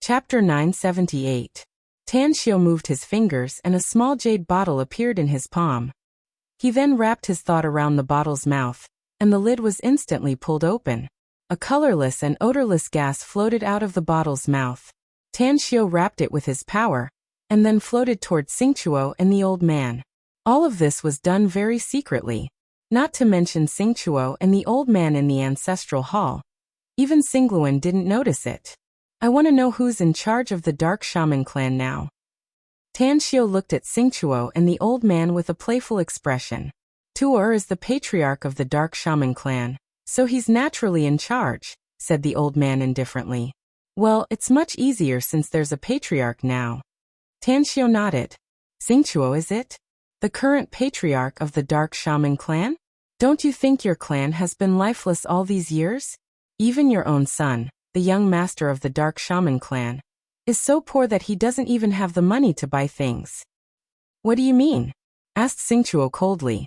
Chapter 978. Tanxiu moved his fingers and a small jade bottle appeared in his palm. He then wrapped his thought around the bottle's mouth, and the lid was instantly pulled open. A colorless and odorless gas floated out of the bottle's mouth. Tanxiu wrapped it with his power, and then floated toward Xingchuo and the old man. All of this was done very secretly, not to mention Xingchuo and the old man in the ancestral hall. Even Xingluan didn't notice it. I want to know who's in charge of the Dark Shaman clan now. Tanxiu looked at Xingchuo and the old man with a playful expression. Tu'er is the patriarch of the Dark Shaman clan, so he's naturally in charge, said the old man indifferently. Well, it's much easier since there's a patriarch now. Tanxiu nodded. Xingchuo, is it? The current patriarch of the Dark Shaman clan? Don't you think your clan has been lifeless all these years? Even your own son, the young master of the Dark Shaman clan, is so poor that he doesn't even have the money to buy things. What do you mean? Asked Xingchuo coldly.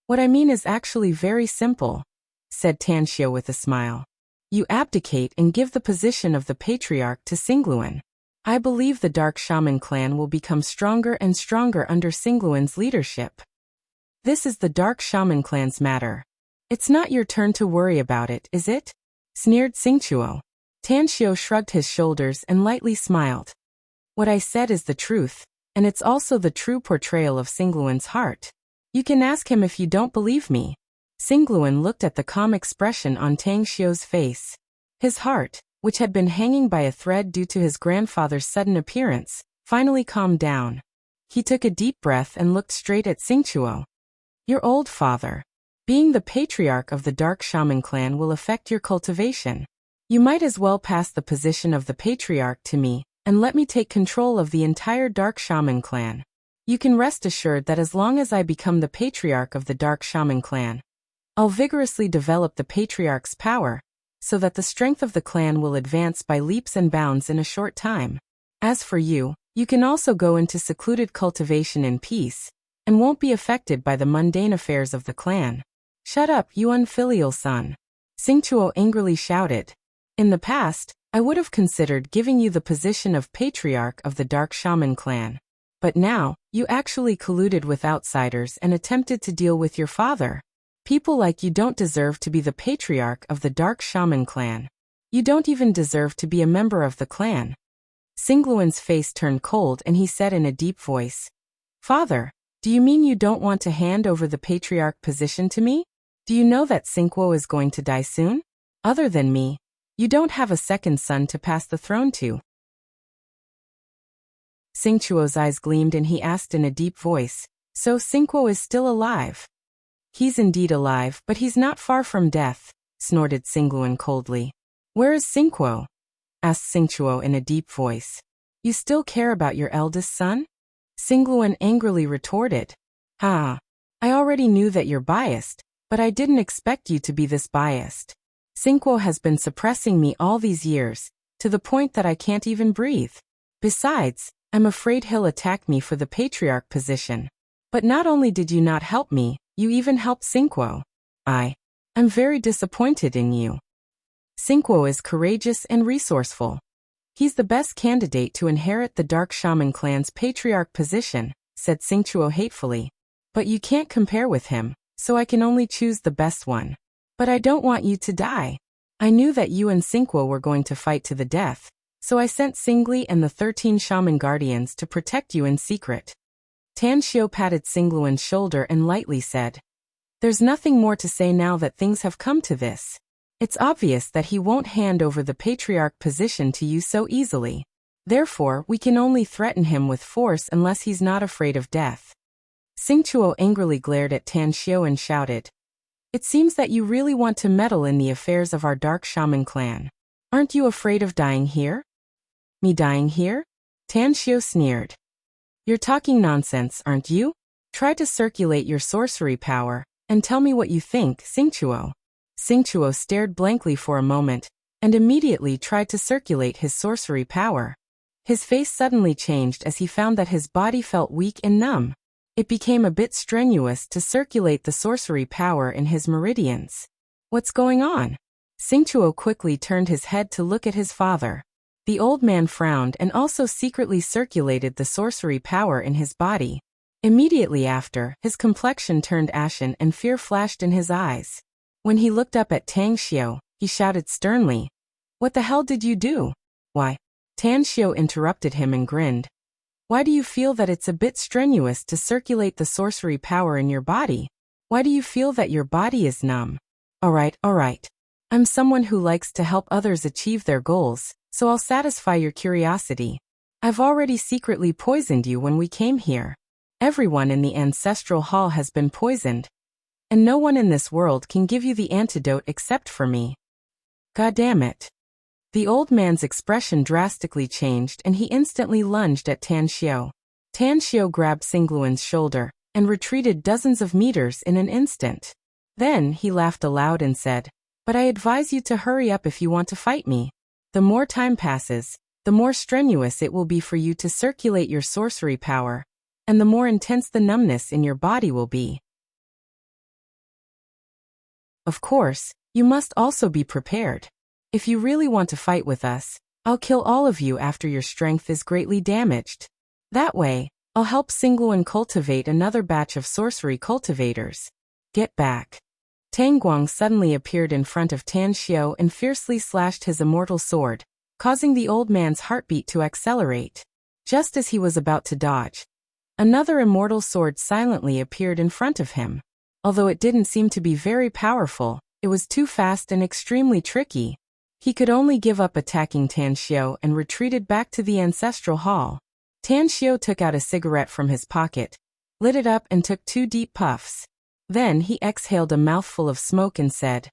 What I mean is actually very simple, said Tanxiu with a smile. You abdicate and give the position of the patriarch to Xingluan. I believe the Dark Shaman clan will become stronger and stronger under Xingluan's leadership. This is the Dark Shaman clan's matter. It's not your turn to worry about it, is it? Sneered Xingchuo. Tanxiu shrugged his shoulders and lightly smiled. What I said is the truth, and it's also the true portrayal of Xingluan's heart. You can ask him if you don't believe me. Xingluan looked at the calm expression on Tanxiu's face. His heart, which had been hanging by a thread due to his grandfather's sudden appearance, finally calmed down. He took a deep breath and looked straight at Xingchuo. Your old father, being the patriarch of the Dark Shaman clan, will affect your cultivation. You might as well pass the position of the patriarch to me, and let me take control of the entire Dark Shaman clan. You can rest assured that as long as I become the patriarch of the Dark Shaman clan, I'll vigorously develop the patriarch's power, so that the strength of the clan will advance by leaps and bounds in a short time. As for you, you can also go into secluded cultivation in peace, and won't be affected by the mundane affairs of the clan. Shut up, you unfilial son. Xingchuo angrily shouted. In the past, I would have considered giving you the position of patriarch of the Dark Shaman clan. But now, you actually colluded with outsiders and attempted to deal with your father. People like you don't deserve to be the patriarch of the Dark Shaman clan. You don't even deserve to be a member of the clan. Xingluan's face turned cold and he said in a deep voice, Father, do you mean you don't want to hand over the patriarch position to me? Do you know that Xingguo is going to die soon? Other than me, you don't have a second son to pass the throne to. Xingchuo's eyes gleamed and he asked in a deep voice, So Xingguo is still alive? He's indeed alive, but he's not far from death, snorted Xingluan coldly. Where is Xingguo? Asked Xingchuo in a deep voice. You still care about your eldest son? Xingluan angrily retorted. I already knew that you're biased, but I didn't expect you to be this biased. Xingguo has been suppressing me all these years, to the point that I can't even breathe. Besides, I'm afraid he'll attack me for the patriarch position. But not only did you not help me, you even helped Xingguo. I I'm very disappointed in you. Xingguo is courageous and resourceful. He's the best candidate to inherit the Dark Shaman clan's patriarch position, said Xingguo hatefully. But you can't compare with him, so I can only choose the best one. But I don't want you to die. I knew that you and Xingguo were going to fight to the death, so I sent Xingli and the 13 shaman guardians to protect you in secret. Tan Xiu patted Xingluan's shoulder and lightly said, There's nothing more to say now that things have come to this. It's obvious that he won't hand over the patriarch position to you so easily. Therefore, we can only threaten him with force unless he's not afraid of death. Xingguo angrily glared at Tan Xiu and shouted, It seems that you really want to meddle in the affairs of our Dark Shaman clan. Aren't you afraid of dying here? Me dying here? Tan Xiu sneered. You're talking nonsense, aren't you? Try to circulate your sorcery power, and tell me what you think, Xingguo. Xingguo stared blankly for a moment, and immediately tried to circulate his sorcery power. His face suddenly changed as he found that his body felt weak and numb. It became a bit strenuous to circulate the sorcery power in his meridians. What's going on? Xingguo quickly turned his head to look at his father. The old man frowned and also secretly circulated the sorcery power in his body. Immediately after, his complexion turned ashen and fear flashed in his eyes. When he looked up at Tan Xiu, he shouted sternly, What the hell did you do? Why? Tan Xiu interrupted him and grinned. Why do you feel that it's a bit strenuous to circulate the sorcery power in your body? Why do you feel that your body is numb? All right. I'm someone who likes to help others achieve their goals, so I'll satisfy your curiosity. I've already secretly poisoned you when we came here. Everyone in the ancestral hall has been poisoned, and no one in this world can give you the antidote except for me. God damn it. The old man's expression drastically changed and he instantly lunged at Tan Xiu. Tan Xiu grabbed Xingluan's shoulder and retreated dozens of meters in an instant. Then he laughed aloud and said, But I advise you to hurry up if you want to fight me. The more time passes, the more strenuous it will be for you to circulate your sorcery power, and the more intense the numbness in your body will be. Of course, you must also be prepared. If you really want to fight with us, I'll kill all of you after your strength is greatly damaged. That way, I'll help Xingluan cultivate another batch of sorcery cultivators. Get back. Tang Guang suddenly appeared in front of Tan Xiu and fiercely slashed his immortal sword, causing the old man's heartbeat to accelerate. Just as he was about to dodge, another immortal sword silently appeared in front of him. Although it didn't seem to be very powerful, it was too fast and extremely tricky. He could only give up attacking Tan Xiu and retreated back to the ancestral hall. Tan Xiu took out a cigarette from his pocket, lit it up and took 2 deep puffs. Then he exhaled a mouthful of smoke and said,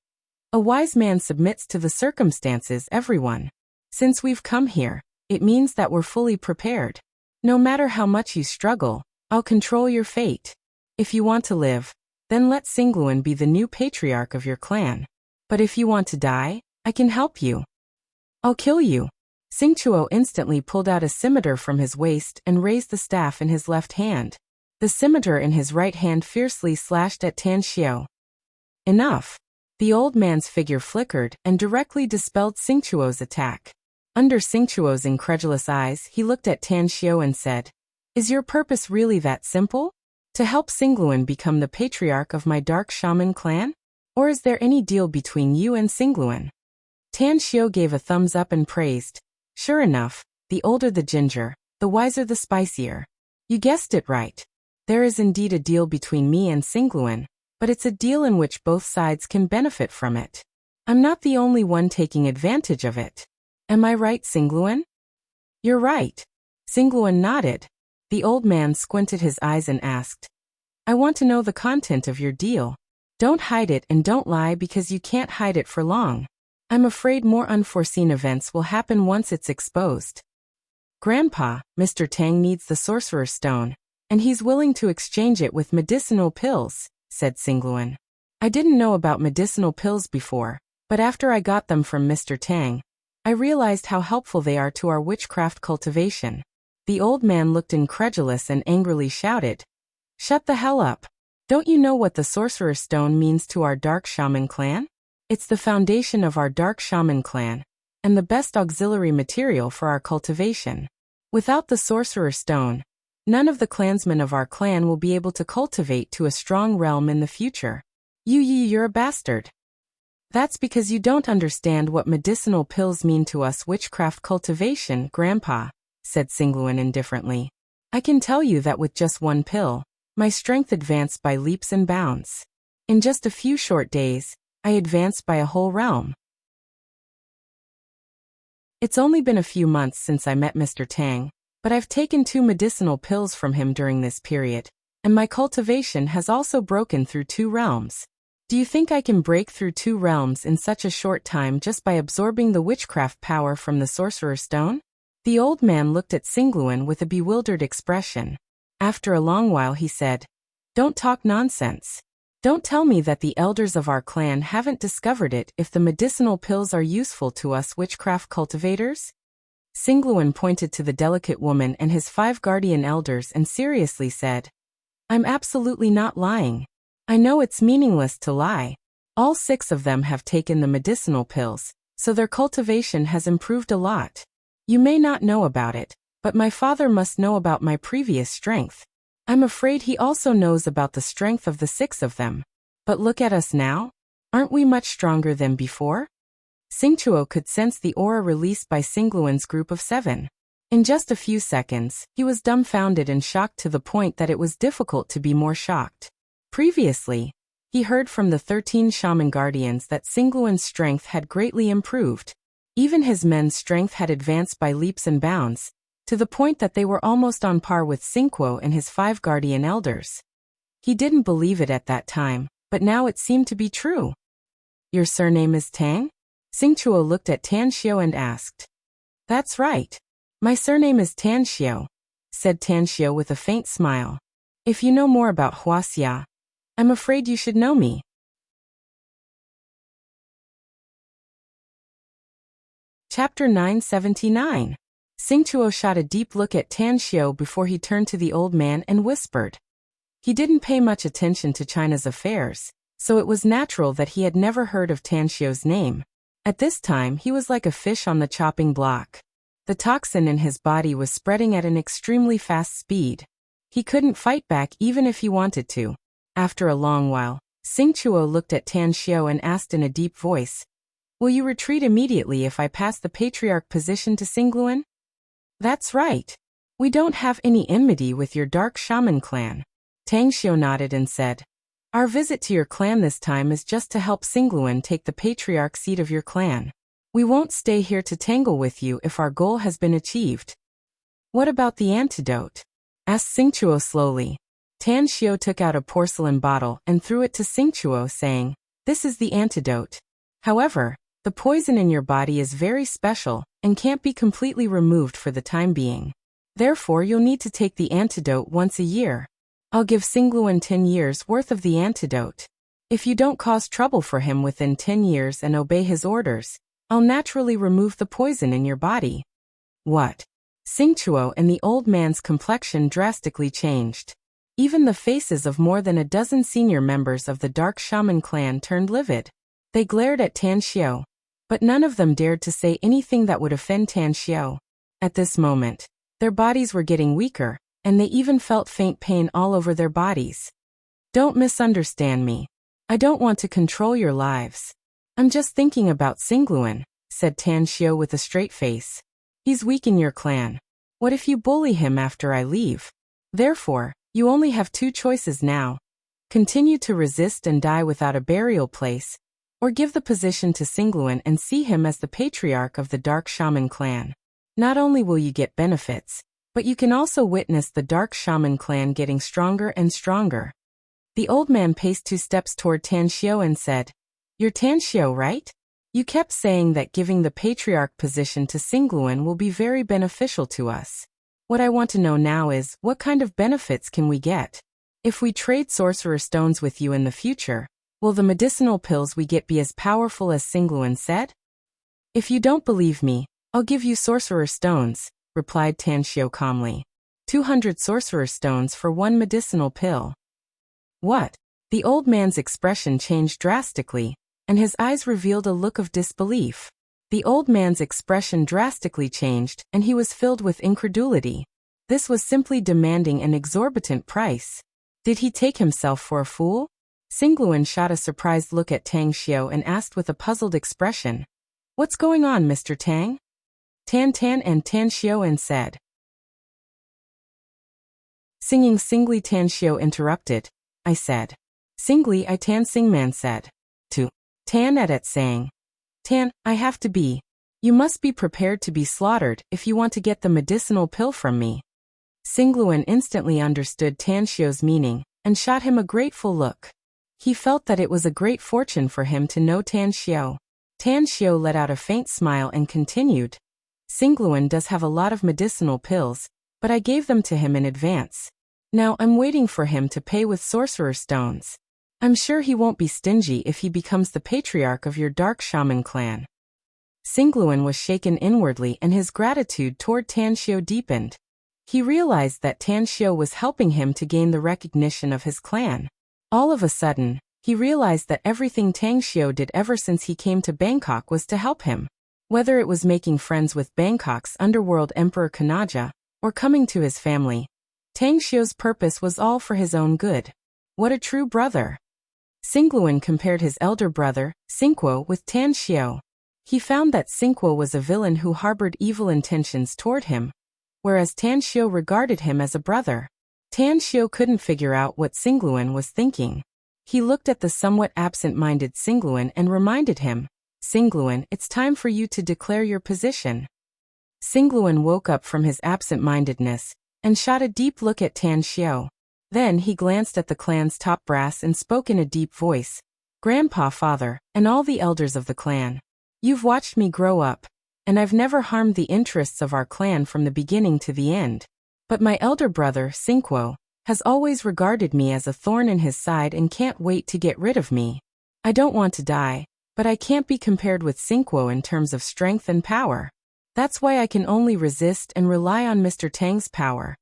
A wise man submits to the circumstances, everyone. Since we've come here, it means that we're fully prepared. No matter how much you struggle, I'll control your fate. If you want to live, then let Xingluan be the new patriarch of your clan. But if you want to die, I can help you. I'll kill you. Xingguo instantly pulled out a scimitar from his waist and raised the staff in his left hand. The scimitar in his right hand fiercely slashed at Tan Xiu. Enough. The old man's figure flickered and directly dispelled Xingguo's attack. Under Xingguo's incredulous eyes, he looked at Tan Xiu and said, Is your purpose really that simple? To help Xingluan become the patriarch of my Dark Shaman clan? Or is there any deal between you and Xingluan? Tan Xiu gave a thumbs up and praised. Sure enough, the older the ginger, the wiser the spicier. You guessed it right. There is indeed a deal between me and Xingluan, but it's a deal in which both sides can benefit from it. I'm not the only one taking advantage of it. Am I right, Xingluan? You're right. Xingluan nodded. The old man squinted his eyes and asked, I want to know the content of your deal. Don't hide it and don't lie because you can't hide it for long. I'm afraid more unforeseen events will happen once it's exposed. Grandpa, Mr. Tang needs the Sorcerer's Stone, and he's willing to exchange it with medicinal pills, said Xingluan. I didn't know about medicinal pills before, but after I got them from Mr. Tang, I realized how helpful they are to our witchcraft cultivation. The old man looked incredulous and angrily shouted, Shut the hell up. Don't you know what the Sorcerer's Stone means to our Dark Shaman clan? It's the foundation of our Dark Shaman clan, and the best auxiliary material for our cultivation. Without the Sorcerer's Stone, none of the clansmen of our clan will be able to cultivate to a strong realm in the future. You're a bastard. That's because you don't understand what medicinal pills mean to us witchcraft cultivation, Grandpa, said Singluan indifferently. I can tell you that with just one pill, my strength advanced by leaps and bounds. In just a few short days, I advanced by a whole realm. It's only been a few months since I met Mr. Tang, but I've taken 2 medicinal pills from him during this period, and my cultivation has also broken through 2 realms. Do you think I can break through 2 realms in such a short time just by absorbing the witchcraft power from the Sorcerer's Stone? The old man looked at Singluan with a bewildered expression. After a long while he said, "Don't talk nonsense. Don't tell me that the elders of our clan haven't discovered it if the medicinal pills are useful to us witchcraft cultivators?" Singluan pointed to the delicate woman and his 5 guardian elders and seriously said, "I'm absolutely not lying. I know it's meaningless to lie. All 6 of them have taken the medicinal pills, so their cultivation has improved a lot. You may not know about it, but my father must know about my previous strength. I'm afraid he also knows about the strength of the 6 of them. But look at us now. Aren't we much stronger than before?" Singchuo could sense the aura released by Singluan's group of 7. In just a few seconds, he was dumbfounded and shocked to the point that it was difficult to be more shocked. Previously, he heard from the 13 shaman guardians that Singluan's strength had greatly improved. Even his men's strength had advanced by leaps and bounds, to the point that they were almost on par with Singquo and his 5 guardian elders. He didn't believe it at that time, but now it seemed to be true. "Your surname is Tang?" Singchuo looked at Tan Xiao and asked. "That's right. My surname is Tan Xiao," said Tan Xiao with a faint smile. "If you know more about Wuxia, I'm afraid you should know me." Chapter 979. Singchuo shot a deep look at Tan Xiao before he turned to the old man and whispered. He didn't pay much attention to China's affairs, so it was natural that he had never heard of Tan Xiao's name. At this time he was like a fish on the chopping block. The toxin in his body was spreading at an extremely fast speed. He couldn't fight back even if he wanted to. After a long while, Singchuo looked at Tan Xiao and asked in a deep voice, "Will you retreat immediately if I pass the patriarch position to Singluan?" "That's right. We don't have any enmity with your Dark Shaman clan." Tang Xiao nodded and said, "Our visit to your clan this time is just to help Singluan take the patriarch seat of your clan. We won't stay here to tangle with you if our goal has been achieved." "What about the antidote?" asked Singchuo slowly. Tan Xiao took out a porcelain bottle and threw it to Singchuo, saying, "This is the antidote. However, the poison in your body is very special and can't be completely removed for the time being. Therefore, you'll need to take the antidote once a year. I'll give Singluan 10 years worth of the antidote. If you don't cause trouble for him within 10 years and obey his orders, I'll naturally remove the poison in your body." "What?" Singchuo and the old man's complexion drastically changed. Even the faces of more than a dozen senior members of the Dark Shaman clan turned livid. They glared at Tan Xiao, but none of them dared to say anything that would offend Tan Xiao. At this moment, their bodies were getting weaker, and they even felt faint pain all over their bodies. "Don't misunderstand me. I don't want to control your lives. I'm just thinking about Singluan," said Tan Xiao with a straight face. "He's weak in your clan. What if you bully him after I leave? Therefore, you only have 2 choices now. Continue to resist and die without a burial place, or give the position to Singluan and see him as the patriarch of the Dark Shaman clan. Not only will you get benefits, but you can also witness the Dark Shaman clan getting stronger and stronger." The old man paced 2 steps toward Tan Xiao and said, "You're Tan Xiao, right? You kept saying that giving the patriarch position to Singluan will be very beneficial to us. What I want to know now is, what kind of benefits can we get? If we trade sorcerer stones with you in the future, will the medicinal pills we get be as powerful as Singluan said?" "If you don't believe me, I'll give you sorcerer stones," replied Tan Xiao calmly. 200 sorcerer stones for 1 medicinal pill. What? The old man's expression changed drastically, and his eyes revealed a look of disbelief. The old man's expression drastically changed, and he was filled with incredulity. This was simply demanding an exorbitant price. Did he take himself for a fool? Singluan shot a surprised look at Tang Xiao and asked with a puzzled expression, "What's going on, Mr. Tang?" Tan and Tan Xiao said. Singing Singly Tan Xiao interrupted. I said. Singly I Tan Singman said. To Tan at saying. Tan, I have to be. You must be prepared to be slaughtered if you want to get the medicinal pill from me. Singluan instantly understood Tan Xiao's meaning, and shot him a grateful look. He felt that it was a great fortune for him to know Tan Xiao. Tan Xiao let out a faint smile and continued. Singluan does have a lot of medicinal pills, but I gave them to him in advance. Now I'm waiting for him to pay with sorcerer stones. I'm sure he won't be stingy if he becomes the patriarch of your dark shaman clan. Singluan was shaken inwardly and his gratitude toward Tan Xiao deepened. He realized that Tan Xiao was helping him to gain the recognition of his clan. All of a sudden, he realized that everything Tang Xiao did ever since he came to Bangkok was to help him. Whether it was making friends with Bangkok's underworld emperor Kanaja, or coming to his family, Tang Xiao's purpose was all for his own good. What a true brother! Singluan compared his elder brother, Singguo, with Tan Xiao. He found that Singguo was a villain who harbored evil intentions toward him, whereas Tan Xiao regarded him as a brother. Tan Xiao couldn't figure out what Singluan was thinking. He looked at the somewhat absent-minded Singluan and reminded him, Singluan, it's time for you to declare your position. Singluan woke up from his absent-mindedness and shot a deep look at Tan Xiao. Then he glanced at the clan's top brass and spoke in a deep voice. Grandpa, father, and all the elders of the clan. You've watched me grow up, and I've never harmed the interests of our clan from the beginning to the end. But my elder brother, Singguo, has always regarded me as a thorn in his side and can't wait to get rid of me. I don't want to die, but I can't be compared with Singguo in terms of strength and power. That's why I can only resist and rely on Mr. Tang's power.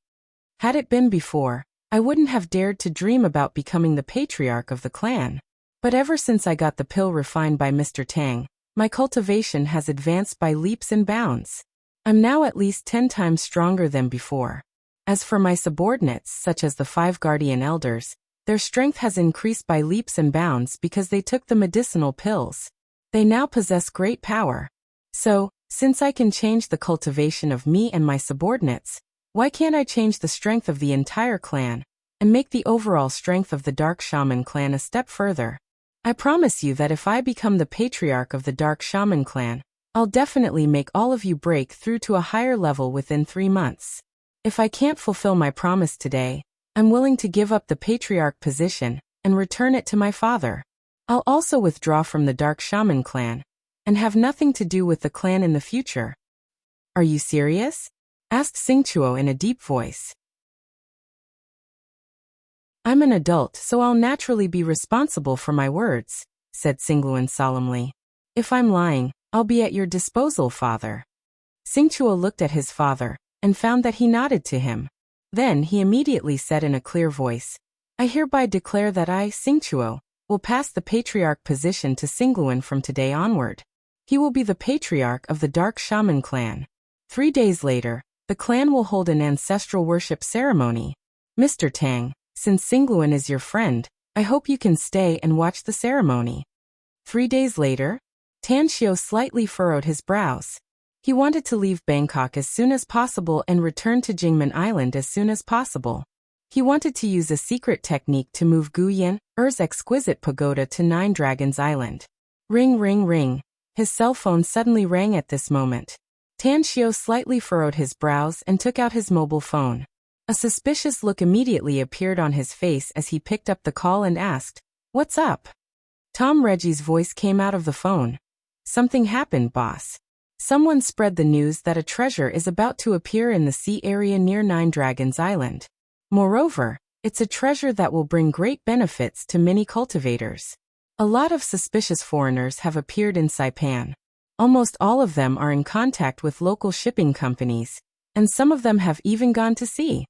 Had it been before, I wouldn't have dared to dream about becoming the patriarch of the clan. But ever since I got the pill refined by Mr. Tang, my cultivation has advanced by leaps and bounds. I'm now at least 10 times stronger than before. As for my subordinates, such as the 5 guardian elders, their strength has increased by leaps and bounds because they took the medicinal pills. They now possess great power. So, since I can change the cultivation of me and my subordinates, why can't I change the strength of the entire clan, and make the overall strength of the Dark Shaman clan a step further? I promise you that if I become the patriarch of the Dark Shaman clan, I'll definitely make all of you break through to a higher level within 3 months. If I can't fulfill my promise today, I'm willing to give up the patriarch position and return it to my father. I'll also withdraw from the Dark Shaman clan and have nothing to do with the clan in the future. Are you serious? Asked Singchuo in a deep voice. I'm an adult, so I'll naturally be responsible for my words, said Singluan solemnly. If I'm lying, I'll be at your disposal, father. Singchuo looked at his father and found that he nodded to him. Then he immediately said in a clear voice, I hereby declare that I, Singchuo, will pass the patriarch position to Singluan from today onward. He will be the patriarch of the Dark Shaman clan. 3 days later, the clan will hold an ancestral worship ceremony. Mr. Tang, since Singluan is your friend, I hope you can stay and watch the ceremony. 3 days later, Tan Xiao slightly furrowed his brows. He wanted to leave Bangkok as soon as possible and return to Jingmen Island as soon as possible. He wanted to use a secret technique to move Guyan, Er's exquisite pagoda to Nine Dragons Island. Ring, ring, ring. His cell phone suddenly rang at this moment. Tan Xiao slightly furrowed his brows and took out his mobile phone. A suspicious look immediately appeared on his face as he picked up the call and asked, What's up? Tom Reggie's voice came out of the phone. Something happened, boss. Someone spread the news that a treasure is about to appear in the sea area near Nine Dragons Island. Moreover, it's a treasure that will bring great benefits to many cultivators. A lot of suspicious foreigners have appeared in Saipan. Almost all of them are in contact with local shipping companies, and some of them have even gone to sea.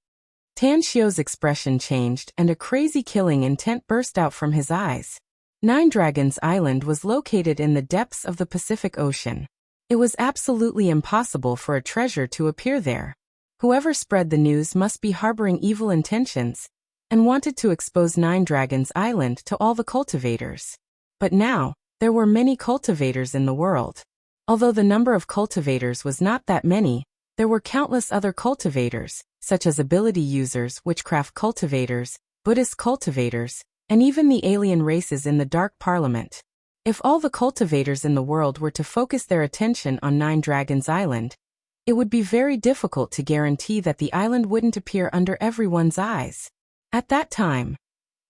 Tan Xiu's expression changed and a crazy killing intent burst out from his eyes. Nine Dragons Island was located in the depths of the Pacific Ocean. It was absolutely impossible for a treasure to appear there. Whoever spread the news must be harboring evil intentions and wanted to expose Nine Dragons Island to all the cultivators. But now, there were many cultivators in the world. Although the number of cultivators was not that many, there were countless other cultivators, such as ability users, witchcraft cultivators, Buddhist cultivators, and even the alien races in the Dark Parliament. If all the cultivators in the world were to focus their attention on Nine Dragons Island, it would be very difficult to guarantee that the island wouldn't appear under everyone's eyes. At that time,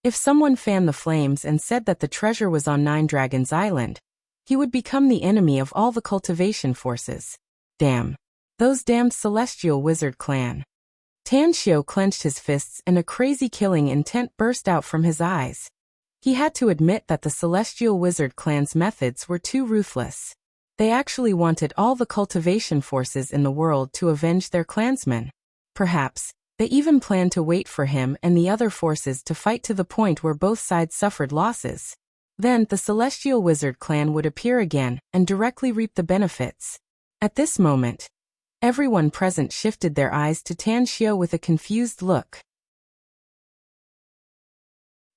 if someone fanned the flames and said that the treasure was on Nine Dragons Island, he would become the enemy of all the cultivation forces. Damn. Those damned Celestial Wizard clan. Tan Xiu clenched his fists and a crazy killing intent burst out from his eyes. He had to admit that the Celestial Wizard clan's methods were too ruthless. They actually wanted all the cultivation forces in the world to avenge their clansmen. Perhaps, they even planned to wait for him and the other forces to fight to the point where both sides suffered losses. Then the Celestial Wizard clan would appear again and directly reap the benefits. At this moment, everyone present shifted their eyes to Tan Xiu with a confused look.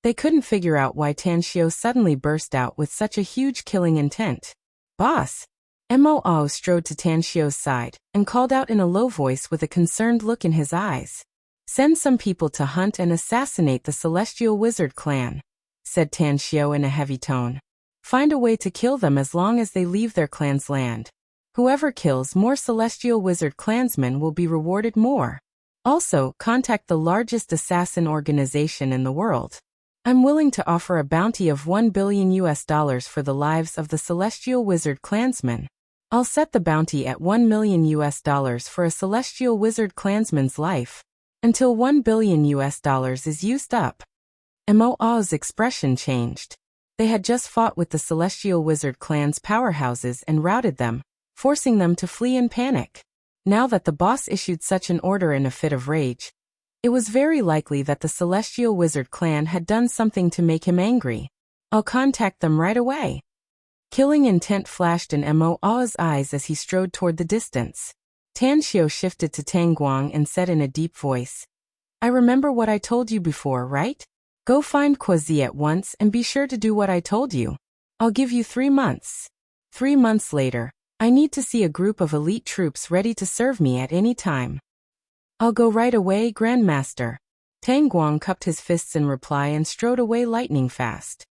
They couldn't figure out why Tan Xiu suddenly burst out with such a huge killing intent. "Boss!" Mo strode to Tan Xiu's side and called out in a low voice with a concerned look in his eyes. "Send some people to hunt and assassinate the Celestial Wizard clan," said Tan Xiu in a heavy tone. "Find a way to kill them as long as they leave their clan's land. Whoever kills more Celestial Wizard clansmen will be rewarded more. Also, contact the largest assassin organization in the world. I'm willing to offer a bounty of $1 billion for the lives of the Celestial Wizard clansmen. I'll set the bounty at $1 million for a Celestial Wizard clansman's life, until $1 billion is used up." Mo's expression changed. They had just fought with the Celestial Wizard clan's powerhouses and routed them, forcing them to flee in panic. Now that the boss issued such an order in a fit of rage, it was very likely that the Celestial Wizard clan had done something to make him angry. "I'll contact them right away." Killing intent flashed in Mo's eyes as he strode toward the distance. Tan Xiu shifted to Tang Guang and said in a deep voice, "I remember what I told you before, right? Go find Quasi at once and be sure to do what I told you. I'll give you 3 months. 3 months later, I need to see a group of elite troops ready to serve me at any time." "I'll go right away, Grandmaster." Tang Guang cupped his fists in reply and strode away lightning fast.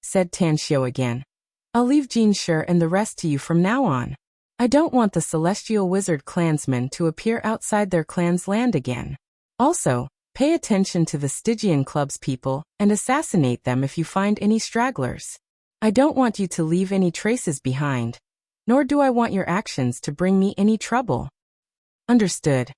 Said Tan Xiu again. "I'll leave Jin Shi and the rest to you from now on. I don't want the Celestial Wizard clansmen to appear outside their clan's land again. Also, pay attention to the Stygian Club's people and assassinate them if you find any stragglers. I don't want you to leave any traces behind, nor do I want your actions to bring me any trouble." "Understood."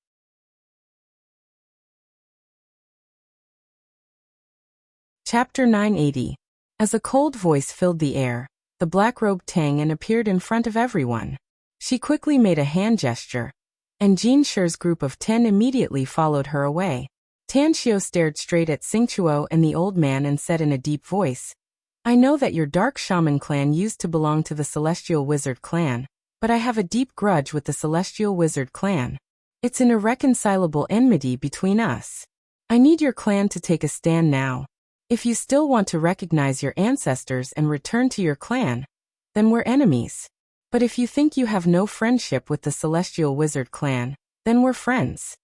Chapter 980. As a cold voice filled the air, the black-robed Tang appeared in front of everyone. She quickly made a hand gesture, and Jin Shi's group of 10 immediately followed her away. Tan Xiu stared straight at Xingchuo and the old man and said in a deep voice, "I know that your Dark Shaman clan used to belong to the Celestial Wizard clan, but I have a deep grudge with the Celestial Wizard clan. It's an irreconcilable enmity between us. I need your clan to take a stand now. If you still want to recognize your ancestors and return to your clan, then we're enemies. But if you think you have no friendship with the Celestial Wizard clan, then we're friends."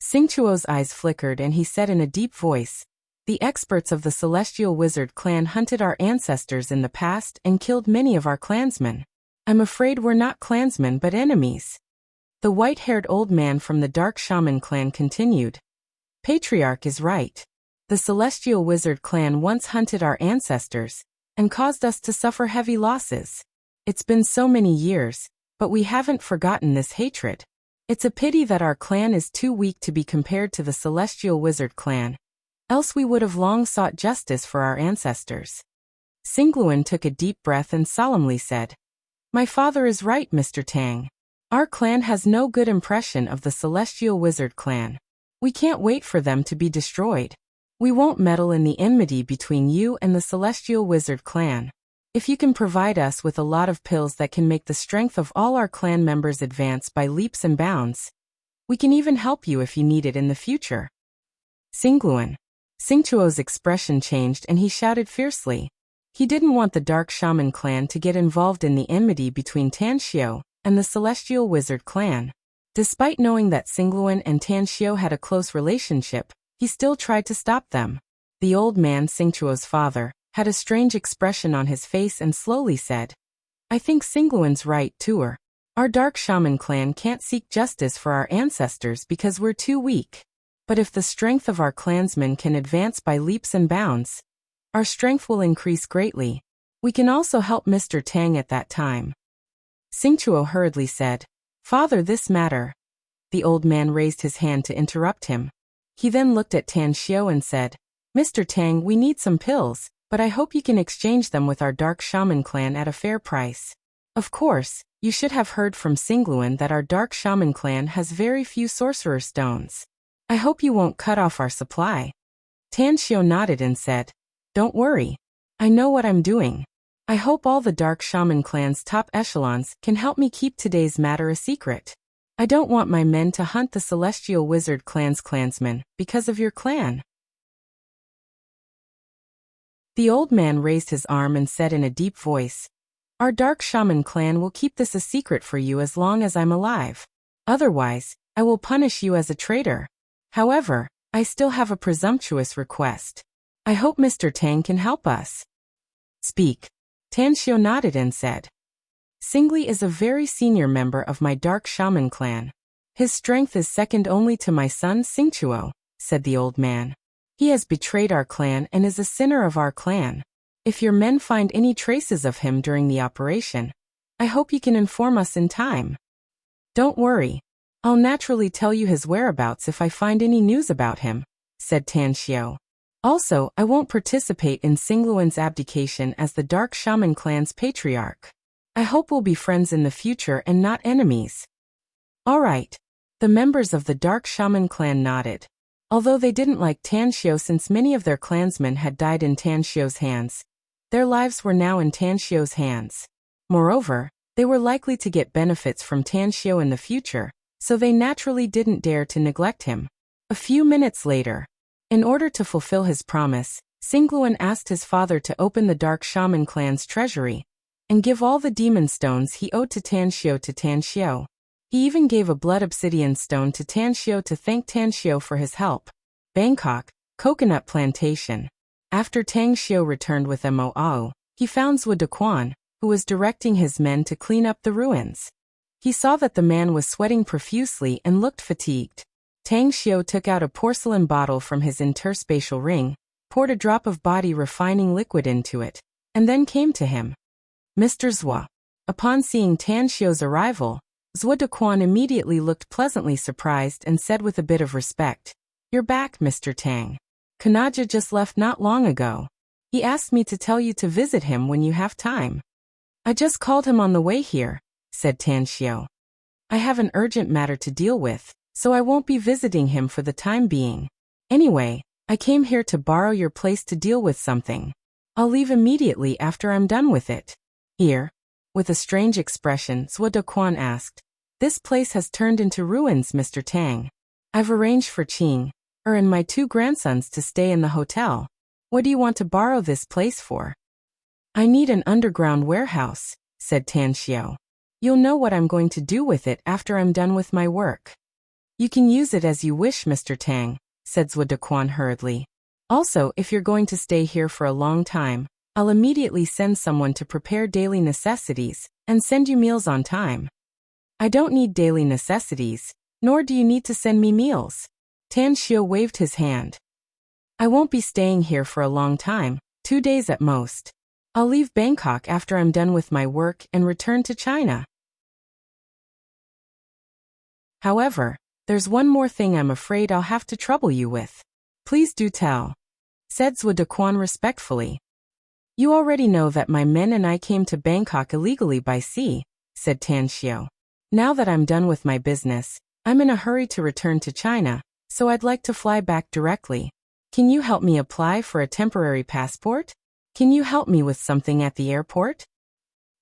Xingchuo's eyes flickered and he said in a deep voice, "The experts of the Celestial Wizard clan hunted our ancestors in the past and killed many of our clansmen. I'm afraid we're not clansmen but enemies." The white-haired old man from the Dark Shaman clan continued, "Patriarch is right. The Celestial Wizard clan once hunted our ancestors and caused us to suffer heavy losses. It's been so many years, but we haven't forgotten this hatred. It's a pity that our clan is too weak to be compared to the Celestial Wizard clan. Else we would have long sought justice for our ancestors." Xingluan took a deep breath and solemnly said, "My father is right, Mr. Tang. Our clan has no good impression of the Celestial Wizard clan. We can't wait for them to be destroyed. We won't meddle in the enmity between you and the Celestial Wizard clan. If you can provide us with a lot of pills that can make the strength of all our clan members advance by leaps and bounds, we can even help you if you need it in the future. Xingchuo's expression changed and he shouted fiercely. He didn't want the Dark Shaman clan to get involved in the enmity between Tanxiu and the Celestial Wizard clan. Despite knowing that Xingluan and Tanxiu had a close relationship, he still tried to stop them. The old man, Xingchuo's father, had a strange expression on his face and slowly said, I think Xingluan's right, too. Our Dark Shaman clan can't seek justice for our ancestors because we're too weak. But if the strength of our clansmen can advance by leaps and bounds, our strength will increase greatly. We can also help Mr. Tang at that time. Xingchuo hurriedly said, Father, this matter. The old man raised his hand to interrupt him. He then looked at Tanxiu and said, Mr. Tang, we need some pills, but I hope you can exchange them with our Dark Shaman clan at a fair price. Of course, you should have heard from Xingluan that our Dark Shaman clan has very few sorcerer stones. I hope you won't cut off our supply. Tanxiu nodded and said, Don't worry. I know what I'm doing. I hope all the Dark Shaman clan's top echelons can help me keep today's matter a secret. I don't want my men to hunt the Celestial Wizard clan's clansmen because of your clan. The old man raised his arm and said in a deep voice, Our Dark Shaman clan will keep this a secret for you as long as I'm alive. Otherwise, I will punish you as a traitor. However, I still have a presumptuous request. I hope Mr. Tang can help us. Speak. Tanxiu nodded and said, Xingli is a very senior member of my Dark Shaman clan. His strength is second only to my son Xingchuo, said the old man. He has betrayed our clan and is a sinner of our clan. If your men find any traces of him during the operation, I hope you can inform us in time. Don't worry. I'll naturally tell you his whereabouts if I find any news about him, said Tanxiu. Also, I won't participate in Xingluan's abdication as the Dark Shaman clan's patriarch. I hope we'll be friends in the future and not enemies. All right. The members of the Dark Shaman clan nodded. Although they didn't like Tanxiu since many of their clansmen had died in Tanxiu's hands, their lives were now in Tanxiu's hands. Moreover, they were likely to get benefits from Tanxiu in the future, so they naturally didn't dare to neglect him. A few minutes later, in order to fulfill his promise, Xingluan asked his father to open the Dark Shaman clan's treasury and give all the demon stones he owed to Tanxiu. He even gave a blood obsidian stone to Tanxiu to thank Tanxiu for his help. Bangkok, Coconut Plantation. After Tanxiu returned with Mo, he found Zhuo Dequan, who was directing his men to clean up the ruins. He saw that the man was sweating profusely and looked fatigued. Tanxiu took out a porcelain bottle from his interspatial ring, poured a drop of body-refining liquid into it, and then came to him. Mr. Zhuo. Upon seeing Tanxiu's arrival, Zhuo Dequan immediately looked pleasantly surprised and said with a bit of respect, You're back, Mr. Tang. Kanaja just left not long ago. He asked me to tell you to visit him when you have time. I just called him on the way here, said Tanxiu. I have an urgent matter to deal with, so I won't be visiting him for the time being. Anyway, I came here to borrow your place to deal with something. I'll leave immediately after I'm done with it. Here, with a strange expression, Zhuo Dequan asked, This place has turned into ruins, Mr. Tang. I've arranged for Qing, and my 2 grandsons to stay in the hotel. What do you want to borrow this place for? I need an underground warehouse, said Tanxiu. You'll know what I'm going to do with it after I'm done with my work. You can use it as you wish, Mr. Tang, said Zhuo Dequan hurriedly. Also, if you're going to stay here for a long time, I'll immediately send someone to prepare daily necessities and send you meals on time. I don't need daily necessities, nor do you need to send me meals. Tanxiu waved his hand. I won't be staying here for a long time, 2 days at most. I'll leave Bangkok after I'm done with my work and return to China. However, there's one more thing I'm afraid I'll have to trouble you with. Please do tell, said Zhuo Dequan respectfully. You already know that my men and I came to Bangkok illegally by sea, said Tanxiu. Now that I'm done with my business, I'm in a hurry to return to China, so I'd like to fly back directly. Can you help me apply for a temporary passport? Can you help me with something at the airport?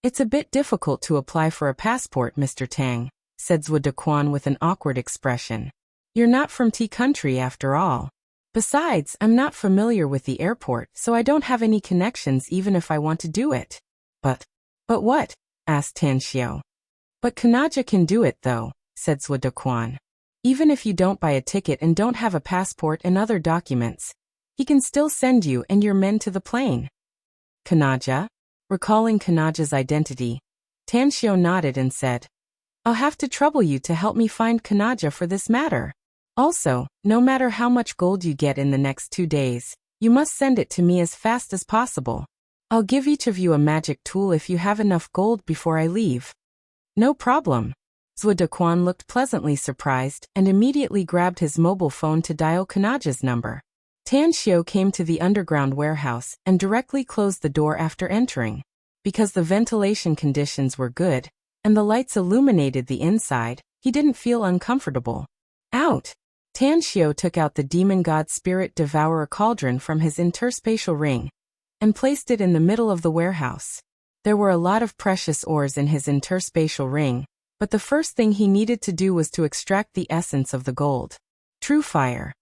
It's a bit difficult to apply for a passport, Mr. Tang, said Zhuo Dequan with an awkward expression. You're not from Tea country after all. Besides, I'm not familiar with the airport, so I don't have any connections even if I want to do it. But what? Asked Tan Xiao. But Kanaja can do it though, said Zhuo Dequan. Even if you don't buy a ticket and don't have a passport and other documents, he can still send you and your men to the plane. Kanaja? Recalling Kanaja's identity, Tan Xiao nodded and said, I'll have to trouble you to help me find Kanaja for this matter. Also, no matter how much gold you get in the next 2 days, you must send it to me as fast as possible. I'll give each of you a magic tool if you have enough gold before I leave. No problem. Zhuo Dequan looked pleasantly surprised and immediately grabbed his mobile phone to dial Kanaja's number. Tan Xiao came to the underground warehouse and directly closed the door after entering. Because the ventilation conditions were good, and the lights illuminated the inside, he didn't feel uncomfortable. Out! Tan Xiao took out the demon god spirit devourer cauldron from his interspatial ring and placed it in the middle of the warehouse. There were a lot of precious ores in his interspatial ring, but the first thing he needed to do was to extract the essence of the gold. True fire.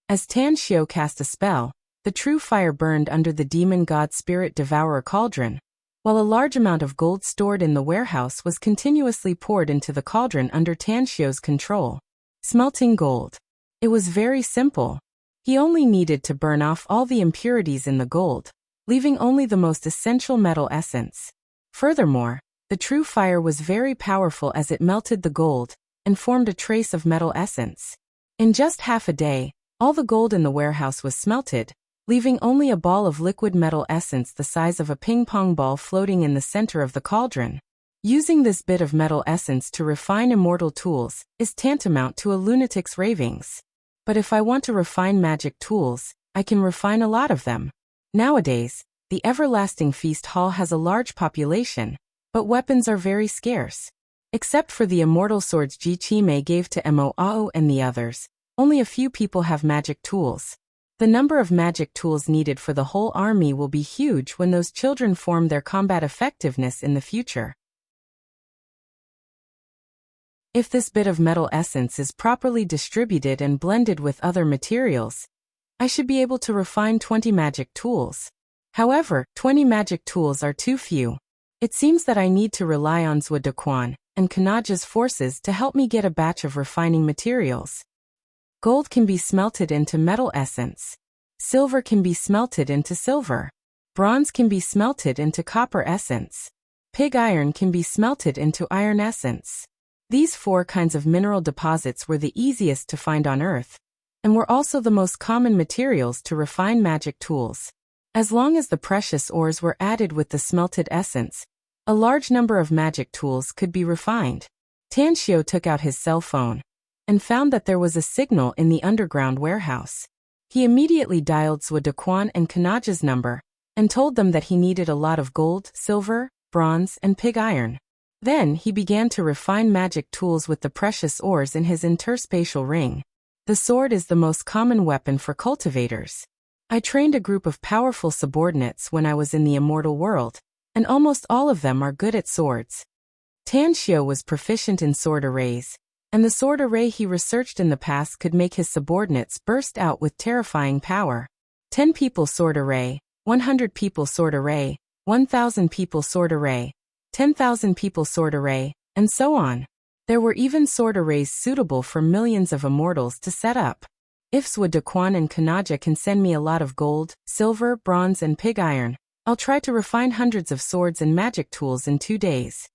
As Tan Xiao cast a spell, the true fire burned under the demon god spirit devourer cauldron, while a large amount of gold stored in the warehouse was continuously poured into the cauldron under Tan Xiao's control. Smelting gold. It was very simple. He only needed to burn off all the impurities in the gold, leaving only the most essential metal essence. Furthermore, the true fire was very powerful as it melted the gold and formed a trace of metal essence. In just half a day, all the gold in the warehouse was smelted, leaving only a ball of liquid metal essence the size of a ping-pong ball floating in the center of the cauldron. Using this bit of metal essence to refine immortal tools is tantamount to a lunatic's ravings. But if I want to refine magic tools, I can refine a lot of them. Nowadays, the Everlasting Feast Hall has a large population, but weapons are very scarce. Except for the immortal swords Ji Qimei gave to Mo Ao and the others, only a few people have magic tools. The number of magic tools needed for the whole army will be huge when those children form their combat effectiveness in the future. If this bit of metal essence is properly distributed and blended with other materials, I should be able to refine 20 magic tools. However, 20 magic tools are too few. It seems that I need to rely on Zhuo Dequan and Kanaja's forces to help me get a batch of refining materials. Gold can be smelted into metal essence. Silver can be smelted into silver. Bronze can be smelted into copper essence. Pig iron can be smelted into iron essence. These 4 kinds of mineral deposits were the easiest to find on Earth, and were also the most common materials to refine magic tools. As long as the precious ores were added with the smelted essence, a large number of magic tools could be refined. Tan Xiao took out his cell phone and found that there was a signal in the underground warehouse. He immediately dialed Zhuo Dequan and Kanaja's number and told them that he needed a lot of gold, silver, bronze, and pig iron. Then he began to refine magic tools with the precious ores in his interspatial ring. The sword is the most common weapon for cultivators. I trained a group of powerful subordinates when I was in the immortal world, and almost all of them are good at swords. Tan Xiao was proficient in sword arrays, and the sword array he researched in the past could make his subordinates burst out with terrifying power. 10 people sword array, 100 people sword array, 1,000 people sword array, 10,000 people sword array, and so on. There were even sword arrays suitable for millions of immortals to set up. If Zhuo Dequan and Kanaja can send me a lot of gold, silver, bronze, and pig iron, I'll try to refine hundreds of swords and magic tools in 2 days.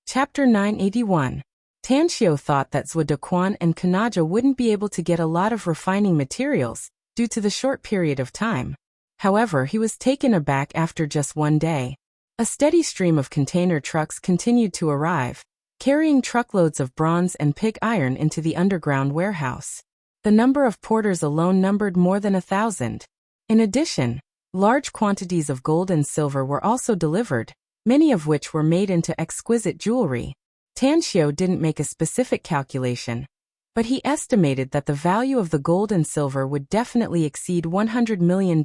Chapter 981. Tan Xiao thought that Zhuo Dequan and Kanaja wouldn't be able to get a lot of refining materials due to the short period of time. However, he was taken aback after just 1 day. A steady stream of container trucks continued to arrive, carrying truckloads of bronze and pig iron into the underground warehouse. The number of porters alone numbered more than 1,000. In addition, large quantities of gold and silver were also delivered, many of which were made into exquisite jewelry. Tan Xiu didn't make a specific calculation, but he estimated that the value of the gold and silver would definitely exceed $100 million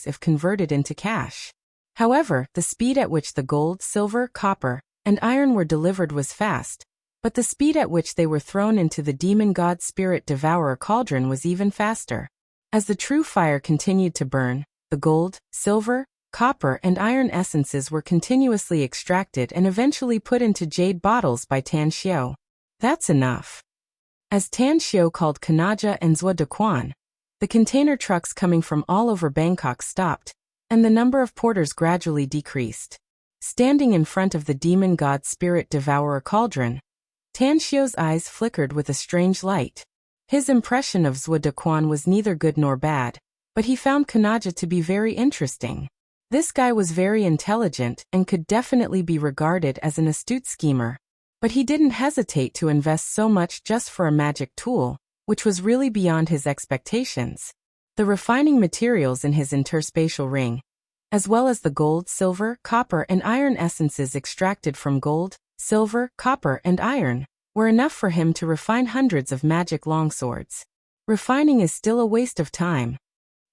if converted into cash. However, the speed at which the gold, silver, copper, and iron were delivered was fast, but the speed at which they were thrown into the demon god spirit devourer cauldron was even faster. As the true fire continued to burn, the gold, silver, copper, and iron essences were continuously extracted and eventually put into jade bottles by Tan Xiu. That's enough. As Tan Xiu called Kanaja and Zhou Dequan, the container trucks coming from all over Bangkok stopped, and the number of porters gradually decreased. Standing in front of the demon god spirit devourer cauldron, Tan Xiu's eyes flickered with a strange light. His impression of Zhou Dequan was neither good nor bad, but he found Kanaja to be very interesting. This guy was very intelligent and could definitely be regarded as an astute schemer. But he didn't hesitate to invest so much just for a magic tool, which was really beyond his expectations. The refining materials in his interspatial ring, as well as the gold, silver, copper, and iron essences extracted from gold, silver, copper, and iron, were enough for him to refine hundreds of magic longswords. Refining is still a waste of time.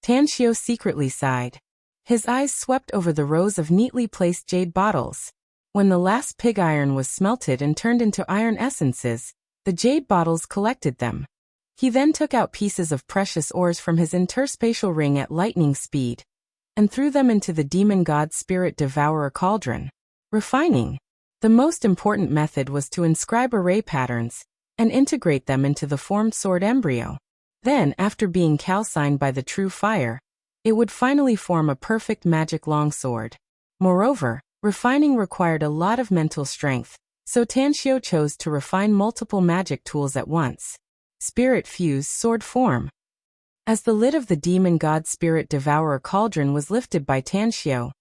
Tan Xiu secretly sighed. His eyes swept over the rows of neatly placed jade bottles. When the last pig iron was smelted and turned into iron essences, the jade bottles collected them. He then took out pieces of precious ores from his interspatial ring at lightning speed and threw them into the demon god spirit devourer cauldron. Refining. The most important method was to inscribe array patterns and integrate them into the formed sword embryo. Then, after being calcined by the true fire, it would finally form a perfect magic longsword. Moreover, refining required a lot of mental strength, so Tan Xiu chose to refine multiple magic tools at once. Spirit fuse sword form. As the lid of the demon god spirit devourer cauldron was lifted by Tan Xiu,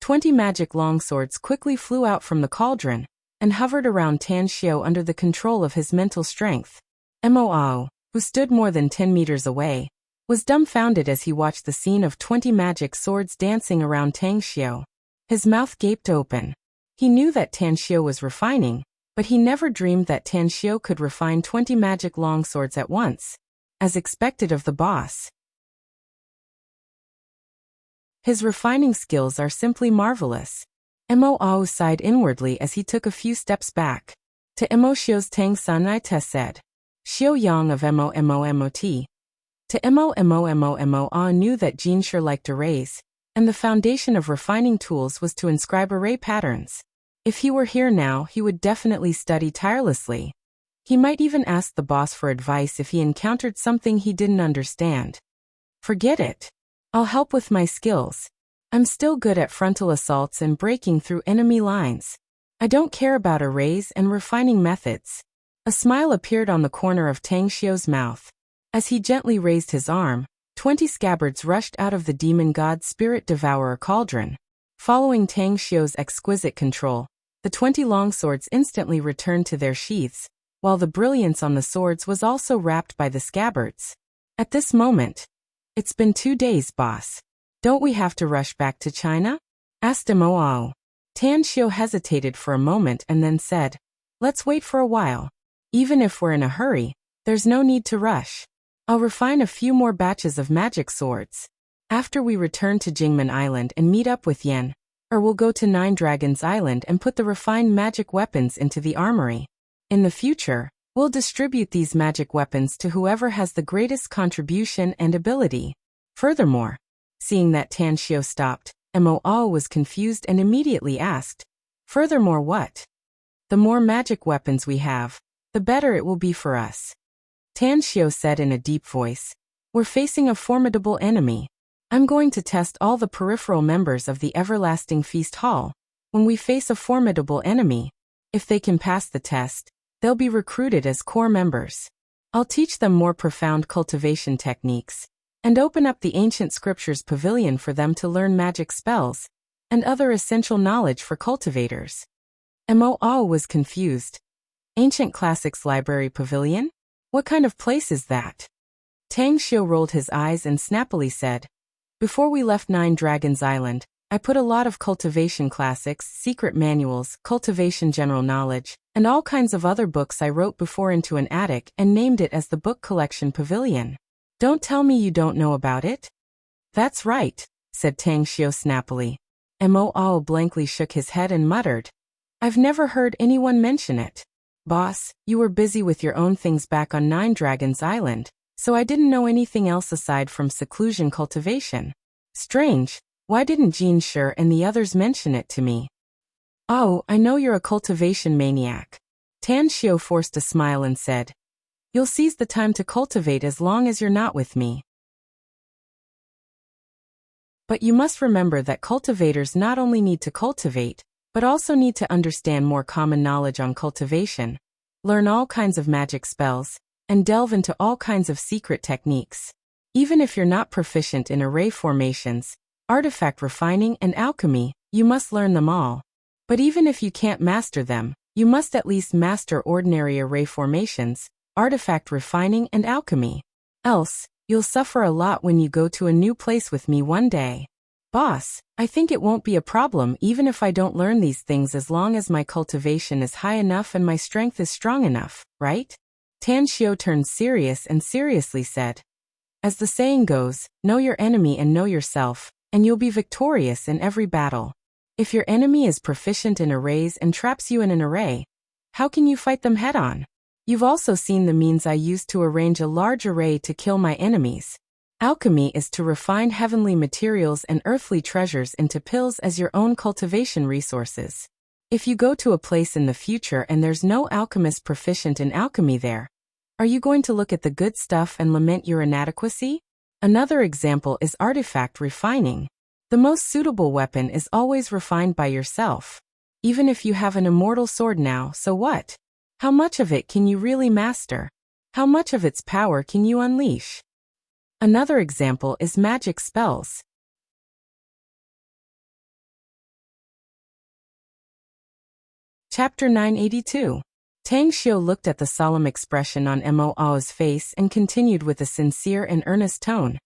20 magic longswords quickly flew out from the cauldron and hovered around Tan Xiu under the control of his mental strength. Mo, who stood more than 10 meters away, was dumbfounded as he watched the scene of 20 magic swords dancing around Tan Xiu. His mouth gaped open. He knew that Tan Xiu was refining, but he never dreamed that Tan Xiu could refine 20 magic longswords at once, as expected of the boss. His refining skills are simply marvelous. Mo sighed inwardly as he took a few steps back. To Mo Xiu's Tang Sun I Te said. Xiu Yang of Mo Mot. To Mo knew that Jin sure liked arrays, and the foundation of refining tools was to inscribe array patterns. If he were here now, he would definitely study tirelessly. He might even ask the boss for advice if he encountered something he didn't understand. Forget it. I'll help with my skills. I'm still good at frontal assaults and breaking through enemy lines. I don't care about arrays and refining methods. A smile appeared on the corner of Tang Xiu's mouth. As he gently raised his arm, 20 scabbards rushed out of the demon god spirit devourer cauldron. Following Tang Xiu's exquisite control, the 20 longswords instantly returned to their sheaths, while the brilliance on the swords was also wrapped by the scabbards. At this moment, "It's been 2 days, boss. Don't we have to rush back to China?" asked Mo. Tan Xiu hesitated for a moment and then said, "Let's wait for a while. Even if we're in a hurry, there's no need to rush. I'll refine a few more batches of magic swords. After we return to Jingmen Island and meet up with Yen, or we'll go to Nine Dragons Island and put the refined magic weapons into the armory. In the future, we'll distribute these magic weapons to whoever has the greatest contribution and ability." Furthermore, seeing that Tan Xiu stopped, Mo was confused and immediately asked, "Furthermore what?" "The more magic weapons we have, the better it will be for us." Tan Xiu said in a deep voice, "We're facing a formidable enemy. I'm going to test all the peripheral members of the Everlasting Feast Hall. When we face a formidable enemy, if they can pass the test, they'll be recruited as core members. I'll teach them more profound cultivation techniques, and open up the Ancient Scriptures Pavilion for them to learn magic spells and other essential knowledge for cultivators." Mo was confused. "Ancient Classics Library Pavilion? What kind of place is that?" Tang Xiu rolled his eyes and snappily said, "Before we left Nine Dragons Island, I put a lot of cultivation classics, secret manuals, cultivation general knowledge, and all kinds of other books I wrote before into an attic and named it as the Book Collection Pavilion. Don't tell me you don't know about it? That's right, said Tang Xiu snappily. Mo blankly shook his head and muttered, I've never heard anyone mention it. Boss, you were busy with your own things back on Nine Dragons Island, so I didn't know anything else aside from seclusion cultivation. Strange, why didn't Jean Sure and the others mention it to me? Oh, I know you're a cultivation maniac. Tan Xiu forced a smile and said, You'll seize the time to cultivate as long as you're not with me. But you must remember that cultivators not only need to cultivate, but also need to understand more common knowledge on cultivation, learn all kinds of magic spells, and delve into all kinds of secret techniques. Even if you're not proficient in array formations, artifact refining, and alchemy, you must learn them all. But even if you can't master them, you must at least master ordinary array formations, artifact refining, and alchemy. Else, you'll suffer a lot when you go to a new place with me one day. Boss, I think it won't be a problem even if I don't learn these things as long as my cultivation is high enough and my strength is strong enough, right? Tan Xiu turned serious and seriously said, As the saying goes, know your enemy and know yourself, and you'll be victorious in every battle. If your enemy is proficient in arrays and traps you in an array, how can you fight them head-on? You've also seen the means I use to arrange a large array to kill my enemies. Alchemy is to refine heavenly materials and earthly treasures into pills as your own cultivation resources. If you go to a place in the future and there's no alchemist proficient in alchemy there, are you going to look at the good stuff and lament your inadequacy? Another example is artifact refining. The most suitable weapon is always refined by yourself. Even if you have an immortal sword now, so what? How much of it can you really master? How much of its power can you unleash? Another example is magic spells. Chapter 982. Tang Xiu looked at the solemn expression on Mo's face and continued with a sincere and earnest tone.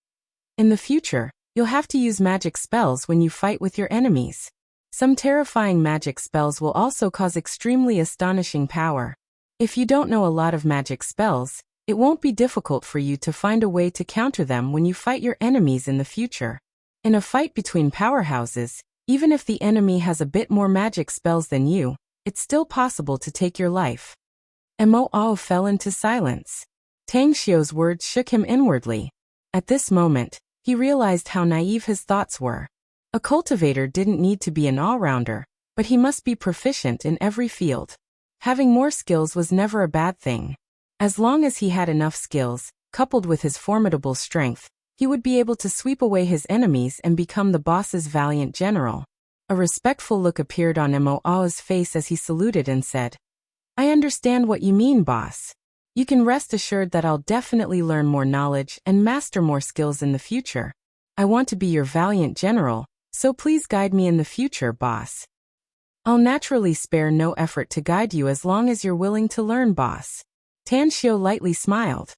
In the future, you'll have to use magic spells when you fight with your enemies. Some terrifying magic spells will also cause extremely astonishing power. If you don't know a lot of magic spells, it won't be difficult for you to find a way to counter them when you fight your enemies in the future. In a fight between powerhouses, even if the enemy has a bit more magic spells than you, it's still possible to take your life. Mo fell into silence. Tang Xiu's words shook him inwardly. At this moment, he realized how naive his thoughts were. A cultivator didn't need to be an all-rounder, but he must be proficient in every field. Having more skills was never a bad thing. As long as he had enough skills, coupled with his formidable strength, he would be able to sweep away his enemies and become the boss's valiant general. A respectful look appeared on Mo's face as he saluted and said, I understand what you mean, boss. You can rest assured that I'll definitely learn more knowledge and master more skills in the future. I want to be your valiant general, so please guide me in the future, boss. I'll naturally spare no effort to guide you as long as you're willing to learn, boss. Tan Xiu lightly smiled.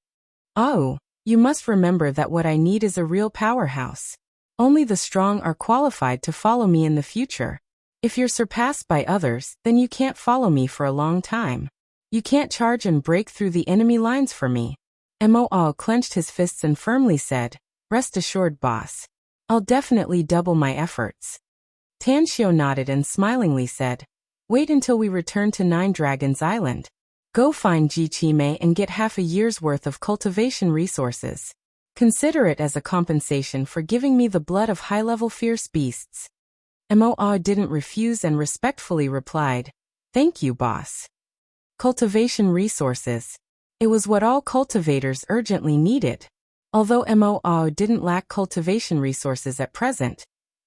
Oh, you must remember that what I need is a real powerhouse. Only the strong are qualified to follow me in the future. If you're surpassed by others, then you can't follow me for a long time. You can't charge and break through the enemy lines for me. Mo clenched his fists and firmly said, Rest assured, boss. I'll definitely double my efforts. Tan Xiu nodded and smilingly said, Wait until we return to Nine Dragons Island. Go find Ji Qimei and get half a year's worth of cultivation resources. Consider it as a compensation for giving me the blood of high-level fierce beasts. Mo didn't refuse and respectfully replied, Thank you, boss. Cultivation resources. It was what all cultivators urgently needed. Although Mo didn't lack cultivation resources at present,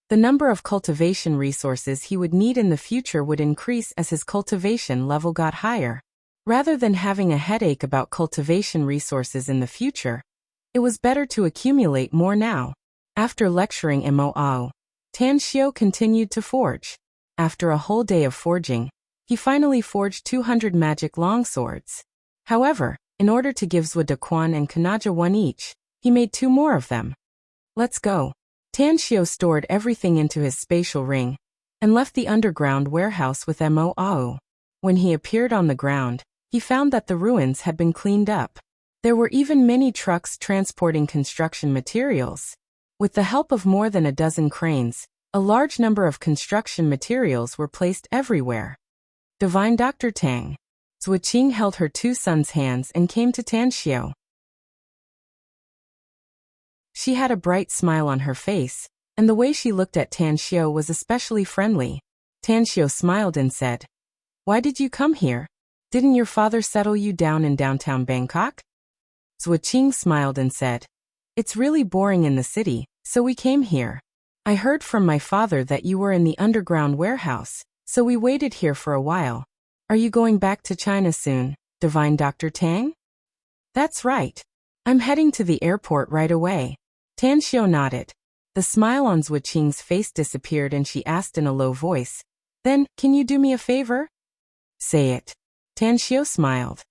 the number of cultivation resources he would need in the future would increase as his cultivation level got higher. Rather than having a headache about cultivation resources in the future, it was better to accumulate more now. After lecturing Mo, Tan Xiu continued to forge. After a whole day of forging, he finally forged 200 magic longswords. However, in order to give Zhuo Dequan and Kanaja one each, he made 2 more of them. Let's go. Tan Xiao stored everything into his spatial ring and left the underground warehouse with Mo. When he appeared on the ground, he found that the ruins had been cleaned up. There were even many trucks transporting construction materials. With the help of more than a dozen cranes, a large number of construction materials were placed everywhere. Divine Dr. Tang. Zuoqing held her two sons' hands and came to Tan Xiao. She had a bright smile on her face, and the way she looked at Tan Xiao was especially friendly. Tan Xiao smiled and said, "Why did you come here? Didn't your father settle you down in downtown Bangkok?" Zuoqing smiled and said, "It's really boring in the city, so we came here. I heard from my father that you were in the underground warehouse, so we waited here for a while. Are you going back to China soon, Divine Dr. Tang?" "That's right. I'm heading to the airport right away." Tan Xiao nodded. The smile on Zuoqing's face disappeared and she asked in a low voice, "Then, can you do me a favor?" "Say it." Tan Xiao smiled.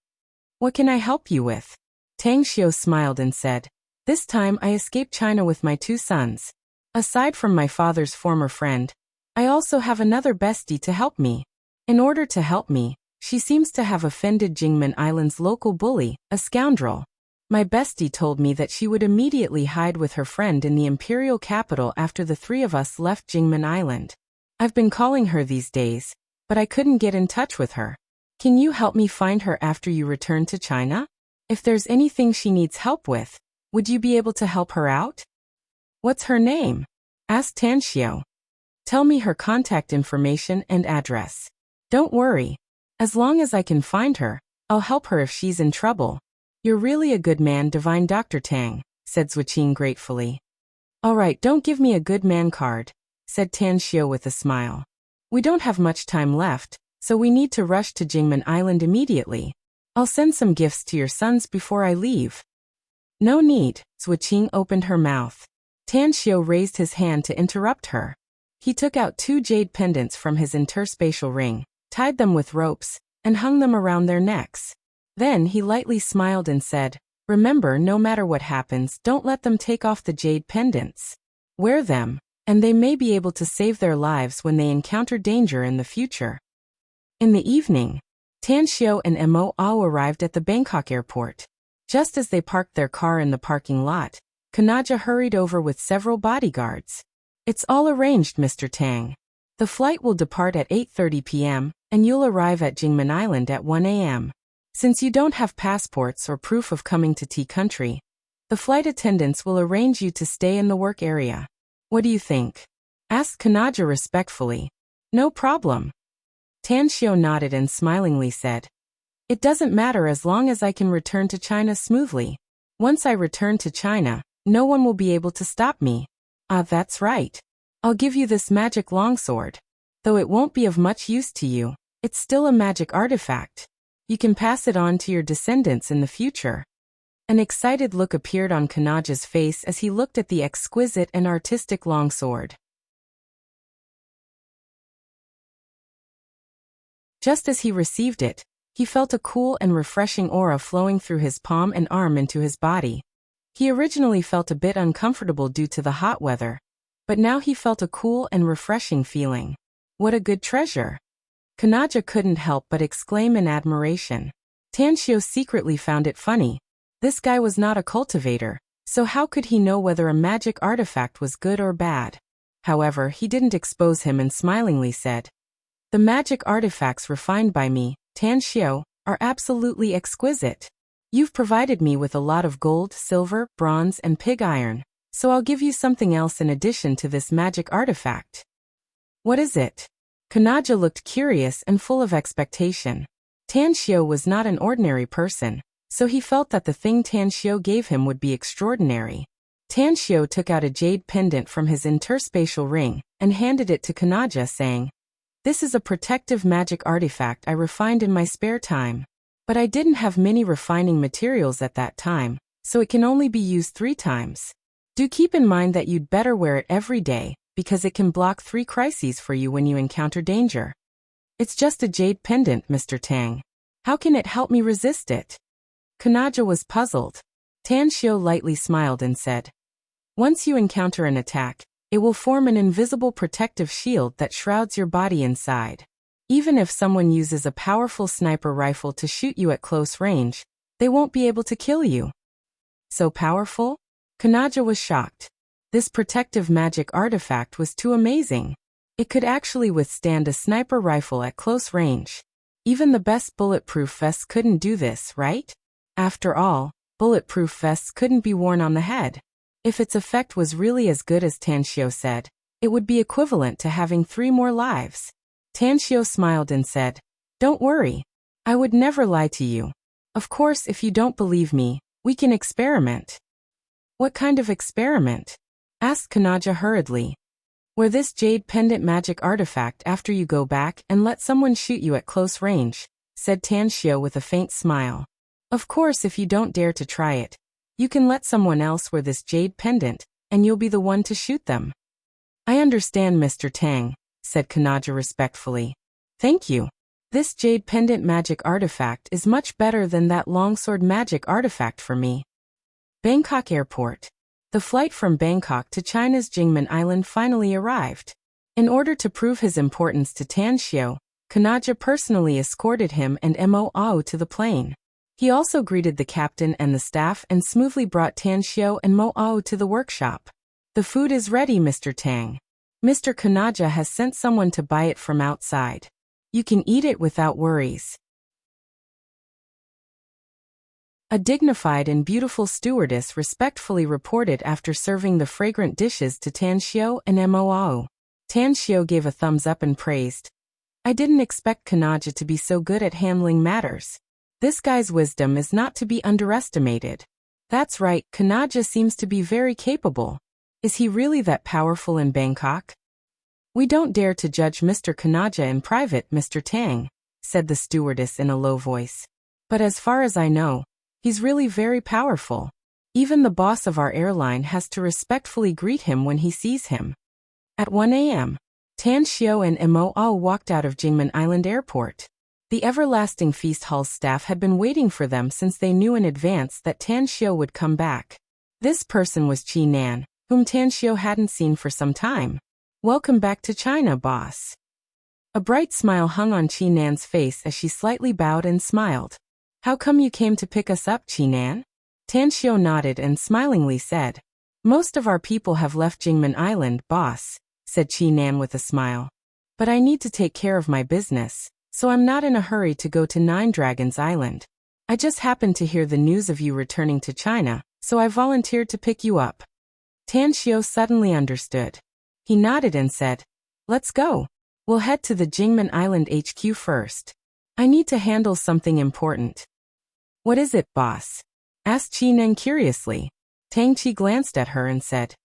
"What can I help you with?" Tang Xiao smiled and said, "This time I escaped China with my two sons. Aside from my father's former friend, I also have another bestie to help me. In order to help me, she seems to have offended Jingmen Island's local bully, a scoundrel. My bestie told me that she would immediately hide with her friend in the imperial capital after the three of us left Jingmen Island. I've been calling her these days, but I couldn't get in touch with her. Can you help me find her after you return to China? If there's anything she needs help with, would you be able to help her out?" "What's her name?" asked Tan Xiao. "Tell me her contact information and address. Don't worry. As long as I can find her, I'll help her if she's in trouble." "You're really a good man, Divine Dr. Tang," said Zuoqing gratefully. "All right, don't give me a good man card," said Tan Xiao with a smile. "We don't have much time left, so we need to rush to Jingmen Island immediately. I'll send some gifts to your sons before I leave." "No need." Zuoqing opened her mouth. Tan Xiao raised his hand to interrupt her. He took out two jade pendants from his interspatial ring, tied them with ropes, and hung them around their necks. Then he lightly smiled and said, "Remember, no matter what happens, don't let them take off the jade pendants. Wear them, and they may be able to save their lives when they encounter danger in the future." In the evening, Tan Xiao and Mo arrived at the Bangkok airport. Just as they parked their car in the parking lot, Kanaja hurried over with several bodyguards. "It's all arranged, Mr. Tang. The flight will depart at 8:30 p.m., and you'll arrive at Jingmen Island at 1 a.m. Since you don't have passports or proof of coming to Tea Country, the flight attendants will arrange you to stay in the work area. What do you think?" asked Kanaja respectfully. "No problem." Tan Xiao nodded and smilingly said, "It doesn't matter as long as I can return to China smoothly. Once I return to China, no one will be able to stop me." "Ah, that's right. I'll give you this magic longsword. Though it won't be of much use to you, it's still a magic artifact. You can pass it on to your descendants in the future." An excited look appeared on Kanaja's face as he looked at the exquisite and artistic longsword. Just as he received it, he felt a cool and refreshing aura flowing through his palm and arm into his body. He originally felt a bit uncomfortable due to the hot weather, but now he felt a cool and refreshing feeling. What a good treasure! Kanaja couldn't help but exclaim in admiration. Tan Xiao secretly found it funny. This guy was not a cultivator, so how could he know whether a magic artifact was good or bad? However, he didn't expose him and smilingly said, "The magic artifacts refined by me, Tan Xiao, are absolutely exquisite. You've provided me with a lot of gold, silver, bronze, and pig iron, so I'll give you something else in addition to this magic artifact." "What is it?" Kanaja looked curious and full of expectation. Tan Xiao was not an ordinary person, so he felt that the thing Tan Xiao gave him would be extraordinary. Tan Xiao took out a jade pendant from his interspatial ring and handed it to Kanaja, saying, "This is a protective magic artifact I refined in my spare time. But I didn't have many refining materials at that time, so it can only be used 3 times. Do keep in mind that you'd better wear it every day, because it can block 3 crises for you when you encounter danger." "It's just a jade pendant, Mr. Tang. How can it help me resist it?" Kanaja was puzzled. Tan Xiao lightly smiled and said, "Once you encounter an attack, It will form an invisible protective shield that shrouds your body inside. Even if someone uses a powerful sniper rifle to shoot you at close range, they won't be able to kill you. So powerful? Kanaja was shocked. This protective magic artifact was too amazing. It could actually withstand a sniper rifle at close range. Even the best bulletproof vests couldn't do this, right? After all, bulletproof vests couldn't be worn on the head. If its effect was really as good as Tanshio said, it would be equivalent to having 3 more lives. Tanshio smiled and said, "Don't worry. I would never lie to you. Of course, if you don't believe me, we can experiment." "What kind of experiment?" asked Kanaja hurriedly. "Wear this jade pendant magic artifact after you go back and let someone shoot you at close range," said Tanshio with a faint smile. "Of course, if you don't dare to try it, you can let someone else wear this jade pendant, and you'll be the one to shoot them." "I understand, Mr. Tang," said Kanaja respectfully. "Thank you. This jade pendant magic artifact is much better than that longsword magic artifact for me." Bangkok Airport. The flight from Bangkok to China's Jingmen Island finally arrived. In order to prove his importance to Tanshio, Kanaja personally escorted him and Mo Ao to the plane. He also greeted the captain and the staff and smoothly brought Tanshio and Mo Ao to the workshop. "The food is ready, Mr. Tang. Mr. Kanaja has sent someone to buy it from outside. You can eat it without worries." A dignified and beautiful stewardess respectfully reported after serving the fragrant dishes to Tanshio and Mo Ao. Tanshio gave a thumbs up and praised. "I didn't expect Kanaja to be so good at handling matters. This guy's wisdom is not to be underestimated." "That's right, Kanaja seems to be very capable. Is he really that powerful in Bangkok?" "We don't dare to judge Mr. Kanaja in private, Mr. Tang," said the stewardess in a low voice. "But as far as I know, he's really very powerful. Even the boss of our airline has to respectfully greet him when he sees him." At 1 a.m., Tanshio and Mo Ao walked out of Jingmen Island Airport. The Everlasting Feast Hall's staff had been waiting for them since they knew in advance that Tanshio would come back. This person was Chi Nan, whom Tanshio hadn't seen for some time. "Welcome back to China, boss." A bright smile hung on Chi Nan's face as she slightly bowed and smiled. "How come you came to pick us up, Chi Nan?" Tanshio nodded and smilingly said, "Most of our people have left Jingmen Island, boss," said Chi Nan with a smile. "But I need to take care of my business, so I'm not in a hurry to go to Nine Dragons Island. I just happened to hear the news of you returning to China, so I volunteered to pick you up." Tanshio suddenly understood. He nodded and said, "Let's go. We'll head to the Jingmen Island HQ first. I need to handle something important." "What is it, boss?" asked Chi Nan curiously. Tang Chi glanced at her and said,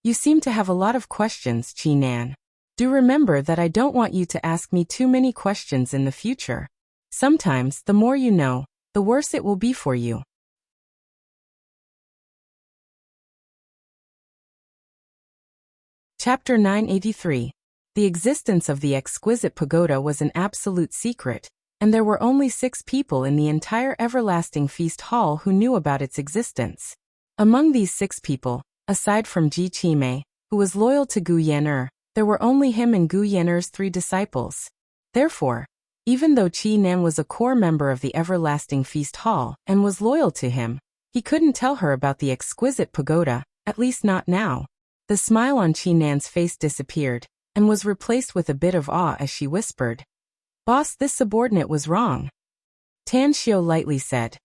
"You seem to have a lot of questions, Chi Nan. Do remember that I don't want you to ask me too many questions in the future. Sometimes, the more you know, the worse it will be for you." Chapter 983. The existence of the exquisite pagoda was an absolute secret, and there were only 6 people in the entire Everlasting Feast Hall who knew about its existence. Among these 6 people, aside from Ji Qimei, who was loyal to Gu Yan'er, there were only him and Gu Yan'er's 3 disciples. Therefore, even though Chi Nan was a core member of the Everlasting Feast Hall and was loyal to him, he couldn't tell her about the exquisite pagoda, at least not now. The smile on Chi Nan's face disappeared, and was replaced with a bit of awe as she whispered, "Boss, this subordinate was wrong." Tanshio lightly said,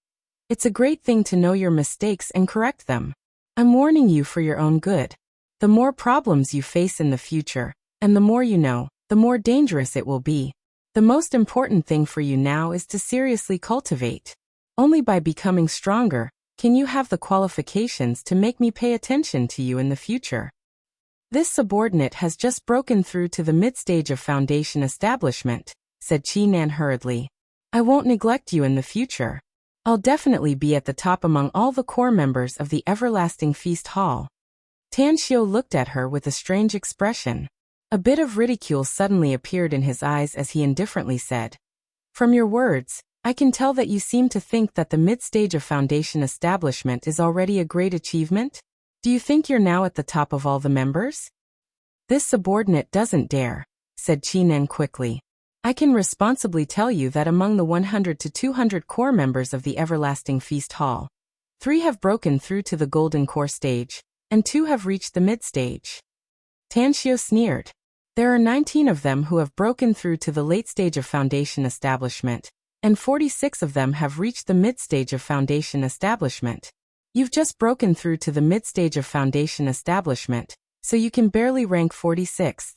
"It's a great thing to know your mistakes and correct them. I'm warning you for your own good. The more problems you face in the future, and the more you know, the more dangerous it will be. The most important thing for you now is to seriously cultivate. Only by becoming stronger can you have the qualifications to make me pay attention to you in the future." "This subordinate has just broken through to the mid-stage of foundation establishment," said Chi Nan hurriedly. "I won't neglect you in the future. I'll definitely be at the top among all the core members of the Everlasting Feast Hall." Tanshio looked at her with a strange expression. A bit of ridicule suddenly appeared in his eyes as he indifferently said, "From your words, I can tell that you seem to think that the mid-stage of foundation establishment is already a great achievement? Do you think you're now at the top of all the members?" This subordinate doesn't dare, said Qinan quickly. I can responsibly tell you that among the 100 to 200 core members of the Everlasting Feast Hall, 3 have broken through to the Golden Core stage, and 2 have reached the mid-stage. Tanxio sneered. There are 19 of them who have broken through to the late stage of Foundation Establishment, and 46 of them have reached the mid-stage of Foundation Establishment. You've just broken through to the mid-stage of Foundation Establishment, so you can barely rank 46th.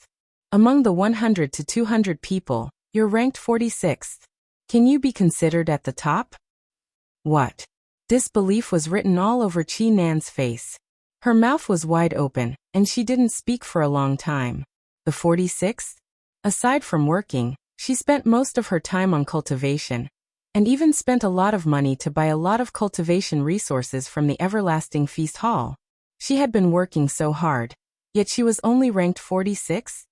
Among the 100 to 200 people, you're ranked 46th. Can you be considered at the top? What? Disbelief was written all over Qinan's face. Her mouth was wide open, and she didn't speak for a long time. The 46th? Aside from working, she spent most of her time on cultivation, and even spent a lot of money to buy a lot of cultivation resources from the Everlasting Feast Hall. She had been working so hard, yet she was only ranked 46th?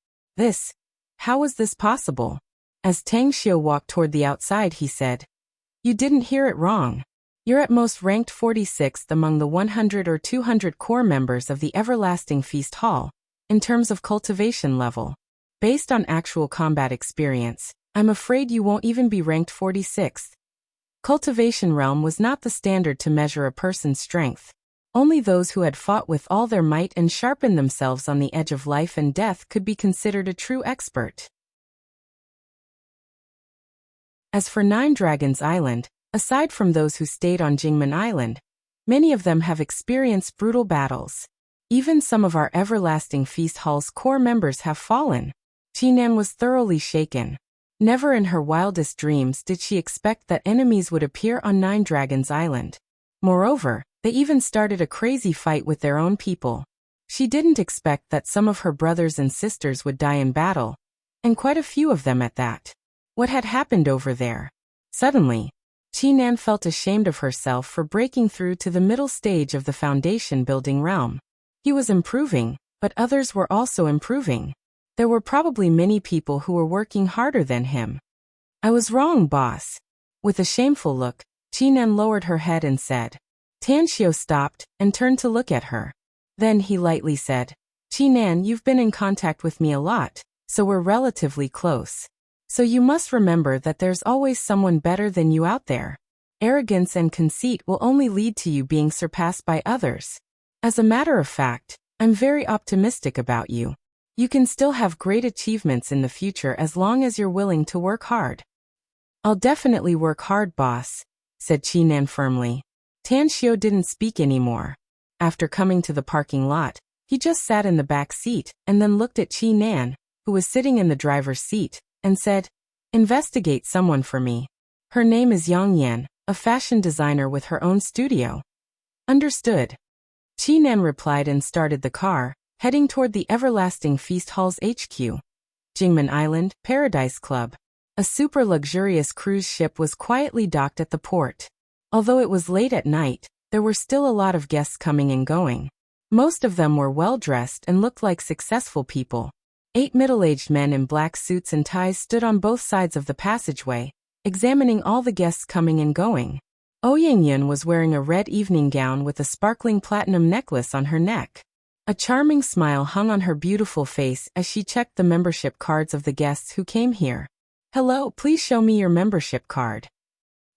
How was this possible? As Tang Xiu walked toward the outside, he said, You didn't hear it wrong. You're at most ranked 46th among the 100 or 200 core members of the Everlasting Feast Hall, in terms of cultivation level. Based on actual combat experience, I'm afraid you won't even be ranked 46th. Cultivation realm was not the standard to measure a person's strength. Only those who had fought with all their might and sharpened themselves on the edge of life and death could be considered a true expert. As for Nine Dragons Island, aside from those who stayed on Jingmen Island, many of them have experienced brutal battles. Even some of our Everlasting Feast Hall's core members have fallen. Qinan was thoroughly shaken. Never in her wildest dreams did she expect that enemies would appear on Nine Dragons Island. Moreover, they even started a crazy fight with their own people. She didn't expect that some of her brothers and sisters would die in battle, and quite a few of them at that. What had happened over there? Suddenly, Qinan felt ashamed of herself for breaking through to the middle stage of the foundation building realm. He was improving, but others were also improving. There were probably many people who were working harder than him. I was wrong, boss. With a shameful look, Qinan lowered her head and said. Tanxio stopped and turned to look at her. Then he lightly said, Qinan, you've been in contact with me a lot, so we're relatively close. So you must remember that there's always someone better than you out there. Arrogance and conceit will only lead to you being surpassed by others. As a matter of fact, I'm very optimistic about you. You can still have great achievements in the future as long as you're willing to work hard. I'll definitely work hard, boss, said Qinan firmly. Tanxio didn't speak anymore. After coming to the parking lot, he just sat in the back seat and then looked at Qinan, who was sitting in the driver's seat, and said, Investigate someone for me. Her name is Yang Yan, a fashion designer with her own studio. Understood. Qinan replied and started the car, heading toward the Everlasting Feast Hall's HQ. Jingmen Island, Paradise Club. A super luxurious cruise ship was quietly docked at the port. Although it was late at night, there were still a lot of guests coming and going. Most of them were well-dressed and looked like successful people. 8 middle-aged men in black suits and ties stood on both sides of the passageway, examining all the guests coming and going. Ouyingyun was wearing a red evening gown with a sparkling platinum necklace on her neck. A charming smile hung on her beautiful face as she checked the membership cards of the guests who came here. Hello, please show me your membership card.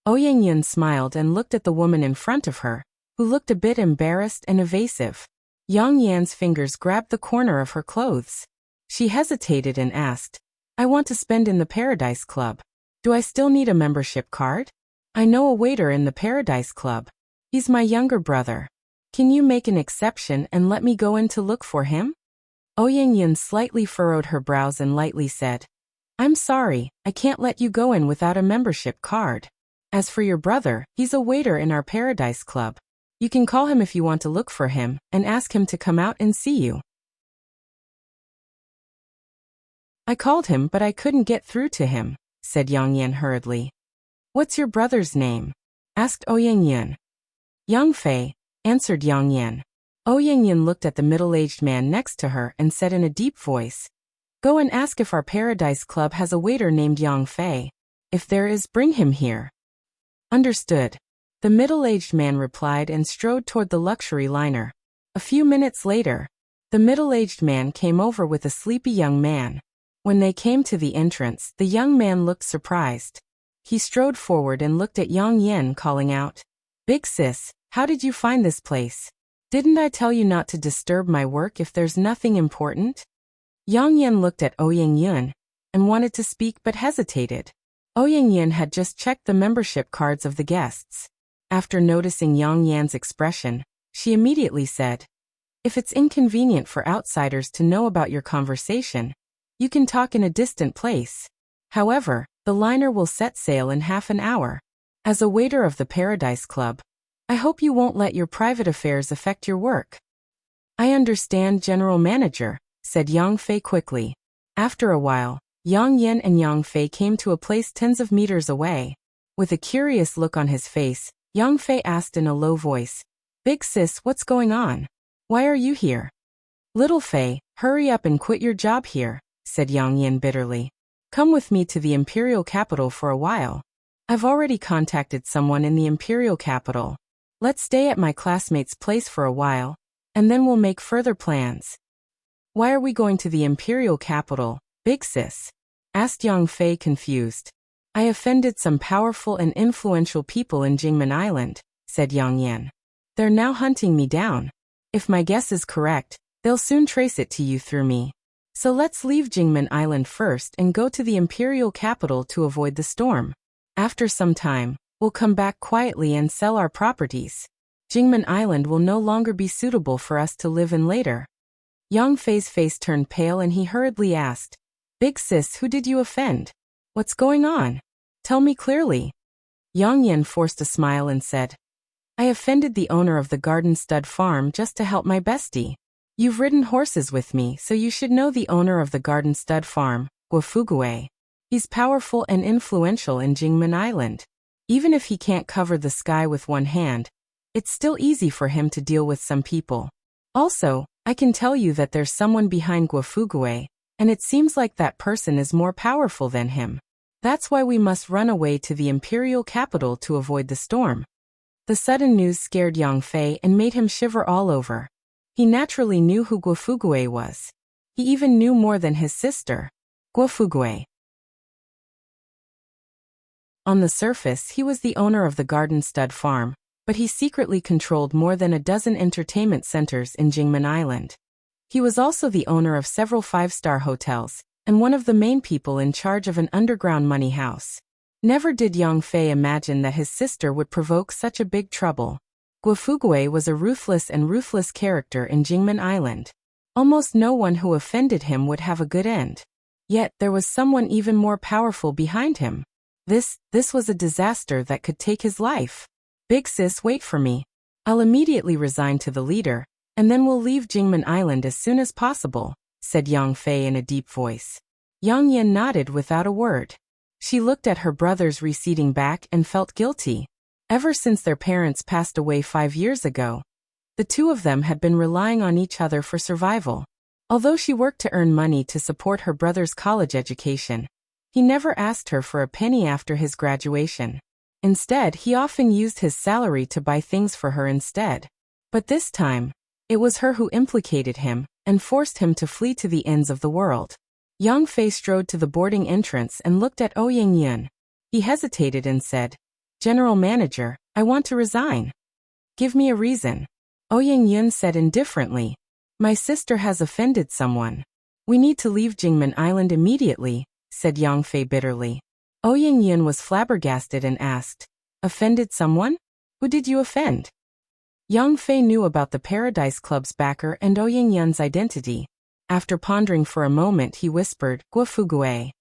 Ouyingyun smiled and looked at the woman in front of her, who looked a bit embarrassed and evasive. Yang Yan's fingers grabbed the corner of her clothes. She hesitated and asked, I want to spend in the Paradise Club. Do I still need a membership card? I know a waiter in the Paradise Club. He's my younger brother. Can you make an exception and let me go in to look for him? Ouyingyun slightly furrowed her brows and lightly said, I'm sorry, I can't let you go in without a membership card. As for your brother, he's a waiter in our Paradise Club. You can call him if you want to look for him, and ask him to come out and see you. I called him but I couldn't get through to him, said Yang Yan hurriedly. What's your brother's name? Asked Ouyingyun. Yang Fei, answered Yang Yan. Ouyingyun looked at the middle-aged man next to her and said in a deep voice, Go and ask if our Paradise Club has a waiter named Yang Fei. If there is, bring him here. Understood. The middle-aged man replied and strode toward the luxury liner. A few minutes later, The middle-aged man came over with a sleepy young man. When they came to the entrance, the young man looked surprised. He strode forward and looked at Yang Yen, calling out, "Big sis, how did you find this place? Didn't I tell you not to disturb my work if there's nothing important?" Yang Yen looked at Ouyang Yun and wanted to speak but hesitated. Ouyang Yun had just checked the membership cards of the guests. After noticing Yang Yan's expression, she immediately said, "If it's inconvenient for outsiders to know about your conversation, you can talk in a distant place. However, the liner will set sail in half an hour. As a waiter of the Paradise Club, I hope you won't let your private affairs affect your work." "I understand, General Manager," said Yang Fei quickly. After a while, Yang Yen and Yang Fei came to a place tens of meters away. With a curious look on his face, Yang Fei asked in a low voice, "Big sis, what's going on? Why are you here?" "Little Fei, hurry up and quit your job here," said Yang Yen bitterly. "Come with me to the imperial capital for a while. I've already contacted someone in the imperial capital. Let's stay at my classmate's place for a while, and then we'll make further plans." "Why are we going to the imperial capital, big sis?" asked Yang Fei confused. "I offended some powerful and influential people in Jingmen Island," said Yang Yan. "They're now hunting me down. If my guess is correct, they'll soon trace it to you through me. So let's leave Jingmen Island first and go to the imperial capital to avoid the storm. After some time, we'll come back quietly and sell our properties. Jingmen Island will no longer be suitable for us to live in later." Yang Fei's face turned pale and he hurriedly asked, "Big sis, who did you offend? What's going on? Tell me clearly." Yang Yan forced a smile and said, "I offended the owner of the Garden Stud Farm just to help my bestie. You've ridden horses with me, so you should know the owner of the Garden Stud Farm, Guofugue. He's powerful and influential in Jingmen Island. Even if he can't cover the sky with one hand, it's still easy for him to deal with some people. Also, I can tell you that there's someone behind Guofugue, and it seems like that person is more powerful than him. That's why we must run away to the imperial capital to avoid the storm." The sudden news scared Yang Fei and made him shiver all over. He naturally knew who Guofugue was. He even knew more than his sister. Guofugue. On the surface, he was the owner of the Garden Stud Farm, but he secretly controlled more than a dozen entertainment centers in Jingmen Island. He was also the owner of several five-star hotels, and one of the main people in charge of an underground money house. Never did Yang Fei imagine that his sister would provoke such a big trouble. Guofugue was a ruthless character in Jingmen Island. Almost no one who offended him would have a good end. Yet, there was someone even more powerful behind him. This was a disaster that could take his life. "Big sis, wait for me. I'll immediately resign to the leader, and then we'll leave Jingmen Island as soon as possible," said Yang Fei in a deep voice. Yang Yan nodded without a word. She looked at her brother's receding back and felt guilty. Ever since their parents passed away 5 years ago, the two of them had been relying on each other for survival. Although she worked to earn money to support her brother's college education, he never asked her for a penny after his graduation. Instead, he often used his salary to buy things for her instead. But this time, it was her who implicated him and forced him to flee to the ends of the world. Yang Fei strode to the boarding entrance and looked at Ouyang Yun. He hesitated and said, "General Manager, I want to resign." "Give me a reason." Ouyang Yun said indifferently, "My sister has offended someone. We need to leave Jingmen Island immediately," said Yang Fei bitterly. Ouyang Yun was flabbergasted and asked, "Offended someone? Who did you offend?" Yang Fei knew about the Paradise Club's backer and Ouyang Yun's identity. After pondering for a moment, he whispered, "Guofugue."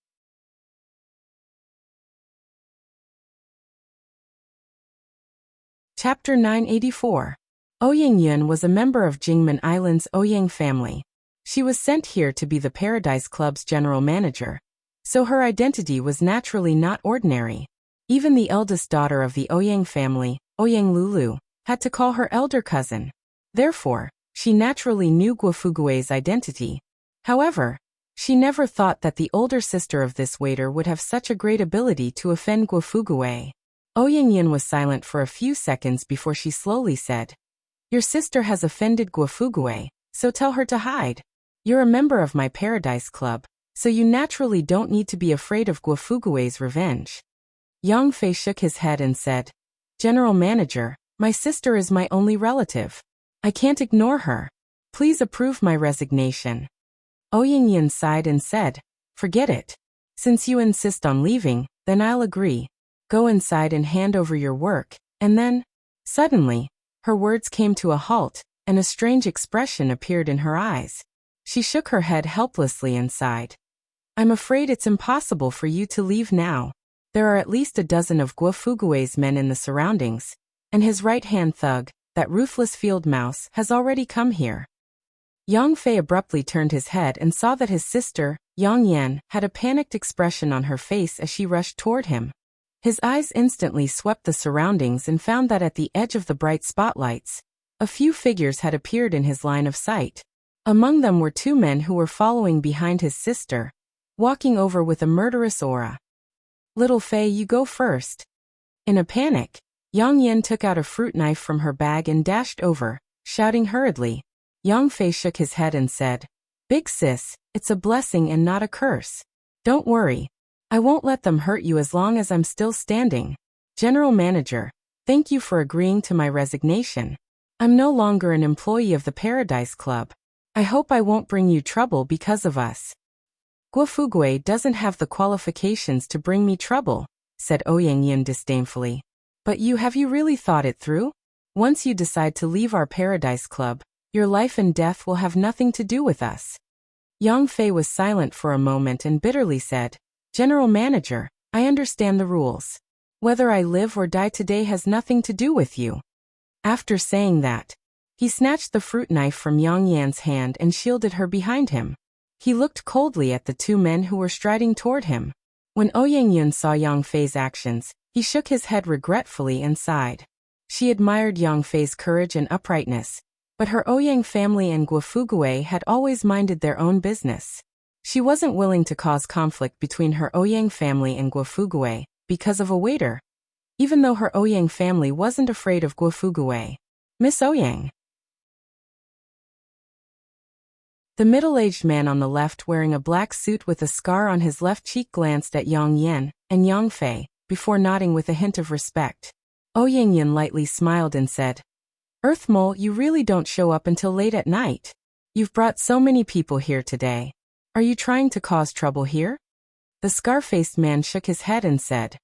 Chapter 984. Ouyang Yun was a member of Jingmen Island's Ouyang family. She was sent here to be the Paradise Club's general manager, so her identity was naturally not ordinary. Even the eldest daughter of the Ouyang family, Ouyang Lulu, had to call her elder cousin. Therefore, she naturally knew Guofugue's identity. However, she never thought that the older sister of this waiter would have such a great ability to offend Guofugue. Ouyang Yun was silent for a few seconds before she slowly said, "Your sister has offended Guofugue, so tell her to hide. You're a member of my Paradise Club, so you naturally don't need to be afraid of Guofugue's revenge. Yang Fei shook his head and said, General Manager, my sister is my only relative. I can't ignore her. Please approve my resignation. Ouyingyan sighed and said, Forget it. Since you insist on leaving, then I'll agree. Go inside and hand over your work, and then… Suddenly, her words came to a halt, and a strange expression appeared in her eyes. She shook her head helplessly and sighed. I'm afraid it's impossible for you to leave now. There are at least a dozen of Guofugue's men in the surroundings, and his right-hand thug, that ruthless field mouse, has already come here. Yang Fei abruptly turned his head and saw that his sister, Yang Yan, had a panicked expression on her face as she rushed toward him. His eyes instantly swept the surroundings and found that at the edge of the bright spotlights, a few figures had appeared in his line of sight. Among them were two men who were following behind his sister, walking over with a murderous aura. Little Fei, you go first. In a panic, Yang Yan took out a fruit knife from her bag and dashed over, shouting hurriedly. Yang Fei shook his head and said, Big sis, it's a blessing and not a curse. Don't worry. I won't let them hurt you as long as I'm still standing. General Manager, thank you for agreeing to my resignation. I'm no longer an employee of the Paradise Club. I hope I won't bring you trouble because of us. Guofugue doesn't have the qualifications to bring me trouble, said Ouyingyan disdainfully. But have you really thought it through? Once you decide to leave our Paradise Club, your life and death will have nothing to do with us. Yang Fei was silent for a moment and bitterly said, General Manager, I understand the rules. Whether I live or die today has nothing to do with you. After saying that, he snatched the fruit knife from Yang Yan's hand and shielded her behind him. He looked coldly at the two men who were striding toward him. When Ouyingyan saw Yang Fei's actions, he shook his head regretfully and sighed. She admired Yang Fei's courage and uprightness, but her Ouyang family and Guofugue had always minded their own business. She wasn't willing to cause conflict between her Ouyang family and Guofugue because of a waiter, even though her Ouyang family wasn't afraid of Guofugue. Miss Ouyang. The middle-aged man on the left wearing a black suit with a scar on his left cheek glanced at Yang Yan and Yang Fei, before nodding with a hint of respect. Ouyingyan lightly smiled and said, Earth Mole, you really don't show up until late at night. You've brought so many people here today. Are you trying to cause trouble here? The scar-faced man shook his head and said,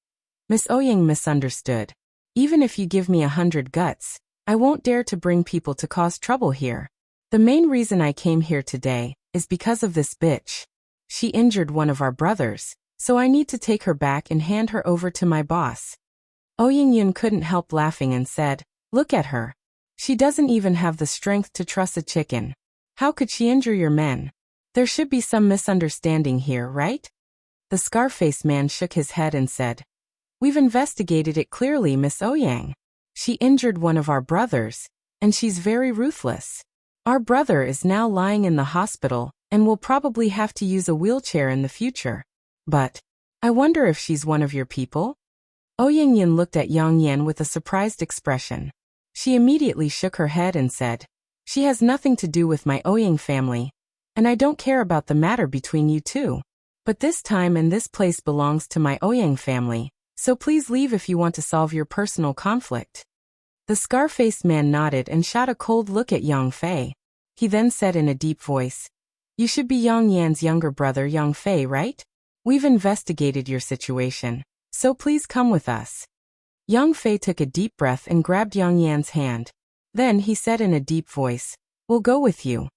Miss Ouyang misunderstood. Even if you give me 100 guts, I won't dare to bring people to cause trouble here. The main reason I came here today is because of this bitch. She injured one of our brothers, so I need to take her back and hand her over to my boss. Ouyingyan couldn't help laughing and said, Look at her. She doesn't even have the strength to truss a chicken. How could she injure your men? There should be some misunderstanding here, right? The scar-faced man shook his head and said, We've investigated it clearly, Miss Ouyang. She injured one of our brothers, and she's very ruthless. Our brother is now lying in the hospital and will probably have to use a wheelchair in the future. But I wonder if she's one of your people? Ouyingyan looked at Yang Yan with a surprised expression. She immediately shook her head and said, She has nothing to do with my Ouyang family, and I don't care about the matter between you two. But this time and this place belongs to my Ouyang family, so please leave if you want to solve your personal conflict. The scar-faced man nodded and shot a cold look at Yang Fei. He then said in a deep voice, You should be Yang Yan's younger brother Yang Fei, right? We've investigated your situation, so please come with us. Yang Fei took a deep breath and grabbed Yang Yan's hand. Then he said in a deep voice, We'll go with you.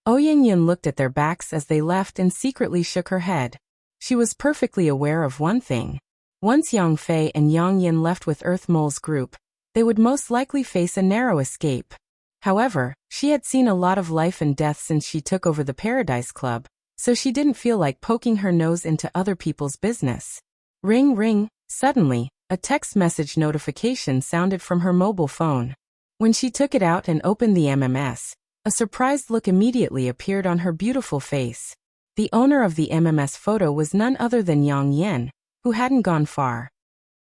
Ouyingyan looked at their backs as they left and secretly shook her head. She was perfectly aware of one thing. Once Yang Fei and Yang Yan left with Earth Mole's group, they would most likely face a narrow escape. However, she had seen a lot of life and death since she took over the Paradise Club, so she didn't feel like poking her nose into other people's business. Ring ring, suddenly, a text message notification sounded from her mobile phone. When she took it out and opened the MMS, a surprised look immediately appeared on her beautiful face. The owner of the MMS photo was none other than Yang Yan, who hadn't gone far.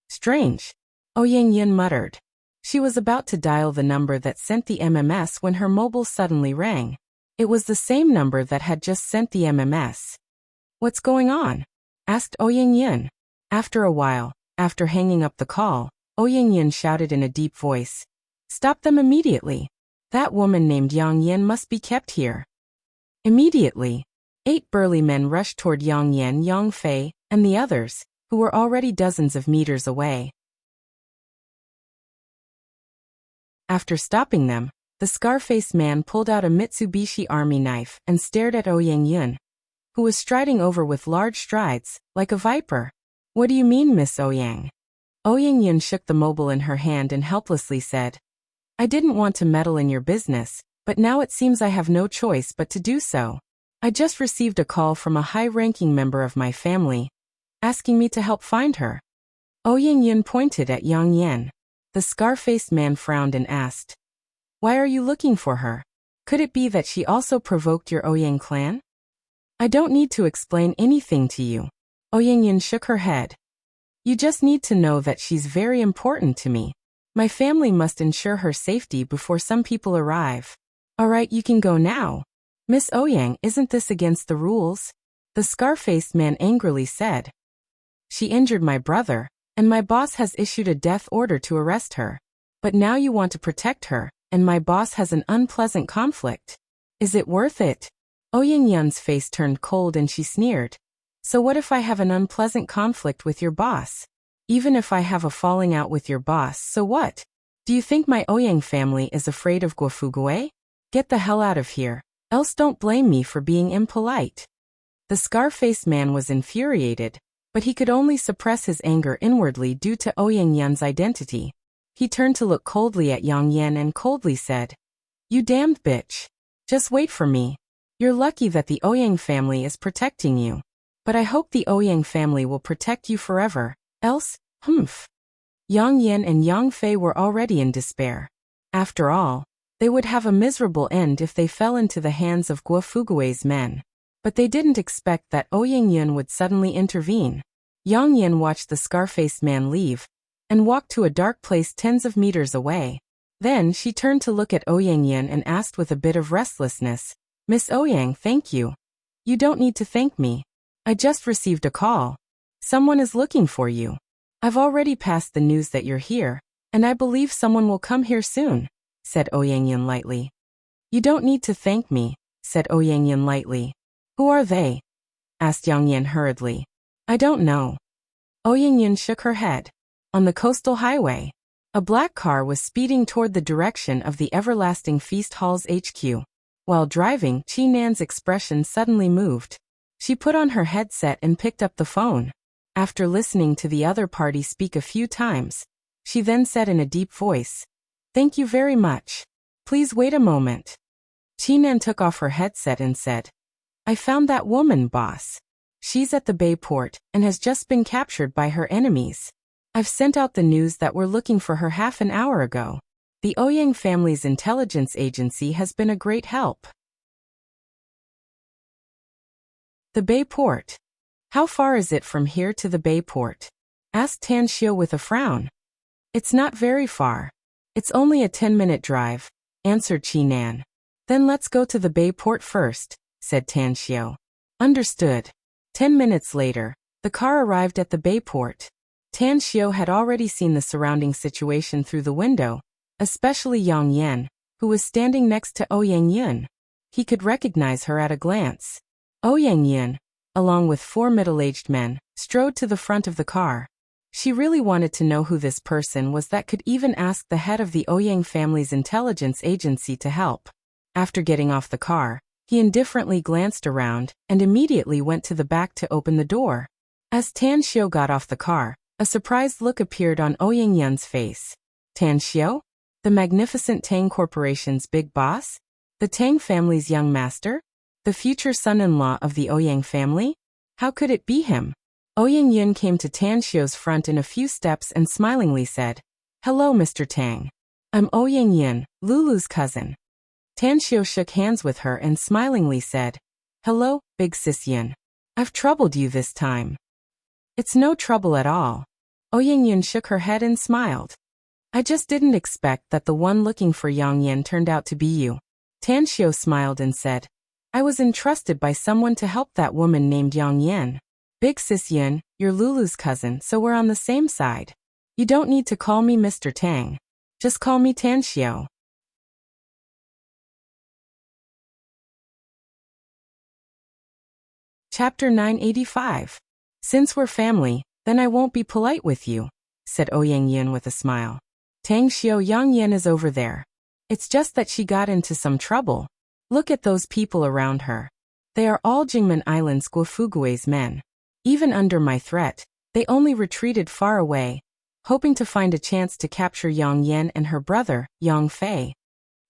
Strange. Ouyingyan muttered. She was about to dial the number that sent the MMS when her mobile suddenly rang. It was the same number that had just sent the MMS. What's going on? Asked Ouyang Yin. After a while, after hanging up the call, Ouyang Yin shouted in a deep voice. Stop them immediately. That woman named Yang Yin must be kept here. Immediately, 8 burly men rushed toward Yang Yin, Yang Fei, and the others, who were already dozens of meters away. After stopping them, the scar-faced man pulled out a Mitsubishi army knife and stared at Ouyang Yin, who was striding over with large strides, like a viper. What do you mean, Miss Ouyang? Ouyang Yin shook the mobile in her hand and helplessly said, I didn't want to meddle in your business, but now it seems I have no choice but to do so. I just received a call from a high-ranking member of my family, asking me to help find her. Ouyang Yin pointed at Yang Yin. The scar-faced man frowned and asked, Why are you looking for her? Could it be that she also provoked your Ouyang clan? I don't need to explain anything to you. Ouyang Yin shook her head. You just need to know that she's very important to me. My family must ensure her safety before some people arrive. Alright, you can go now. Miss Ouyang, isn't this against the rules? The scar-faced man angrily said. She injured my brother, and my boss has issued a death order to arrest her. But now you want to protect her, and my boss has an unpleasant conflict. Is it worth it? Ouyang Yin's face turned cold and she sneered. So what if I have an unpleasant conflict with your boss? Even if I have a falling out with your boss, so what? Do you think my Ouyang family is afraid of Guofugui? Get the hell out of here, else don't blame me for being impolite. The scar-faced man was infuriated, but he could only suppress his anger inwardly due to Ouyang Yin's identity. He turned to look coldly at Yang Yin and coldly said, You damned bitch. Just wait for me. You're lucky that the Ouyang family is protecting you. But I hope the Ouyang family will protect you forever, else, humph. Yang Yin and Yang Fei were already in despair. After all, they would have a miserable end if they fell into the hands of Guofugui's men. But they didn't expect that Ouyang Yin would suddenly intervene. Yang Yin watched the scar-faced man leave, and walked to a dark place tens of meters away. Then she turned to look at Ouyang Yin and asked with a bit of restlessness, Miss Ouyang, thank you. You don't need to thank me. I just received a call. Someone is looking for you. I've already passed the news that you're here, and I believe someone will come here soon, said Ouyang Yin lightly. You don't need to thank me, said Ouyang Yin lightly. Who are they? Asked Yang Yin hurriedly. I don't know. Ouyang Yin shook her head. On the coastal highway, a black car was speeding toward the direction of the Everlasting Feast Hall's HQ. While driving, Chi Nan's expression suddenly moved. She put on her headset and picked up the phone. After listening to the other party speak a few times, she then said in a deep voice, Thank you very much. Please wait a moment. Chi Nan took off her headset and said, I found that woman, boss. She's at the Bay Port and has just been captured by her enemies. I've sent out the news that we're looking for her half an hour ago. The Ouyang family's intelligence agency has been a great help. The Bay Port. How far is it from here to the Bay Port? Asked Tan Xiu with a frown. It's not very far. It's only a 10-minute drive, answered Chi Nan. Then let's go to the Bay Port first, said Tan Xiu. Understood. 10 minutes later, the car arrived at the Bay Port. Tan Xiu had already seen the surrounding situation through the window, especially Yang Yin, who was standing next to Ouyang Yin. He could recognize her at a glance. Ouyang Yin, along with 4 middle-aged men, strode to the front of the car. She really wanted to know who this person was that could even ask the head of the Ouyang family's intelligence agency to help. After getting off the car, he indifferently glanced around and immediately went to the back to open the door. As Tan Xiu got off the car, a surprised look appeared on Ouyang Yin's face. Tan Xiu? The magnificent Tang Corporation's big boss? The Tang family's young master? The future son-in-law of the Ouyang family? How could it be him? Ouyang Yin came to Tan Xiu's front in a few steps and smilingly said, Hello, Mr. Tang. I'm Ouyang Yin, Lulu's cousin. Tan Xiu shook hands with her and smilingly said, Hello, big sis Yin. I've troubled you this time. It's no trouble at all. Ouyang Yin shook her head and smiled. I just didn't expect that the one looking for Yang Yin turned out to be you. Tan Xiu smiled and said, I was entrusted by someone to help that woman named Yang Yan. Big sis Yun, you're Lulu's cousin, so we're on the same side. You don't need to call me Mr. Tang. Just call me Tanxiu. Chapter 985. Since we're family, then I won't be polite with you, said Ouyang Yin with a smile. Tanxiu, Yang Yan is over there. It's just that she got into some trouble. Look at those people around her. They are all Jingmen Island's Guofugui's men. Even under my threat, they only retreated far away, hoping to find a chance to capture Yang Yan and her brother, Yang Fei.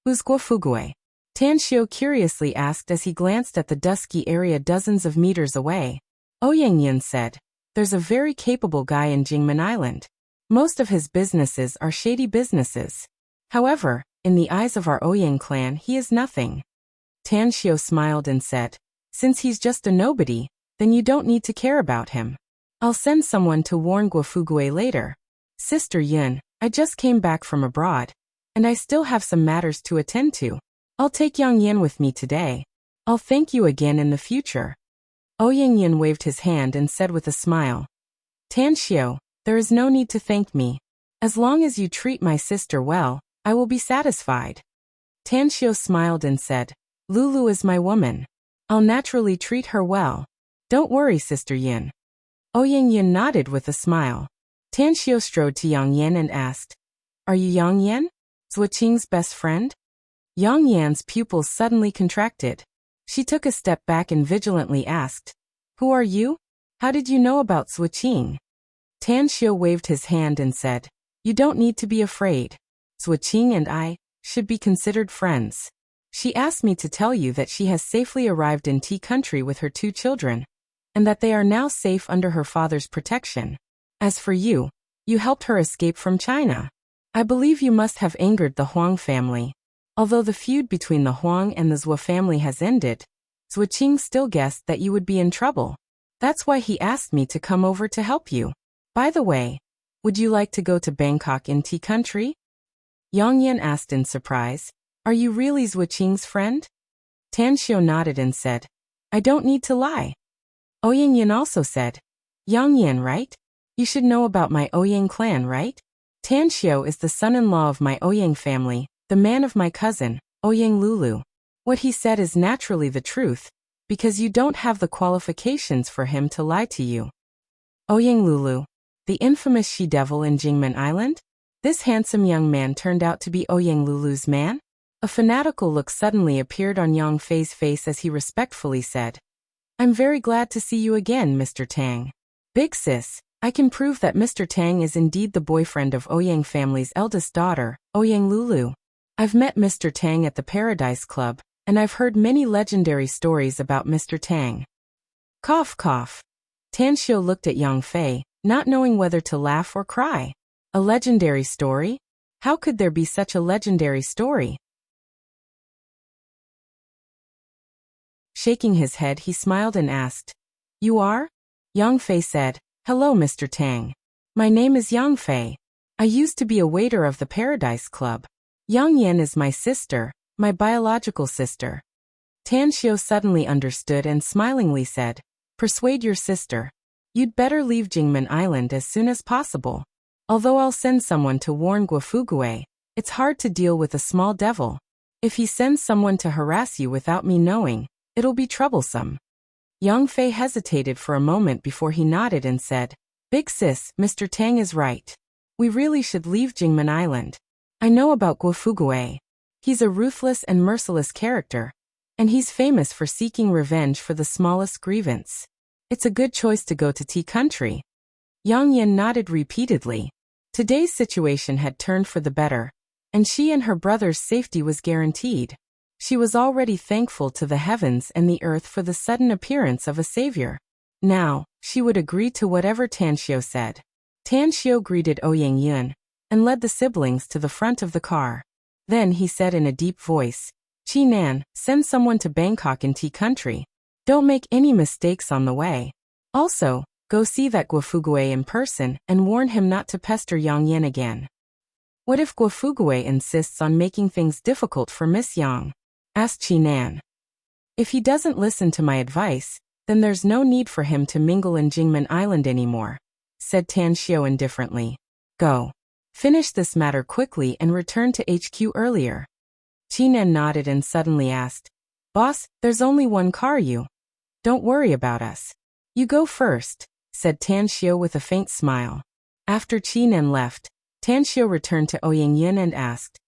Who's Guofugui? Tanxiu curiously asked as he glanced at the dusky area dozens of meters away. Ouyang Yin said, there's a very capable guy in Jingmen Island. Most of his businesses are shady businesses. However, in the eyes of our Ouyang clan, he is nothing. Tanxiu smiled and said, since he's just a nobody, then you don't need to care about him. I'll send someone to warn Guofugui later. Sister Yun, I just came back from abroad, and I still have some matters to attend to. I'll take Yang Yan with me today. I'll thank you again in the future. Ouyang Yin waved his hand and said with a smile, Tanxiu, there is no need to thank me. As long as you treat my sister well, I will be satisfied. Tanxiu smiled and said, Lulu is my woman. I'll naturally treat her well. Don't worry, Sister Yin. Ouyang Yin nodded with a smile. Tanxiu strode to Yang Yan and asked, are you Yang Yan, Zuoqing's best friend? Yang Yan's pupils suddenly contracted. She took a step back and vigilantly asked, who are you? How did you know about Zuoqing? Tanxiu waved his hand and said, you don't need to be afraid. Zuoqing and I should be considered friends. She asked me to tell you that she has safely arrived in Tea Country with her 2 children, and that they are now safe under her father's protection. As for you, you helped her escape from China. I believe you must have angered the Huang family. Although the feud between the Huang and the Zuo family has ended, Zuoqing still guessed that you would be in trouble. That's why he asked me to come over to help you. By the way, would you like to go to Bangkok in Tea Country? Yang Yan asked in surprise, are you really Zuoqing's friend? Tanxiu nodded and said, I don't need to lie. Ouyang Yin also said, Yang Yan, right? You should know about my Ouyang clan, right? Tanxiu is the son-in-law of my Ouyang family, the man of my cousin, Ouyang Lulu. What he said is naturally the truth, because you don't have the qualifications for him to lie to you. Ouyang Lulu, the infamous she-devil in Jingmen Island? This handsome young man turned out to be Ouyang Lulu's man? A fanatical look suddenly appeared on Yang Fei's face as he respectfully said, I'm very glad to see you again, Mr. Tang. Big sis, I can prove that Mr. Tang is indeed the boyfriend of Ouyang family's eldest daughter, Ouyang Lulu. I've met Mr. Tang at the Paradise Club, and I've heard many legendary stories about Mr. Tang. Cough, cough. Tanxiu looked at Yang Fei, not knowing whether to laugh or cry. A legendary story? How could there be such a legendary story? Shaking his head, he smiled and asked, you are? Yang Fei said, hello, Mr. Tang. My name is Yang Fei. I used to be a waiter of the Paradise Club. Yang Yan is my sister, my biological sister. Tanxiu suddenly understood and smilingly said, persuade your sister. You'd better leave Jingmen Island as soon as possible. Although I'll send someone to warn Guofugui, it's hard to deal with a small devil. If he sends someone to harass you without me knowing, it'll be troublesome. Yang Fei hesitated for a moment before he nodded and said, Big sis, Mr. Tang is right. We really should leave Jingmen Island. I know about Guofugui. He's a ruthless and merciless character, and he's famous for seeking revenge for the smallest grievance. It's a good choice to go to Tea Country. Yang Yan nodded repeatedly. Today's situation had turned for the better, and she and her brother's safety was guaranteed. She was already thankful to the heavens and the earth for the sudden appearance of a savior. Now, she would agree to whatever Tanxiu said. Tanxiu greeted Ouyang Yin and led the siblings to the front of the car. Then he said in a deep voice, Chi Nan, send someone to Bangkok in Tea Country. Don't make any mistakes on the way. Also, go see that Guofugui in person and warn him not to pester Yang Yan again. What if Guofugui insists on making things difficult for Miss Yang? Asked Chi Nan. If he doesn't listen to my advice, then there's no need for him to mingle in Jingmen Island anymore, said Tan Xiao indifferently. Go. Finish this matter quickly and return to HQ earlier. Qinen nodded and suddenly asked, Boss, there's only one car you. Don't worry about us. You go first, said Tan Xiao with a faint smile. After Qinen left, Tan Xiao returned to Ouyang Yin and asked,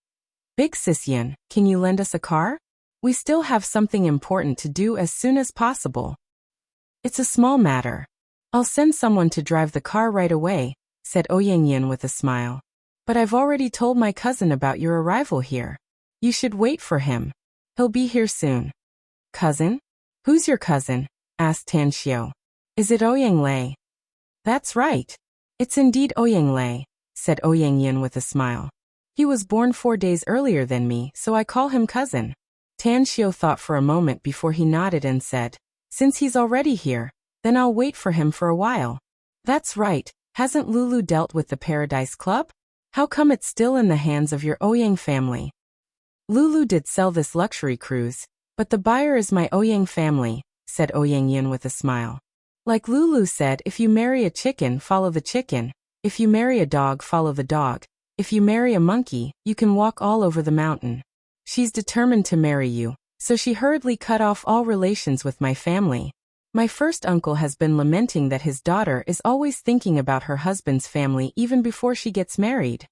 Big Sis Yin, can you lend us a car? We still have something important to do as soon as possible. It's a small matter. I'll send someone to drive the car right away, said Ouyang Yin with a smile. But I've already told my cousin about your arrival here. You should wait for him. He'll be here soon. Cousin? Who's your cousin? Asked Tan Xiao. Is it Ouyang Lei? That's right. It's indeed Ouyang Lei, said Ouyang Yin with a smile. He was born 4 days earlier than me, so I call him cousin. Tan Xiao thought for a moment before he nodded and said, Since he's already here, then I'll wait for him for a while. That's right, hasn't Lulu dealt with the Paradise Club? How come it's still in the hands of your Ouyang family? Lulu did sell this luxury cruise, but the buyer is my Ouyang family, said Ouyang Yin with a smile. Like Lulu said, if you marry a chicken, follow the chicken. If you marry a dog, follow the dog. If you marry a monkey, you can walk all over the mountain. She's determined to marry you, so she hurriedly cut off all relations with my family. My first uncle has been lamenting that his daughter is always thinking about her husband's family even before she gets married.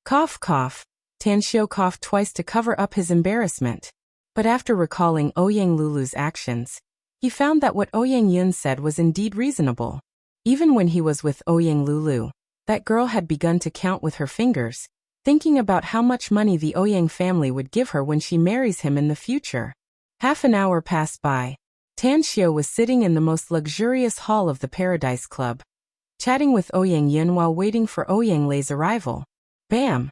Cough, cough. Tan Xiao coughed twice to cover up his embarrassment. But after recalling Ouyang Lulu's actions, he found that what Ouyang Yun said was indeed reasonable. Even when he was with Ouyang Lulu, that girl had begun to count with her fingers, thinking about how much money the Ouyang family would give her when she marries him in the future. Half an hour passed by. Tan Xiao was sitting in the most luxurious hall of the Paradise Club, chatting with Ouyang Yin while waiting for Ouyang Lei's arrival. Bam!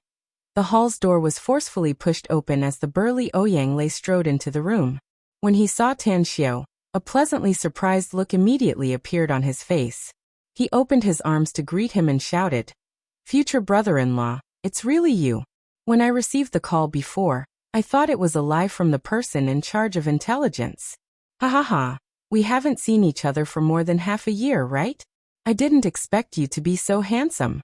The hall's door was forcefully pushed open as the burly Ouyang Lei strode into the room. When he saw Tan Xiao, a pleasantly surprised look immediately appeared on his face. He opened his arms to greet him and shouted, Future brother-in-law, it's really you. When I received the call before, I thought it was a lie from the person in charge of intelligence. Ha ha ha, we haven't seen each other for more than half a year, right? I didn't expect you to be so handsome.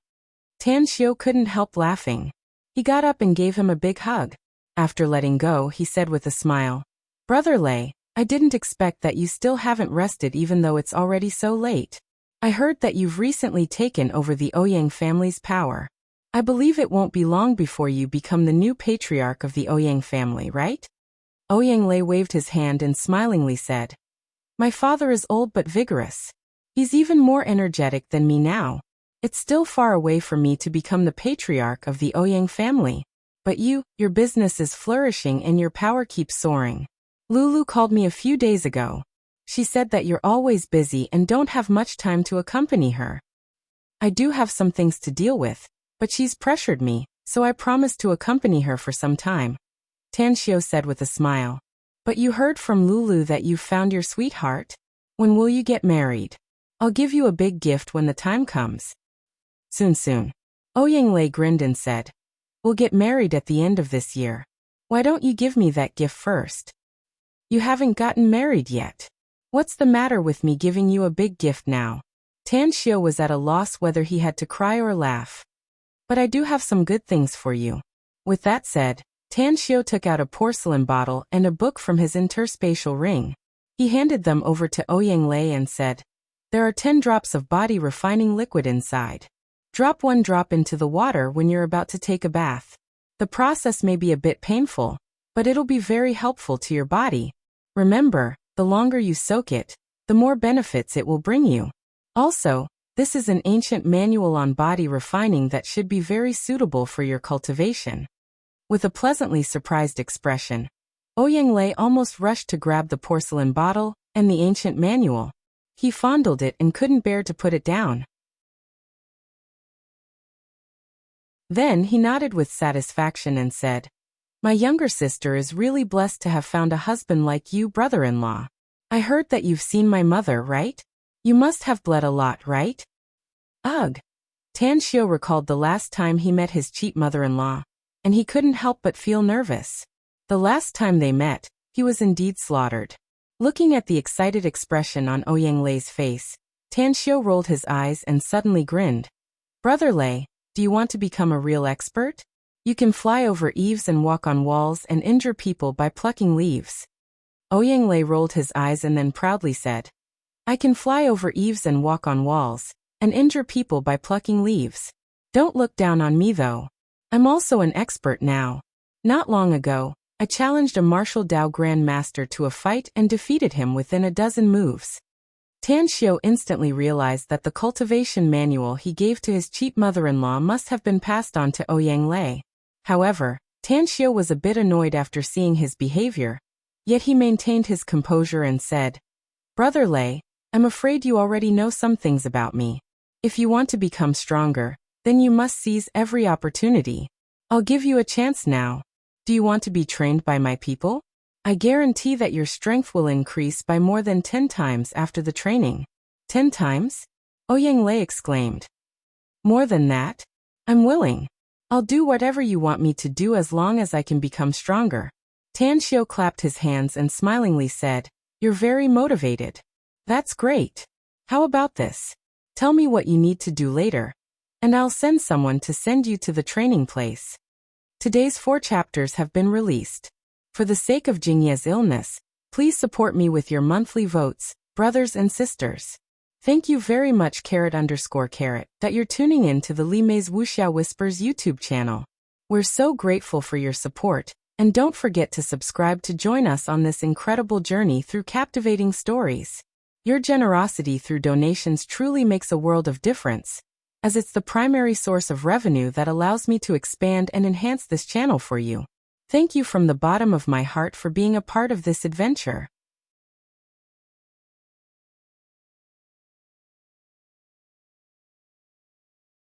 Tan Xiao couldn't help laughing. He got up and gave him a big hug. After letting go, he said with a smile, Brother Lei, I didn't expect that you still haven't rested even though it's already so late. I heard that you've recently taken over the Ouyang family's power. I believe it won't be long before you become the new patriarch of the Ouyang family, right? Ouyang Lei waved his hand and smilingly said, My father is old but vigorous. He's even more energetic than me now. It's still far away for me to become the patriarch of the Ouyang family. But your business is flourishing and your power keeps soaring. Lulu called me a few days ago. She said that you're always busy and don't have much time to accompany her. I do have some things to deal with, but she's pressured me, so I promised to accompany her for some time. Tan Xiao said with a smile. But you heard from Lulu that you've found your sweetheart? When will you get married? I'll give you a big gift when the time comes. Soon. Ouyang Lei grinned and said, We'll get married at the end of this year. Why don't you give me that gift first? You haven't gotten married yet. What's the matter with me giving you a big gift now? Tan Xiao was at a loss whether he had to cry or laugh. But I do have some good things for you. With that said, Tan Xiao took out a porcelain bottle and a book from his interspatial ring. He handed them over to Ouyang Lei and said, There are 10 drops of body refining liquid inside. Drop 1 drop into the water when you're about to take a bath. The process may be a bit painful, but it'll be very helpful to your body. Remember, the longer you soak it, the more benefits it will bring you. Also, this is an ancient manual on body refining that should be very suitable for your cultivation. With a pleasantly surprised expression, Ouyang Lei almost rushed to grab the porcelain bottle and the ancient manual. He fondled it and couldn't bear to put it down. Then he nodded with satisfaction and said, My younger sister is really blessed to have found a husband like you, brother-in-law. I heard that you've seen my mother, right? You must have bled a lot, right? Ugh. Tan Xiao recalled the last time he met his cheap mother-in-law, and he couldn't help but feel nervous. The last time they met, he was indeed slaughtered. Looking at the excited expression on Ouyang Lei's face, Tan Xiu rolled his eyes and suddenly grinned. Brother Lei, do you want to become a real expert? You can fly over eaves and walk on walls and injure people by plucking leaves. Ouyang Lei rolled his eyes and then proudly said, I can fly over eaves and walk on walls, and injure people by plucking leaves. Don't look down on me though. I'm also an expert now. Not long ago, I challenged a martial Dao Grand Master to a fight and defeated him within a dozen moves. Tan Xiu instantly realized that the cultivation manual he gave to his cheap mother-in-law must have been passed on to Ouyang Lei. However, Tan Xiu was a bit annoyed after seeing his behavior, yet he maintained his composure and said, Brother Lei, I'm afraid you already know some things about me. If you want to become stronger, then you must seize every opportunity. I'll give you a chance now. Do you want to be trained by my people? I guarantee that your strength will increase by more than 10 times after the training. 10 times? Ouyang Lei exclaimed. More than that? I'm willing. I'll do whatever you want me to do as long as I can become stronger. Tan Xiu clapped his hands and smilingly said, You're very motivated. That's great. How about this? Tell me what you need to do later, and I'll send someone to send you to the training place. Today's 4 chapters have been released. For the sake of Jingye's illness, please support me with your monthly votes, brothers and sisters. Thank you very much _, that you're tuning in to the Li Mei's Wuxia Whispers YouTube channel. We're so grateful for your support, and don't forget to subscribe to join us on this incredible journey through captivating stories. Your generosity through donations truly makes a world of difference, as it's the primary source of revenue that allows me to expand and enhance this channel for you. Thank you from the bottom of my heart for being a part of this adventure.